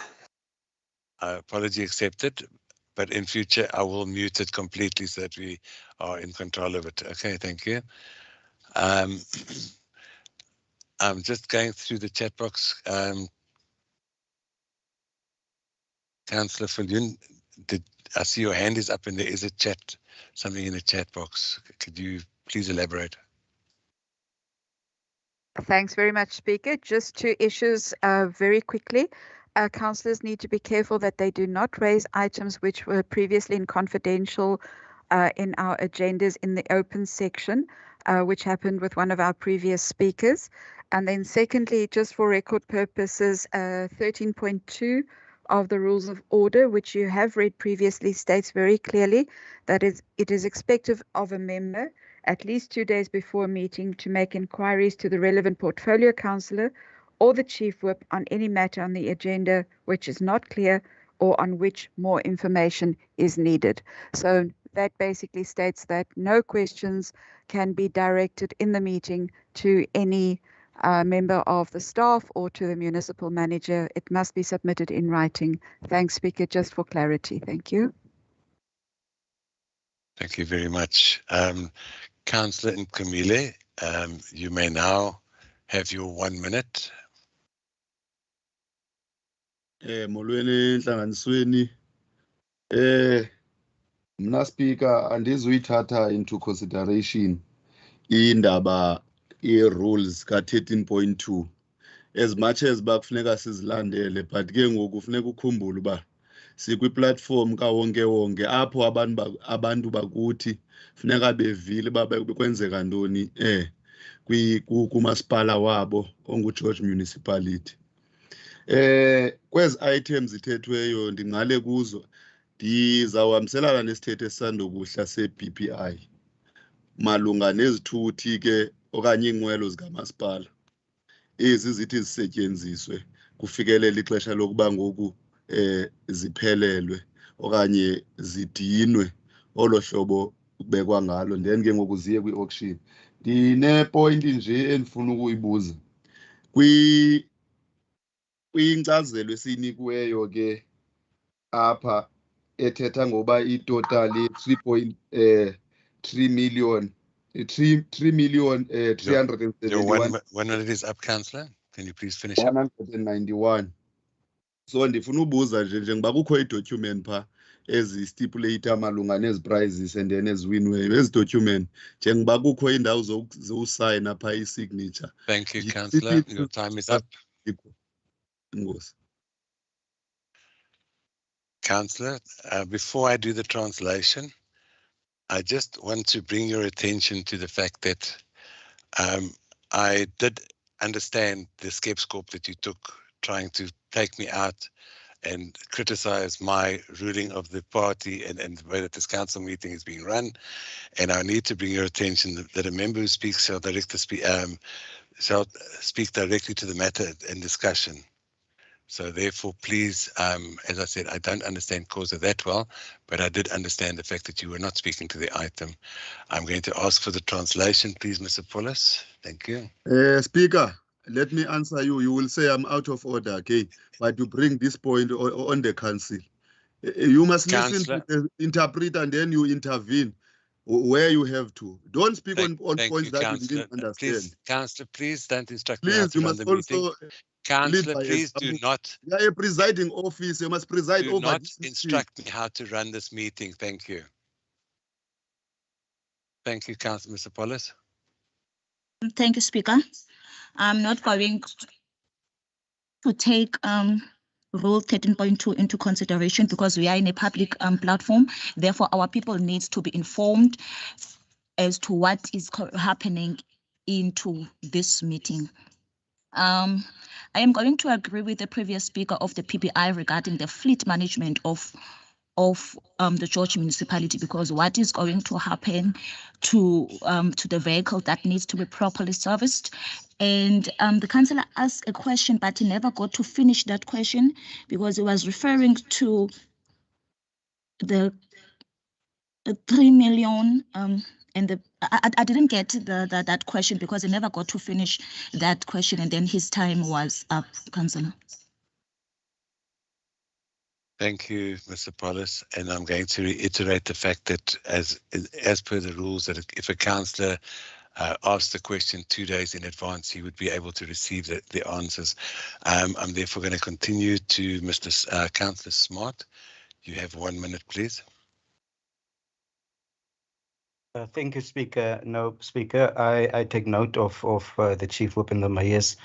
Apology accepted, but in future I will mute it completely so that we are in control of it. Okay, thank you. I'm just going through the chat box. Councillor Viljoen, I see your hand is up and there is something in the chat box. Could you please elaborate? Thanks very much, Speaker. Just two issues very quickly. Councillors need to be careful that they do not raise items which were previously in confidential in our agendas in the open section, which happened with one of our previous speakers. And then secondly, just for record purposes, 13.2 of the Rules of Order, which you have read previously, states very clearly that it is expected of a member at least 2 days before a meeting to make inquiries to the relevant portfolio councillor or the chief whip on any matter on the agenda which is not clear or on which more information is needed. So that basically states that no questions can be directed in the meeting to any member of the staff or to the municipal manager. It must be submitted in writing. Thanks, Speaker, just for clarity. Thank you. Thank you very much. Councillor Nkamile, you may now have your 1 minute. Molweni nhlanganisweni mna speaker andizuyithatha into consideration indaba rules ka 13.2 as much as bakufuneka sizilandele, but ke ngoku kufuneka ukhumbule uba sikwi-platform kawonke apho abantu bakuthi funeka bevile uba kwenzeka ntoni. kumasipala wabo onguGeorge Municipality. Kwezi items ithethweyo ndingale kuzo ndizawuhambiselana nesithethe esisandokuhla se-BPI malunga nezithuthi ke okanye iinqwelo zikamasipala ezi zithi zisetyenziswe kufikelele ixesha lokuba ngoku ziphelelwe okanye zidinwe olo hlobo kubekwa ngalo then ke ngoku ziye kwi-auction. Ndinepointi nje endifuna ukuyibuza kwinkcazelo esiyinikiweyo ke apha ethetha ngoba itotali 3 million 3,371,191. One minute is up, Councillor. Can you please finish up? 191. So ndifuna ubuza nje njengoba kukho idocument pha ezistipulate malunga nezi prizes and then eziwinweyo ezi document njengoba kukho indawo zowusayina pha i-signature. Thank you, Councillor. Your time is up. Ngosi. Councillor, before I do the translation, I just want to bring your attention to the fact that I did understand the scapegoat that you took trying to take me out and criticize my ruling of the party and the way that this council meeting is being run. And I need to bring your attention that a member who speaks shall speak directly to the matter in discussion. So therefore, please, as I said, I don't understand causa that well, but I did understand the fact that you were not speaking to the item. I'm going to ask for the translation, please, Mr. Paulus. Thank you. Speaker, let me answer you. You will say I'm out of order, okay? But to bring this point on the council. You must listen to the interpreter and then you intervene where you have to. Don't speak on points that you didn't understand. Please, Councillor, please don't instruct me Please, how to you run must the meeting. also Councillor, please do not. You are a presiding office. You must preside over not this instruct me how to run this meeting. Thank you. Thank you, Councillor. Mr. Paulus. Thank you, Speaker. I'm not going to take Rule 13.2 into consideration because we are in a public platform. Therefore, our people needs to be informed as to what is happening into this meeting. I am going to agree with the previous speaker of the PPI regarding the fleet management of the George Municipality, because what is going to happen to the vehicle that needs to be properly serviced. And the councillor asked a question, but he never got to finish that question because he was referring to the 3 million and I didn't get that question because he never got to finish that question, and then his time was up, Councillor. Thank you, Mr. Paulus. And I'm going to reiterate the fact that as per the rules, that if a councillor asks the question 2 days in advance, he would be able to receive the answers. I'm therefore going to continue to Mr. Councillor Smart. You have 1 minute, please. Thank you, Speaker. No, Speaker, I take note of the Chief Whip and the Mayor's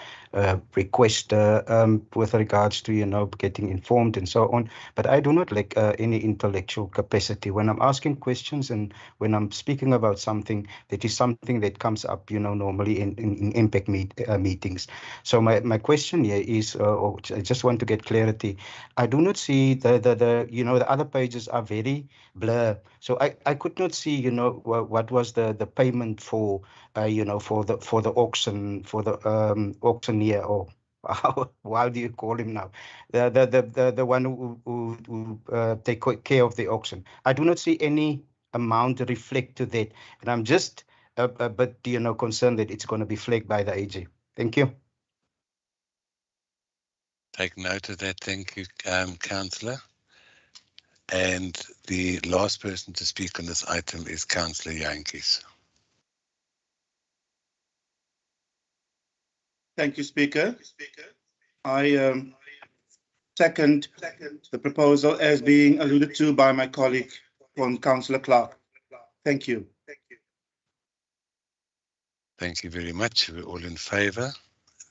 request with regards to, getting informed and so on. But I do not lack any intellectual capacity. When I'm asking questions and when I'm speaking about something, that is something that comes up, normally in impact meetings. So my question here is, I just want to get clarity. I do not see the other pages are very blur. So I could not see, what was the payment for, for the auction, for the auctioneer, or how do you call him now? The one who take care of the auction. I do not see any amount reflect to that, and I'm just a bit, concerned that it's going to be flagged by the AG. Thank you. Take note of that. Thank you, Councillor. And the last person to speak on this item is Councillor Jantjies. Thank you, Speaker. I second the proposal as being alluded to by my colleague from Councillor Clark. Thank you. Thank you very much. We're all in favour.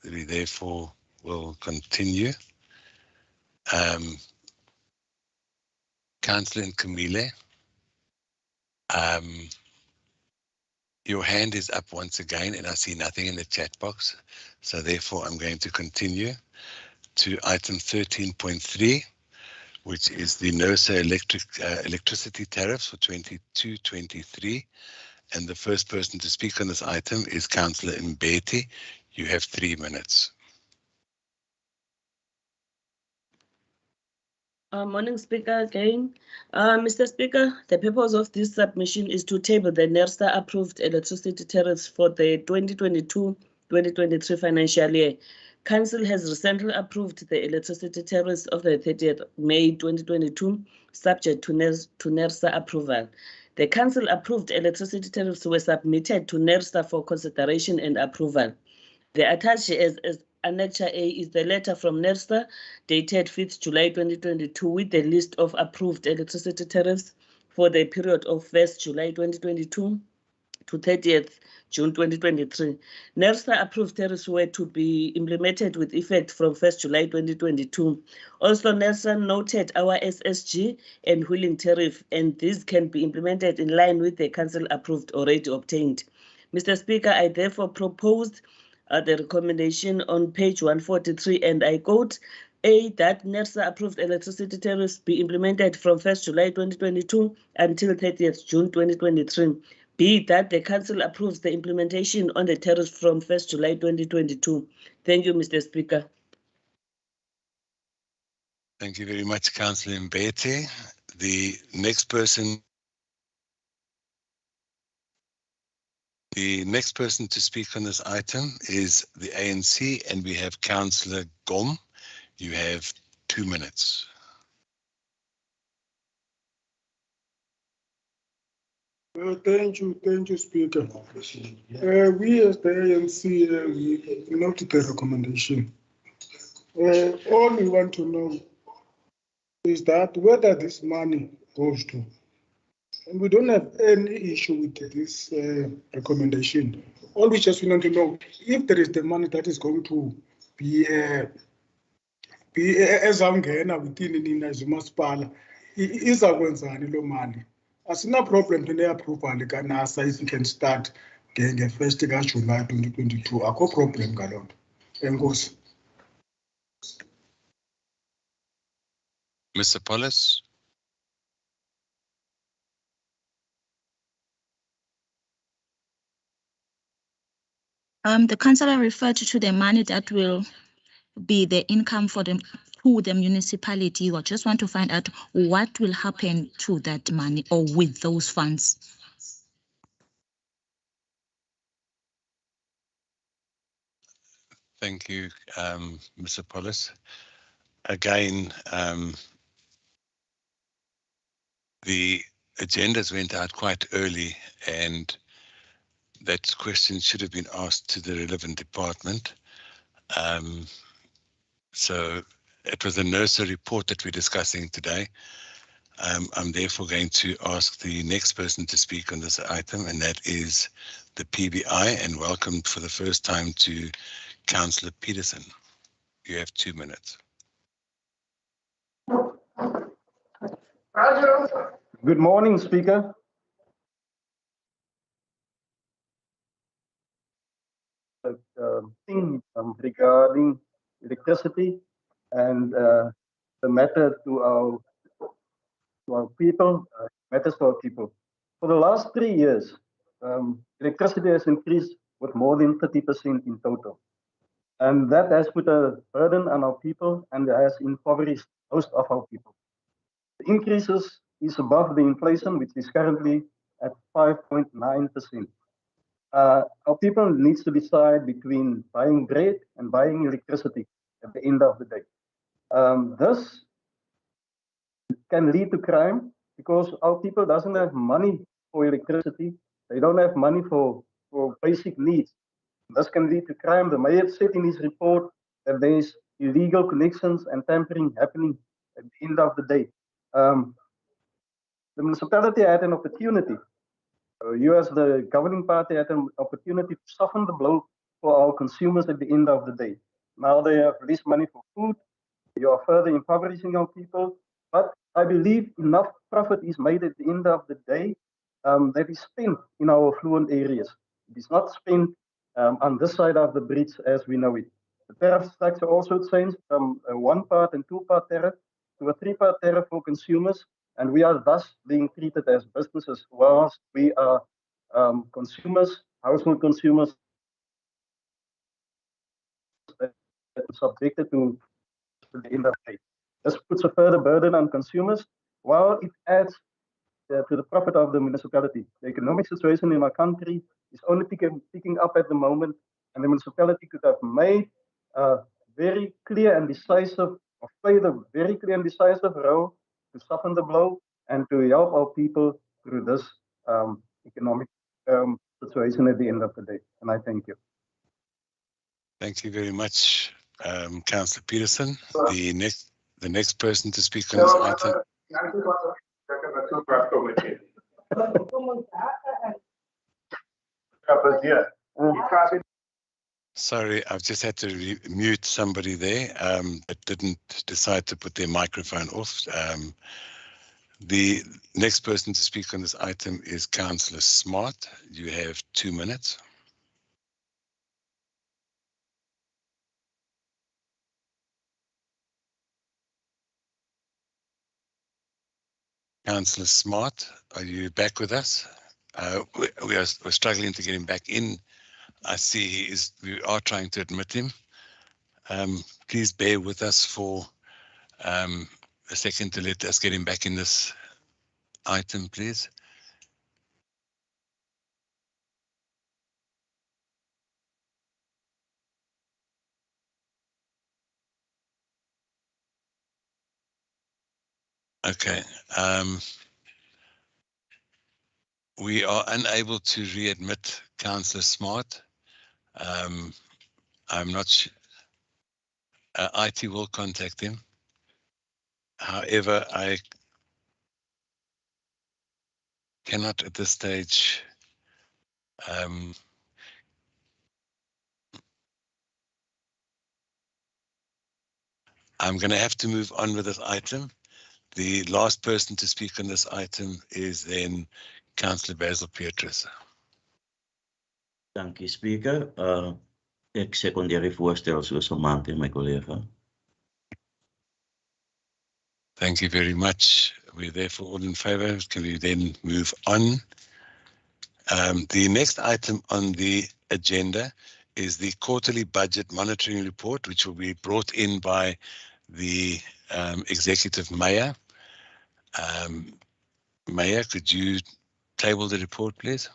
We therefore will continue. Councillor Nkumile. Your hand is up once again, and I see nothing in the chat box. So therefore, I'm going to continue to item 13.3, which is the NERSA electricity tariffs for 22-23. And the first person to speak on this item is Councillor Mbeki. You have 3 minutes. Morning, Speaker, again. Mr. Speaker, the purpose of this submission is to table the NERSA approved electricity tariffs for the 2022-2023 financial year. Council has recently approved the electricity tariffs of the 30th May 2022, subject to NERSA approval. The Council approved electricity tariffs were submitted to NERSA for consideration and approval. The attached as Annex A is the letter from NERSA dated 5th July 2022 with the list of approved electricity tariffs for the period of 1st July 2022 to 30th June 2023. NERSA approved tariffs were to be implemented with effect from 1st July 2022. Also, NERSA noted our SSG and wheeling tariff, and these can be implemented in line with the Council approved already obtained. Mr. Speaker, I therefore proposed the recommendation on page 143, and I quote, A, that NERSA approved electricity tariffs be implemented from 1st July 2022 until 30th June 2023. B, that the Council approves the implementation on the tariffs from 1st July 2022. Thank you, Mr. Speaker. Thank you very much, Councillor Mbeki. The next person to speak on this item is the ANC, and we have Councillor Gom. You have 2 minutes. Thank you, Speaker. We as the ANC, we noted the recommendation. All we want to know is that whether this money goes to, and we don't have any issue with this recommendation. All we just want to know if there is the money that is going to be ezawungena within nina as umasipala, izakwenzani lo mali. Asina problem ne-approval ka-NASA if we can start nge-1st kaJuly 2022. Akho problem ngaloo nto. Enkosi. Mr. Paulus. The councillor referred to the money that will be the income for them to the municipality. I just want to find out what will happen to that money or with those funds. Thank you, Mr. Paulus. Again, the agendas went out quite early, and that question should have been asked to the relevant department. So it was a NERSA report that we're discussing today. I'm therefore going to ask the next person to speak on this item, and that is the PBI, and welcome for the first time to Councillor Peterson. You have 2 minutes. Good morning, Speaker. Thing regarding electricity and the matter to our people, matters to our people. For the last 3 years, electricity has increased with more than 30% in total. And that has put a burden on our people and has impoverished most of our people. The increases is above the inflation, which is currently at 5.9%. Our people needs to decide between buying bread and buying electricity at the end of the day. This can lead to crime because our people doesn't have money for electricity. They don't have money for basic needs. This can lead to crime. The mayor said in his report that there is illegal connections and tampering happening at the end of the day. The municipality had an opportunity. You as the governing party had an opportunity to soften the blow for our consumers at the end of the day. Now they have less money for food. You are further impoverishing our people. But I believe enough profit is made at the end of the day that is spent in our affluent areas. It is not spent on this side of the bridge as we know it. The tariff structure also changed from a one-part and two-part tariff to a three-part tariff for consumers, and we are thus being treated as businesses, whilst we are consumers, household consumers, subjected to the end of the day. This puts a further burden on consumers, while it adds to the profit of the municipality. The economic situation in our country is only picking up at the moment, and the municipality could have made a very clear and decisive, or played a very clear and decisive role to soften the blow and to help our people through this economic situation at the end of the day. And I thank you. Thank you very much, Councillor Peterson. The next person to speak on this item. Sorry, I've just had to mute somebody there that didn't decide to put their microphone off. The next person to speak on this item is Councillor Smart. You have 2 minutes. Councillor Smart, are you back with us? We're struggling to get him back in. I see we are trying to admit him. Please bear with us for a second to let us get him back in this item, please. Okay. We are unable to readmit Councillor Smart. I'm not sure. IT will contact him. However, I cannot at this stage I'm going to have to move on with this item. The last person to speak on this item is then Councillor Basil Petrus. Dankie, Speaker. Ek sekondeer die voorstel soos gemaak deur my kollega. Thank you very much. We're therefore all in favour. Can we then move on? The next item on the agenda is the quarterly budget monitoring report, which will be brought in by the Executive Mayor. Mayor, could you table the report, please?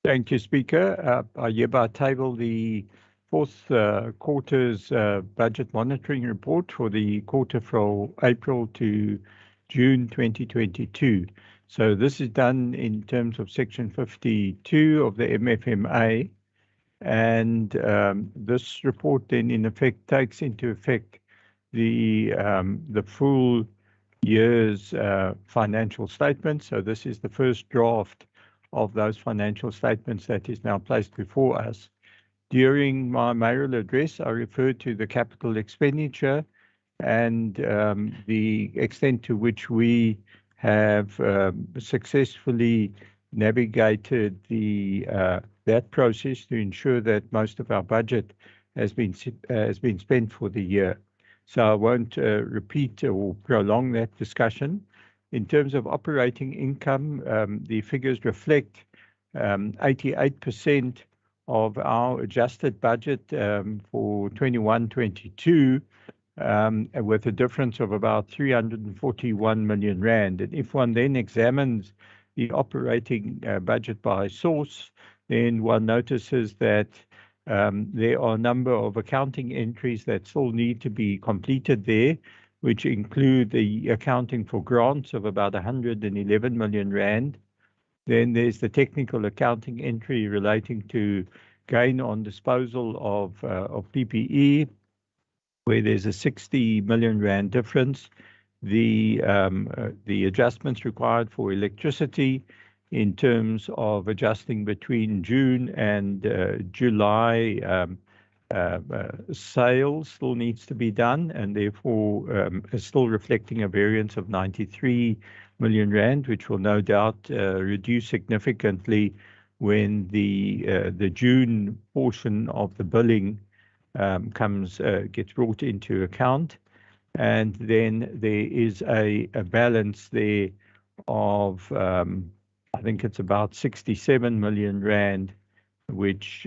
Thank you, Speaker. I hereby table the fourth quarter's budget monitoring report for the quarter from April to June 2022. So this is done in terms of Section 52 of the MFMA, and this report then in effect takes into effect the full year's financial statements. So this is the first draft of those financial statements that is now placed before us. During my mayoral address, I referred to the capital expenditure and the extent to which we have successfully navigated that process to ensure that most of our budget has been spent for the year. So I won't repeat or prolong that discussion. In terms of operating income, the figures reflect 88% of our adjusted budget for 21-22, with a difference of about 341 million rand. And if one then examines the operating budget by source, then one notices that there are a number of accounting entries that still need to be completed there, which include the accounting for grants of about 111 million rand. Then there's the technical accounting entry relating to gain on disposal of PPE, where there's a 60 million rand difference. The adjustments required for electricity in terms of adjusting between June and July sales still needs to be done, and therefore is still reflecting a variance of 93 million rand, which will no doubt reduce significantly when the June portion of the billing gets brought into account. And then there is a balance there of, I think it's about 67 million rand, which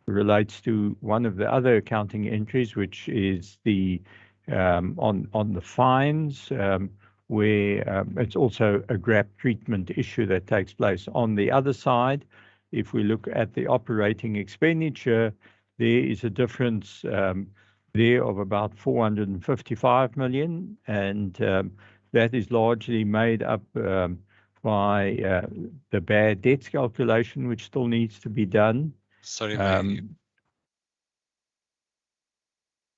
relates to one of the other accounting entries, which is the on the fines, where it's also a GRAP treatment issue that takes place. On the other side, if we look at the operating expenditure, there is a difference there of about 455 million, and that is largely made up by the bad debts calculation, which still needs to be done. Sorry, Mayor.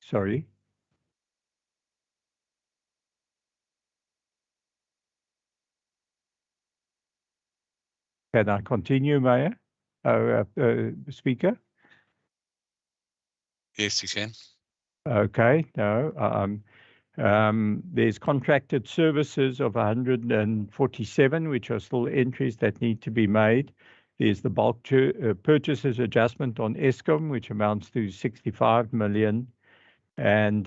Sorry. Can I continue, Mayor? Speaker? Yes, you can. Okay, no. There's contracted services of 147, which are still entries that need to be made. There's the bulk purchases adjustment on Eskom, which amounts to 65 million. And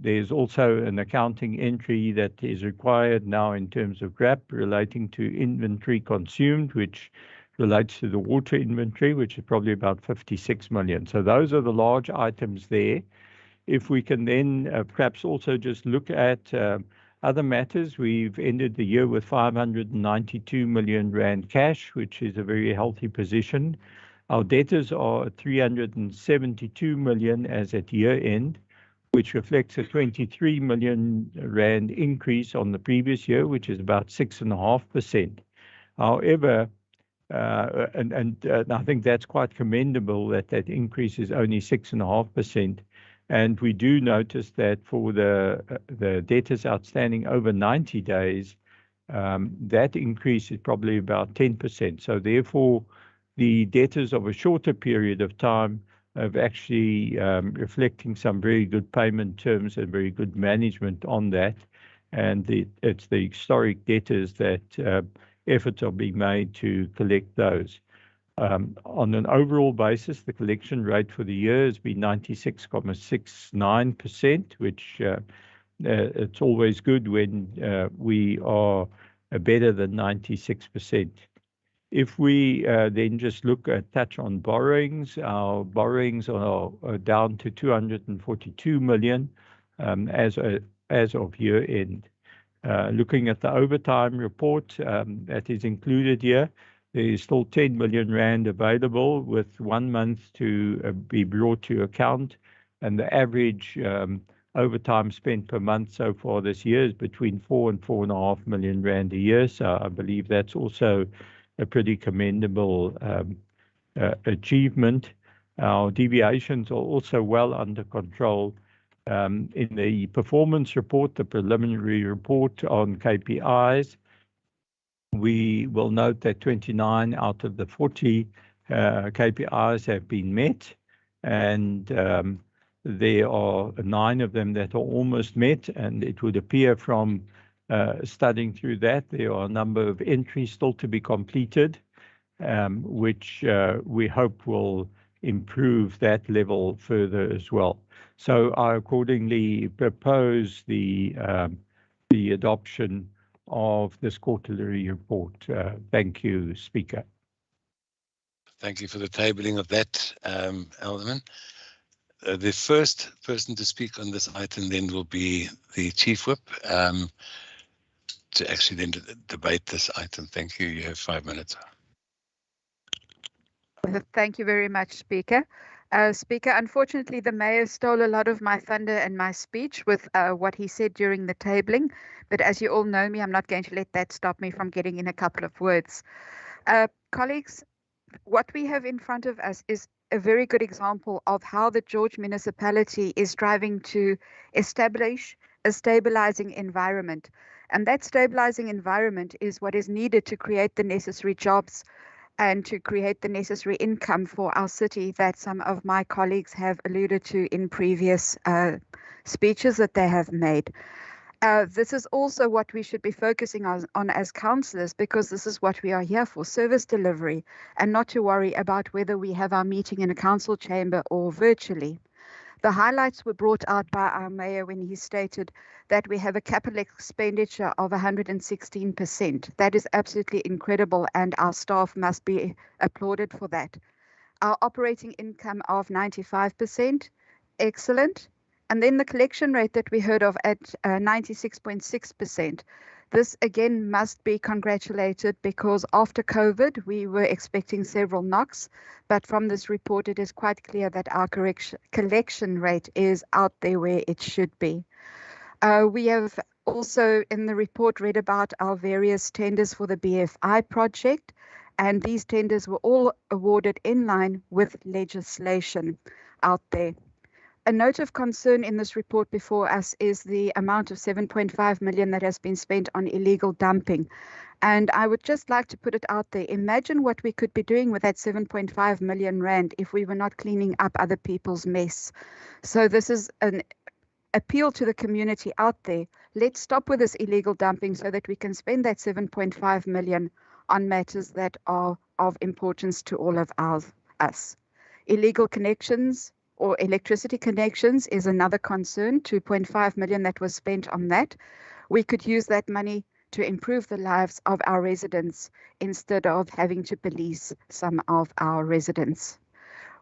there's also an accounting entry that is required now in terms of GRAP relating to inventory consumed, which relates to the water inventory, which is probably about 56 million. So those are the large items there. If we can then perhaps also just look at other matters, we've ended the year with 592 million rand cash, which is a very healthy position. Our debtors are 372 million as at year end, which reflects a 23 million rand increase on the previous year, which is about 6.5%. However, and I think that's quite commendable that increase is only 6.5%. And we do notice that for the debtors outstanding over 90 days, that increase is probably about 10%. So therefore, the debtors of a shorter period of time of actually reflecting some very good payment terms and very good management on that. And it's the historic debtors that efforts are being made to collect those. On an overall basis, the collection rate for the year has been 96.69%, which it's always good when we are better than 96%. If we then just touch on borrowings, our borrowings are down to 242 million as of year end. Looking at the overtime report that is included here, there is still 10 million rand available with 1 month to be brought to account, and the average overtime spent per month so far this year is between 4 and 4.5 million rand a year. So I believe that's also a pretty commendable achievement. Our deviations are also well under control. In the performance report, the preliminary report on KPIs, we will note that 29 out of the 40 KPIs have been met, and there are 9 of them that are almost met, and it would appear from studying through that there are a number of entries still to be completed, which we hope will improve that level further as well. So I accordingly propose the adoption of this quarterly report. Thank you, Speaker. Thank you for the tabling of that, Alderman. The first person to speak on this item then will be the Chief Whip to actually then debate this item. Thank you. You have 5 minutes. Thank you very much, Speaker. Speaker, unfortunately, the Mayor stole a lot of my thunder and my speech with what he said during the tabling. But as you all know me, I'm not going to let that stop me from getting in a couple of words. Colleagues, what we have in front of us is a very good example of how the George Municipality is striving to establish a stabilizing environment. And that stabilizing environment is what is needed to create the necessary jobs and to create the necessary income for our city that some of my colleagues have alluded to in previous speeches that they have made. This is also what we should be focusing on as councillors, because this is what we are here for, service delivery, and not to worry about whether we have our meeting in a council chamber or virtually. The highlights were brought out by our mayor when he stated that we have a capital expenditure of 116%. That is absolutely incredible, and our staff must be applauded for that. Our operating income of 95%, excellent. And then the collection rate that we heard of at 96.6%. This again must be congratulated, because after COVID, we were expecting several knocks, but from this report, it is quite clear that our collection rate is out there where it should be. We have also in the report read about our various tenders for the BFI project, and these tenders were all awarded in line with legislation out there. A note of concern in this report before us is the amount of 7.5 million that has been spent on illegal dumping. And I would just like to put it out there. Imagine what we could be doing with that 7.5 million rand if we were not cleaning up other people's mess. So this is an appeal to the community out there. Let's stop with this illegal dumping so that we can spend that 7.5 million on matters that are of importance to all of us. Illegal connections or electricity connections is another concern, 2.5 million that was spent on that. We could use that money to improve the lives of our residents instead of having to police some of our residents.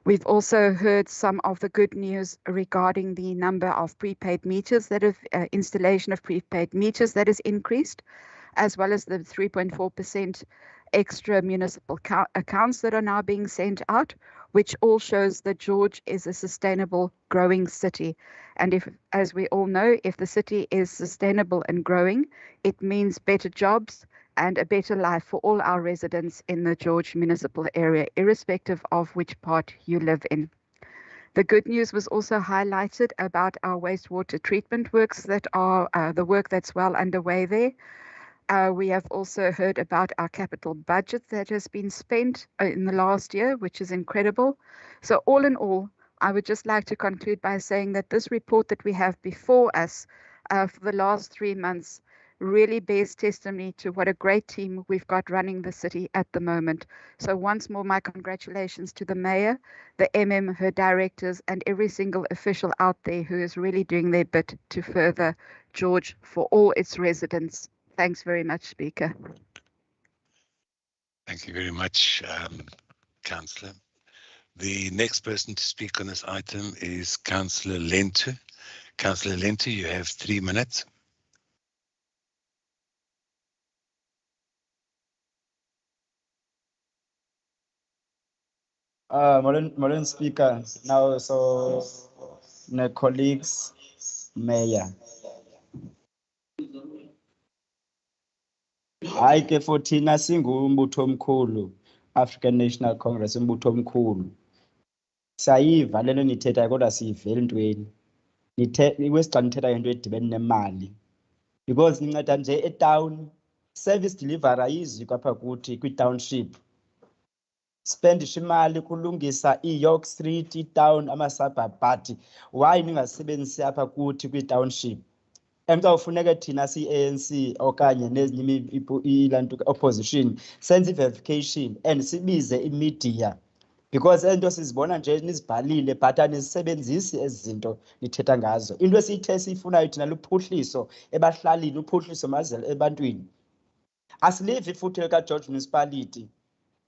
We've also heard some of the good news regarding the number of prepaid meters that have installation of prepaid meters that has increased, as well as the 3.4% extra municipal accounts that are now being sent out, which all shows that George is a sustainable, growing city. And if, as we all know, if the city is sustainable and growing, it means better jobs and a better life for all our residents in the George municipal area, irrespective of which part you live in. The good news was also highlighted about our wastewater treatment works that are the work that's well underway there. We have also heard about our capital budget that has been spent in the last year, which is incredible. So all in all, I would just like to conclude by saying that this report that we have before us for the last 3 months really bears testimony to what a great team we've got running the city at the moment. So once more, my congratulations to the mayor, the MM, her directors, and every single official out there who is really doing their bit to further George for all its residents. Thanks very much, Speaker. Thank you very much, Councillor. The next person to speak on this item is Councillor Lentu. Councillor Lentu, you have 3 minutes. Modern Speaker, now so my colleagues, Mayor. Hayi ke for thina singumbutho omkhulu, African National Congress umbutho omkhulu. Sayiva lento nithethayo kodwa siyiveli ntweni. Iwesixa nithetha ngento edibene nemali. Because ninceda nje etown, service delivery ayiziko apha kuthi kwi-township. Spendisha imali kulungisa i-York Street, i-town, ama-suburb, but why ningasebenzisi apha kuthi kwi-township? Emntawufuneka thina si-ANC okanye nezinye ilantu opposition senze verification and sibize imedia, because ento sizibona nje nizibhalile but anisebenzisi ezi zinto nithetha ngazo. Into esiyithe siyifunayo thina luphuhliso ebahlalini, uphuhliso mazela ebantwini. Asilivi futhi lika-George Municipality.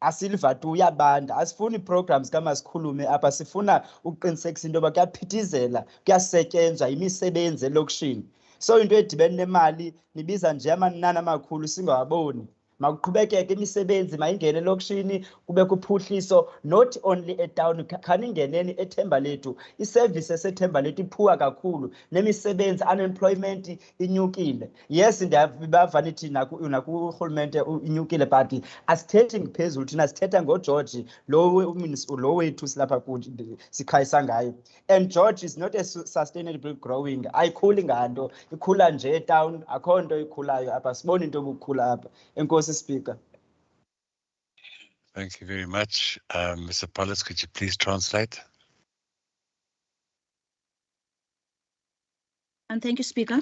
Asiliva tu uyabanda, asifuni programs kama sikhulume apha, sifuna ukuqinisekisa into yoba kuyaphithizela, kuyasetyenzwa imisebenzi elokishini. So into edibene nemali nibiza nje amanani amakhulu singawaboni. Makuqhubekeke imisebenzi mayingene elokishini, kube kuphuhliso not only etown, khaningeneni ethemba lethu. Iservice esethemba lethu iphuwa kakhulu, nemisebenzi unemployment inyukile. Yes, ndiyabava nithi nakurhulumente inyukile, but asithethi phezulu thina sithetha ngoGeorge lo wethu silapha kuthi sikhayisa ngayo. And George is not a sustainable growing. Ayikhuli nganto, ikhula nje etown, akho nto ikhulayo apha, sibona into obukhula apha. Enkosi Speaker. Thank you very much. Mr. Paulus, could you please translate? And thank you, Speaker.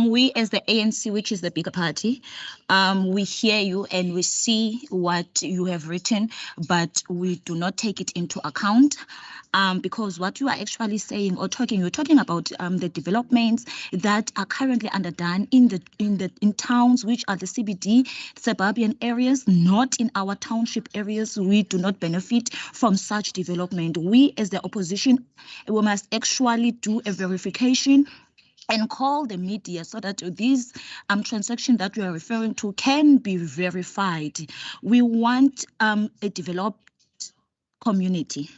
We as the ANC, which is the bigger party, we hear you and we see what you have written, but we do not take it into account. Because what you are actually saying or talking, you're talking about the developments that are currently underdone in towns which are the CBD suburban areas, not in our township areas. We do not benefit from such development. We as the opposition, we must actually do a verification and call the media so that these transactions that we are referring to can be verified. We want a developed community.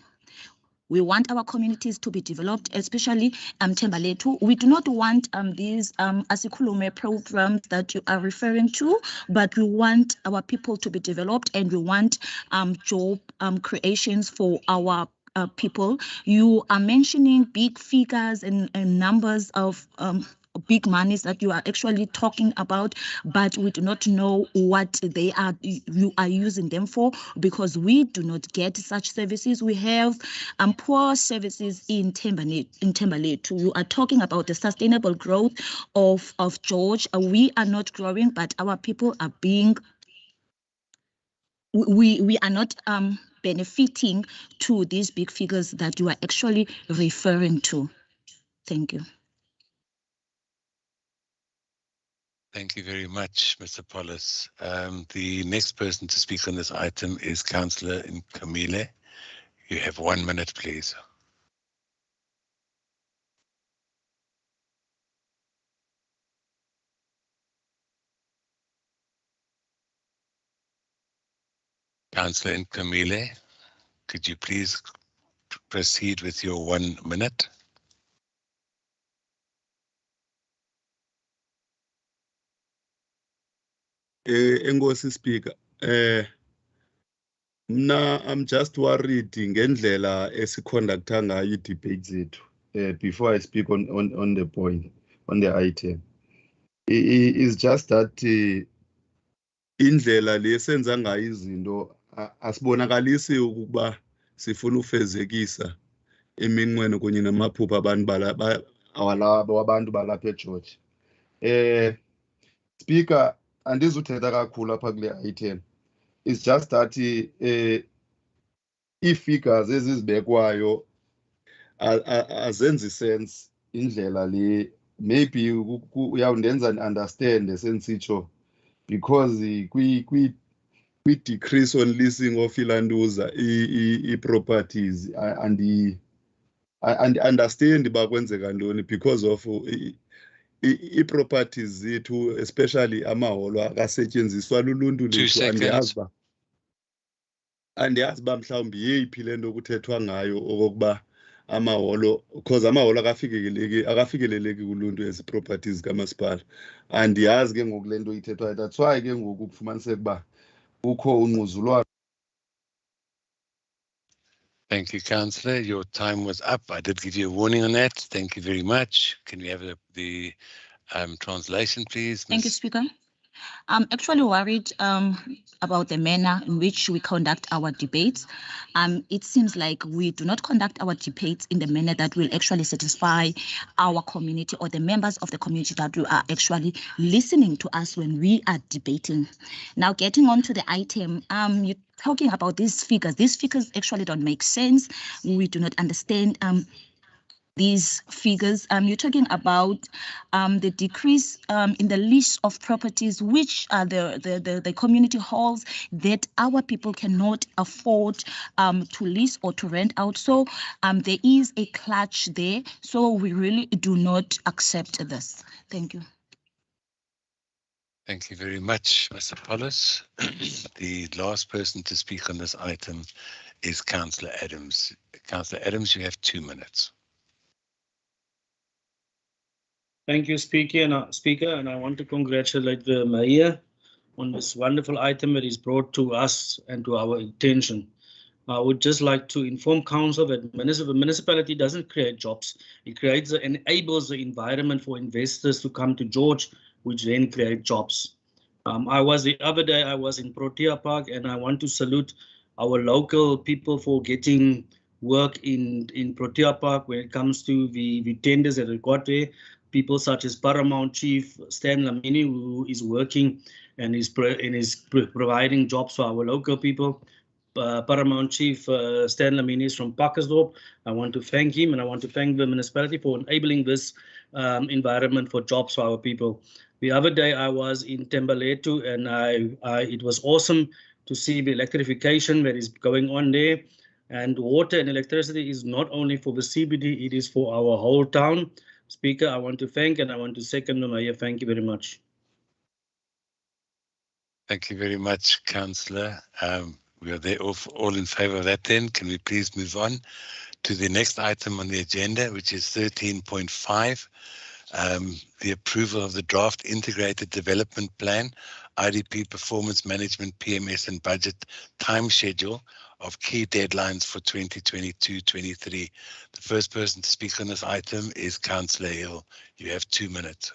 We want our communities to be developed, especially Thembaletu. We do not want these Asikhulume programs that you are referring to, but we want our people to be developed and we want job creations for our people. You are mentioning big figures and numbers of big monies that you are actually talking about, but we do not know what they are, you are using them for, because we do not get such services. We have poor services in Thembaletu. You are talking about the sustainable growth of George. We are not growing, but our people are being, we are not benefiting to these big figures that you are actually referring to. Thank you. Thank you very much, Mr. Paulus. The next person to speak on this item is Councillor Nkamile. You have 1 minute, please. Councillor Nkamile, could you please proceed with your 1 minute? Enkosi Speaker, mna I'm just worried ngendlela esiconducta ngayo i-debate zethu before I speak on the point, on the item. It's just that indlela lesenza ngayo izinto asibonakalisi ukuba sifuna ufezekisa iminqweno kunye namaphupha abantu balapha eGeorge. Speaker, andizuthetha kakhulu apha kule item. It's just that ii-figures ezizibekwayo azenzi sense indlela le. Maybe uyawundenza understand sensitsho, because kwi-decrease on leasing of ilantuza i-properties and understand uba kwenzeka ntoni because of i-properties zethu, especially amaholo akasetyenziswa luluntu lethu. Andiyazi uba mhlawumbi yeyiphi le nto kuthethwa ngayo okokuba amaholo, because amaholo akafikeleleki kuluntu ezi properties kamasipala. Andiyazi ke ngoku le nto ithethwayo. That's why ke ngoku kufumaniseka uba kukho ungquzulwano. Thank you, Councillor. Your time was up. I did give you a warning on that. Thank you very much. Can we have the translation, please? Thank you, Speaker. I'm actually worried about the manner in which we conduct our debates. It seems like we do not conduct our debates in the manner that will actually satisfy our community or the members of the community that are actually listening to us when we are debating. Now, getting on to the item, you're talking about these figures. These figures actually don't make sense. We do not understand these figures. You're talking about the decrease in the list of properties, which are the community halls that our people cannot afford to lease or to rent out. So there is a clutch there. So we really do not accept this. Thank you. Thank you very much, Mr. Paulus. The last person to speak on this item is Councillor Adams. Councillor Adams, you have 2 minutes. Thank you, Speaker, and I want to congratulate the Mayor on this wonderful item that is brought to us and to our attention. I would just like to inform Council that the municipality doesn't create jobs. It creates and enables the environment for investors to come to George, which then create jobs. The other day I was in Protea Park, and I want to salute our local people for getting work in Protea Park when it comes to the tenders that we got there. people such as Paramount Chief Stan Lamini, who is working and is providing jobs for our local people. Paramount Chief Stan Lamini is from Pakkersdorp. I want to thank him, and I want to thank the municipality for enabling this environment for jobs for our people. The other day I was in Tembaletu, and it was awesome to see the electrification that is going on there. And water and electricity is not only for the CBD, it is for our whole town. Speaker, I want to thank and I want to second the Mayor. Thank you very much. Thank you very much, Councillor. We are there all in favour of that then. Can we please move on to the next item on the agenda, which is 13.5, the approval of the draft integrated development plan, IDP performance management, PMS and budget time schedule of key deadlines for 2022-23. The first person to speak on this item is Councillor Hill. You have 2 minutes.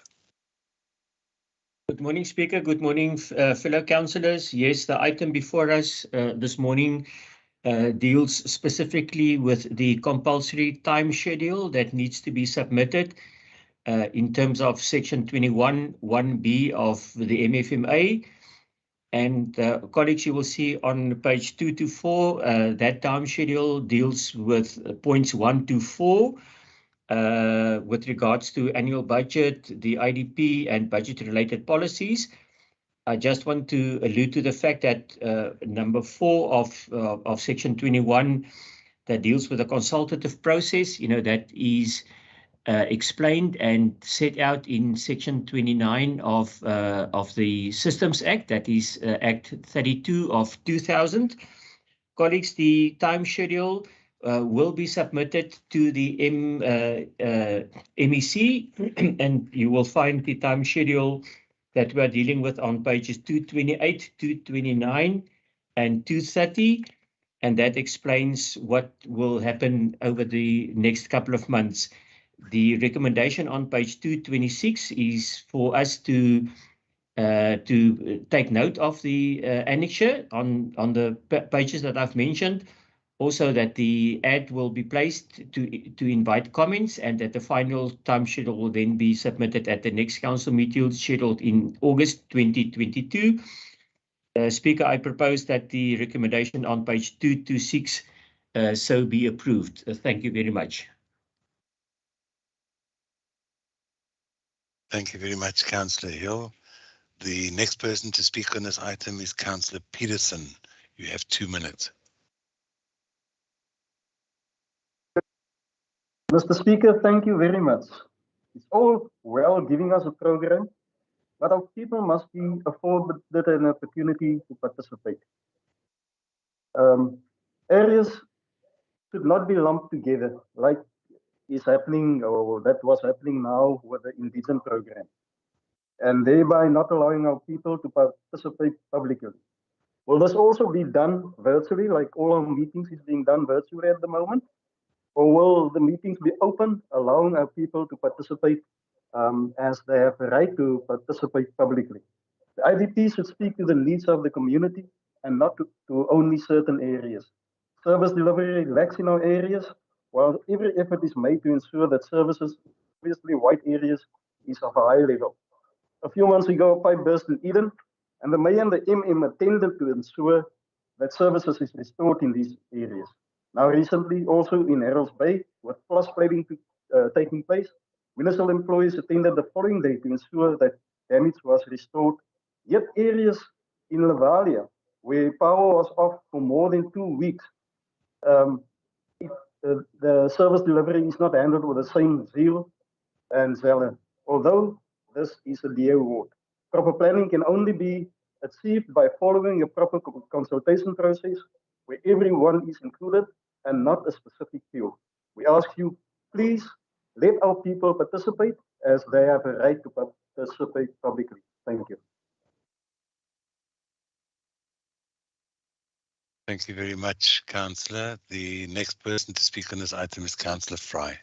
Good morning, Speaker. Good morning, fellow councillors. Yes, the item before us this morning deals specifically with the compulsory time schedule that needs to be submitted in terms of section 21(1)(b) of the MFMA. And colleagues, you will see on page 2 to 4, that time schedule deals with points 1 to 4 with regards to annual budget, the IDP and budget-related policies. I just want to allude to the fact that number 4 of section 21 that deals with the consultative process, that is explained and set out in section 29 of the Systems Act, that is Act 32 of 2000. Colleagues, the time schedule will be submitted to the MEC, and you will find the time schedule that we are dealing with on pages 228, 229, and 230, and that explains what will happen over the next couple of months. The recommendation on page 226 is for us to take note of the annexure on the pages that I've mentioned. Also, that the ad will be placed to invite comments, and that the final time schedule will then be submitted at the next council meeting scheduled in August 2022. Speaker, I propose that the recommendation on page 226 so be approved. Thank you very much. Thank you very much, Councillor Hill. The next person to speak on this item is Councillor Peterson. You have 2 minutes. Mr. Speaker, thank you very much. It's all well giving us a program, but our people must be afforded an opportunity to participate. Areas should not be lumped together like is happening, or that was happening now with the Indigenous program, and thereby not allowing our people to participate publicly. Will this also be done virtually, like all our meetings is being done virtually at the moment? Or will the meetings be open, allowing our people to participate as they have the right to participate publicly? The IDP should speak to the needs of the community and not to only certain areas. Service delivery lacks in our areas, while every effort is made to ensure that services, obviously white areas, is of a high level. A few months ago, a pipe burst in Eden, and the Mayor and the MM attended to ensure that services is restored in these areas. Now, recently, also in Harold's Bay, with flush flooding taking place, municipal employees attended the following day to ensure that damage was restored. Yet areas in Lavalia, where power was off for more than 2 weeks, the service delivery is not handled with the same zeal and zeal. Although this is a DA ward, proper planning can only be achieved by following a proper consultation process where everyone is included and not a specific few. We ask you, please let our people participate as they have a right to participate publicly. Thank you. Thank you very much, Councillor. The next person to speak on this item is Councillor Fry.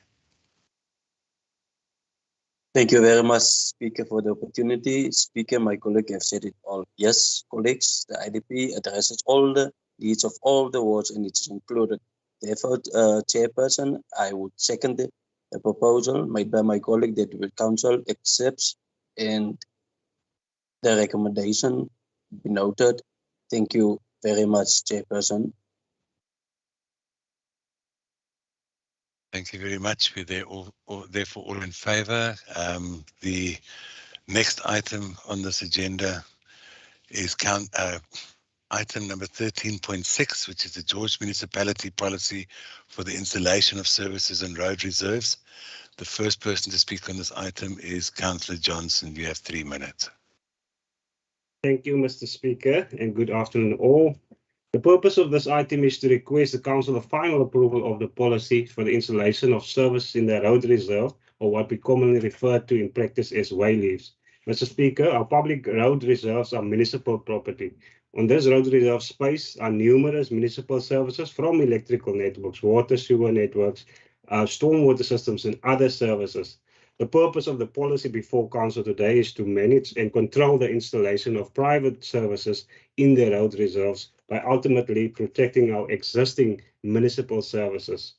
Thank you very much, Speaker, for the opportunity. Speaker, my colleague have said it all. Yes, colleagues, the IDP addresses all the needs of all the wards and it's included. Therefore, Chairperson, I would second the proposal made by my colleague that the council accepts and the recommendation be noted. Thank you very much, Chairperson. Thank you very much. We're therefore all in favour. The next item on this agenda is item number 13.6, which is the George Municipality policy for the installation of services and road reserves. The first person to speak on this item is Councillor Johnson. You have 3 minutes. Thank you, Mr. Speaker, and good afternoon all. The purpose of this item is to request the Council the final approval of the policy for the installation of services in the road reserve, or what we commonly refer to in practice as wayleaves. Mr. Speaker, our public road reserves are municipal property. On this road reserve space are numerous municipal services from electrical networks, water, sewer networks, stormwater systems, and other services. The purpose of the policy before Council today is to manage and control the installation of private services in the road reserves by ultimately protecting our existing municipal services.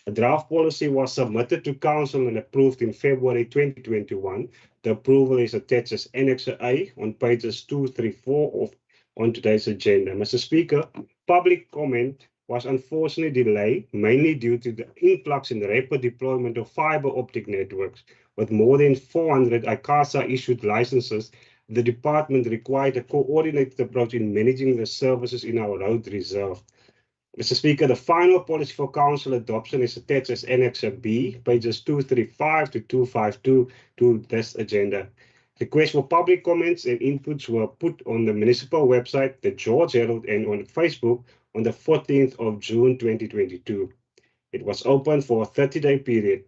A draft policy was submitted to Council and approved in February 2021. The approval is attached as Annex A on pages 234 on today's agenda. Mr. Speaker, public comment was unfortunately delayed, mainly due to the influx in the rapid deployment of fiber optic networks. With more than 400 ICASA-issued licenses, the department required a coordinated approach in managing the services in our road reserve. Mr. Speaker, the final policy for Council adoption is attached as Annex B, pages 235 to 252 to this agenda. Requests for public comments and inputs were put on the municipal website, the George Herald, and on Facebook on the 14th of June 2022. It was open for a 30-day period.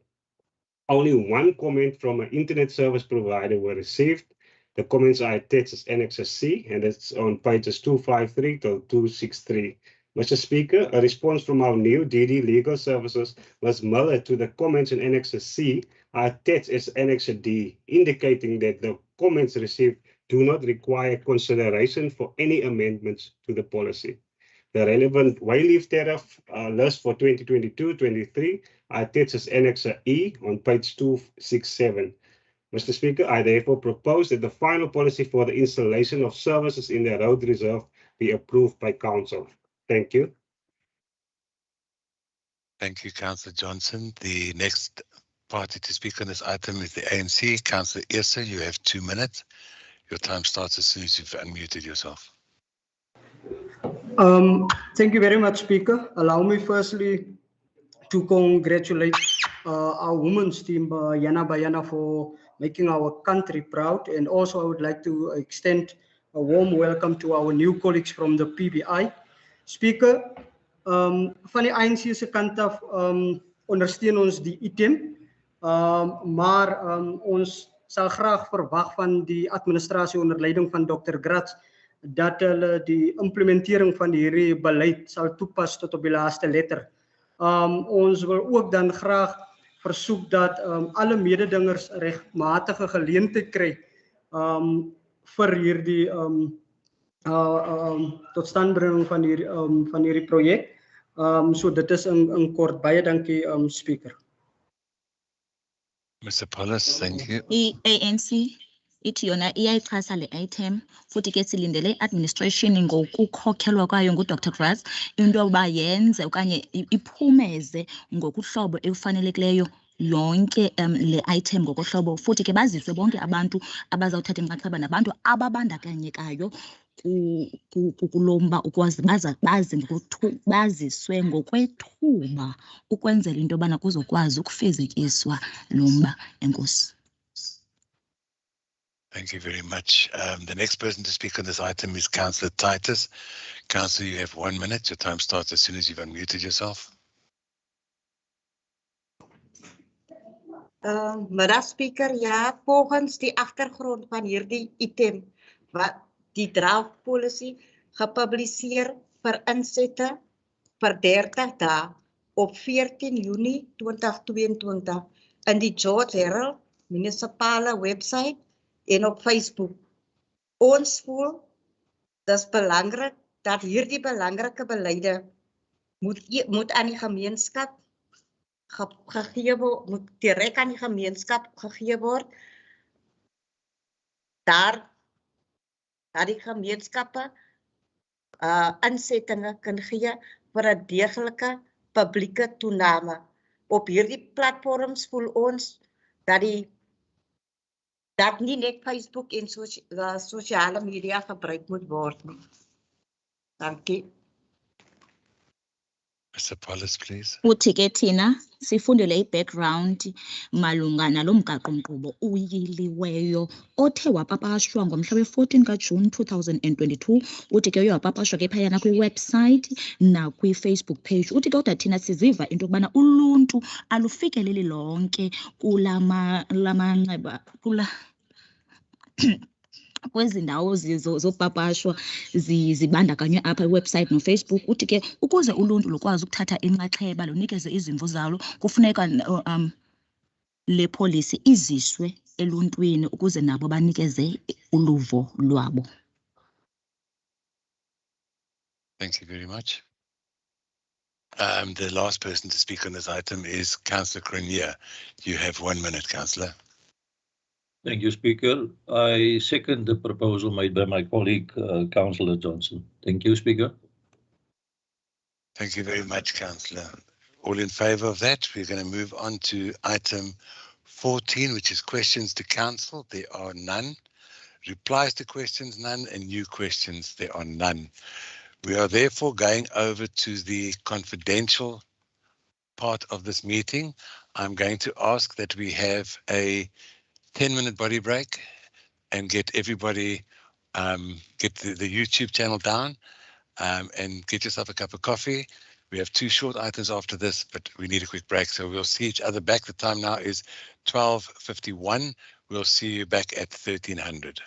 Only one comment from an internet service provider were received. The comments are attached as Annex C, and it's on pages 253 to 263. Mr. Speaker, a response from our new DD Legal Services was Miller to the comments in Annex C are attached as Annex D, indicating that the comments received do not require consideration for any amendments to the policy. The relevant wayleave tariff list for 2022-23 are attached as Annex E on page 267. Mr. Speaker, I therefore propose that the final policy for the installation of services in the road reserve be approved by Council. Thank you. Thank you, Councillor Johnson. The next party to speak on this item is the ANC. Councillor Issa, you have 2 minutes. Your time starts as soon as you've unmuted yourself. Thank you very much, Speaker. Allow me firstly to congratulate our women's team, Yana Bayana, for making our country proud. And also I would like to extend a warm welcome to our new colleagues from the PBI. Speaker, van die ANC se kant af ondersteun ons die item, maar ons sal graag verwag van die administrasie onder leiding van Dr. Gratz dat hulle die implementering van hierdie beleid sal toepas tot op die laaste letter. Ons wil ook dan graag versoek dat alle mededingers regmatige geleentheid kry vir hierdie totstandbringing van hierdie projek. So dit is in kort. Baie dankie, Speaker. Mr. Paulus, thank you. I-ANC ithi yona iyayixhasa le item futhi ke silindele administration ngokukhokhelwa kwayo nguDr. Gratz into yokuba yenze okanye iphumeze ngokuhlobo ekufanelekileyo yonke le item ngokuhlobo futhi ke baziswe bonke abantu abazawuthatha inxaxheba nabantu ababandakanyekayo kulomba ukwazi baziswe ngokwethuba ukwenzela into yobana kuzokwazi ukufezekiswa lomba. Enkosi. Thank you very much. The next person to speak on this item is Councillor Titus. Councillor, you have 1 minute. Your time starts as soon as you've unmuted yourself. Middag Speaker, ja, volgens die agtergrond van hierdie item wat die draft policy gepubliseer vir insette vir 30 dae op 14 Junie 2022 in die George Herald munisipale website en op Facebook. Ons voel dis belangrik dat hierdie belangrike beleide moet aan die gemeenskap gegee word, moet direk aan die gemeenskap gegee word. Dat die gemeenskappe insettinge kan gee vir 'n deeglike publieke toename. Op hierdie platforms voel ons dat nie net Facebook en sosiale media gebruik moet word nie. Dankie. Mr. Paulus, please. Uthi ke thina sifundele i-background malunga nalo mgaqo-nkqubo uyiliweyo othe wapapashwa ngomhla we-14 kaJuni 2022. Uthi ke uye wapapashwa ke phayana kwiwebsite nakwi-Facebook page. Uthi ke kodwa thina siziva into yokubana uluntu alufikeleli lonke kwezi ndawo zopapashwa zibandakanywe apha iwebsite noFacebook. Uthi ke ukuze uluntu lukwazi ukuthatha inxaxheba lunikeze izimvo zalo, kufuneka le policy iziswe eluntwini ukuze nabo banikeze uluvo lwabo. Thank you very much. The last person to speak on this item is Councillor Cronje. You have 1 minute, Councillor. Thank you, Speaker. I second the proposal made by my colleague, Councillor Johnson. Thank you, Speaker. Thank you very much, Councillor. All in favour of that? We're going to move on to item 14, which is questions to Council. There are none. Replies to questions, none. And new questions, there are none. We are therefore going over to the confidential part of this meeting. I'm going to ask that we have a 10-minute body break and get everybody, get the YouTube channel down and get yourself a cup of coffee. We have 2 short items after this, but we need a quick break. So we'll see each other back. The time now is 12:51. We'll see you back at 1300.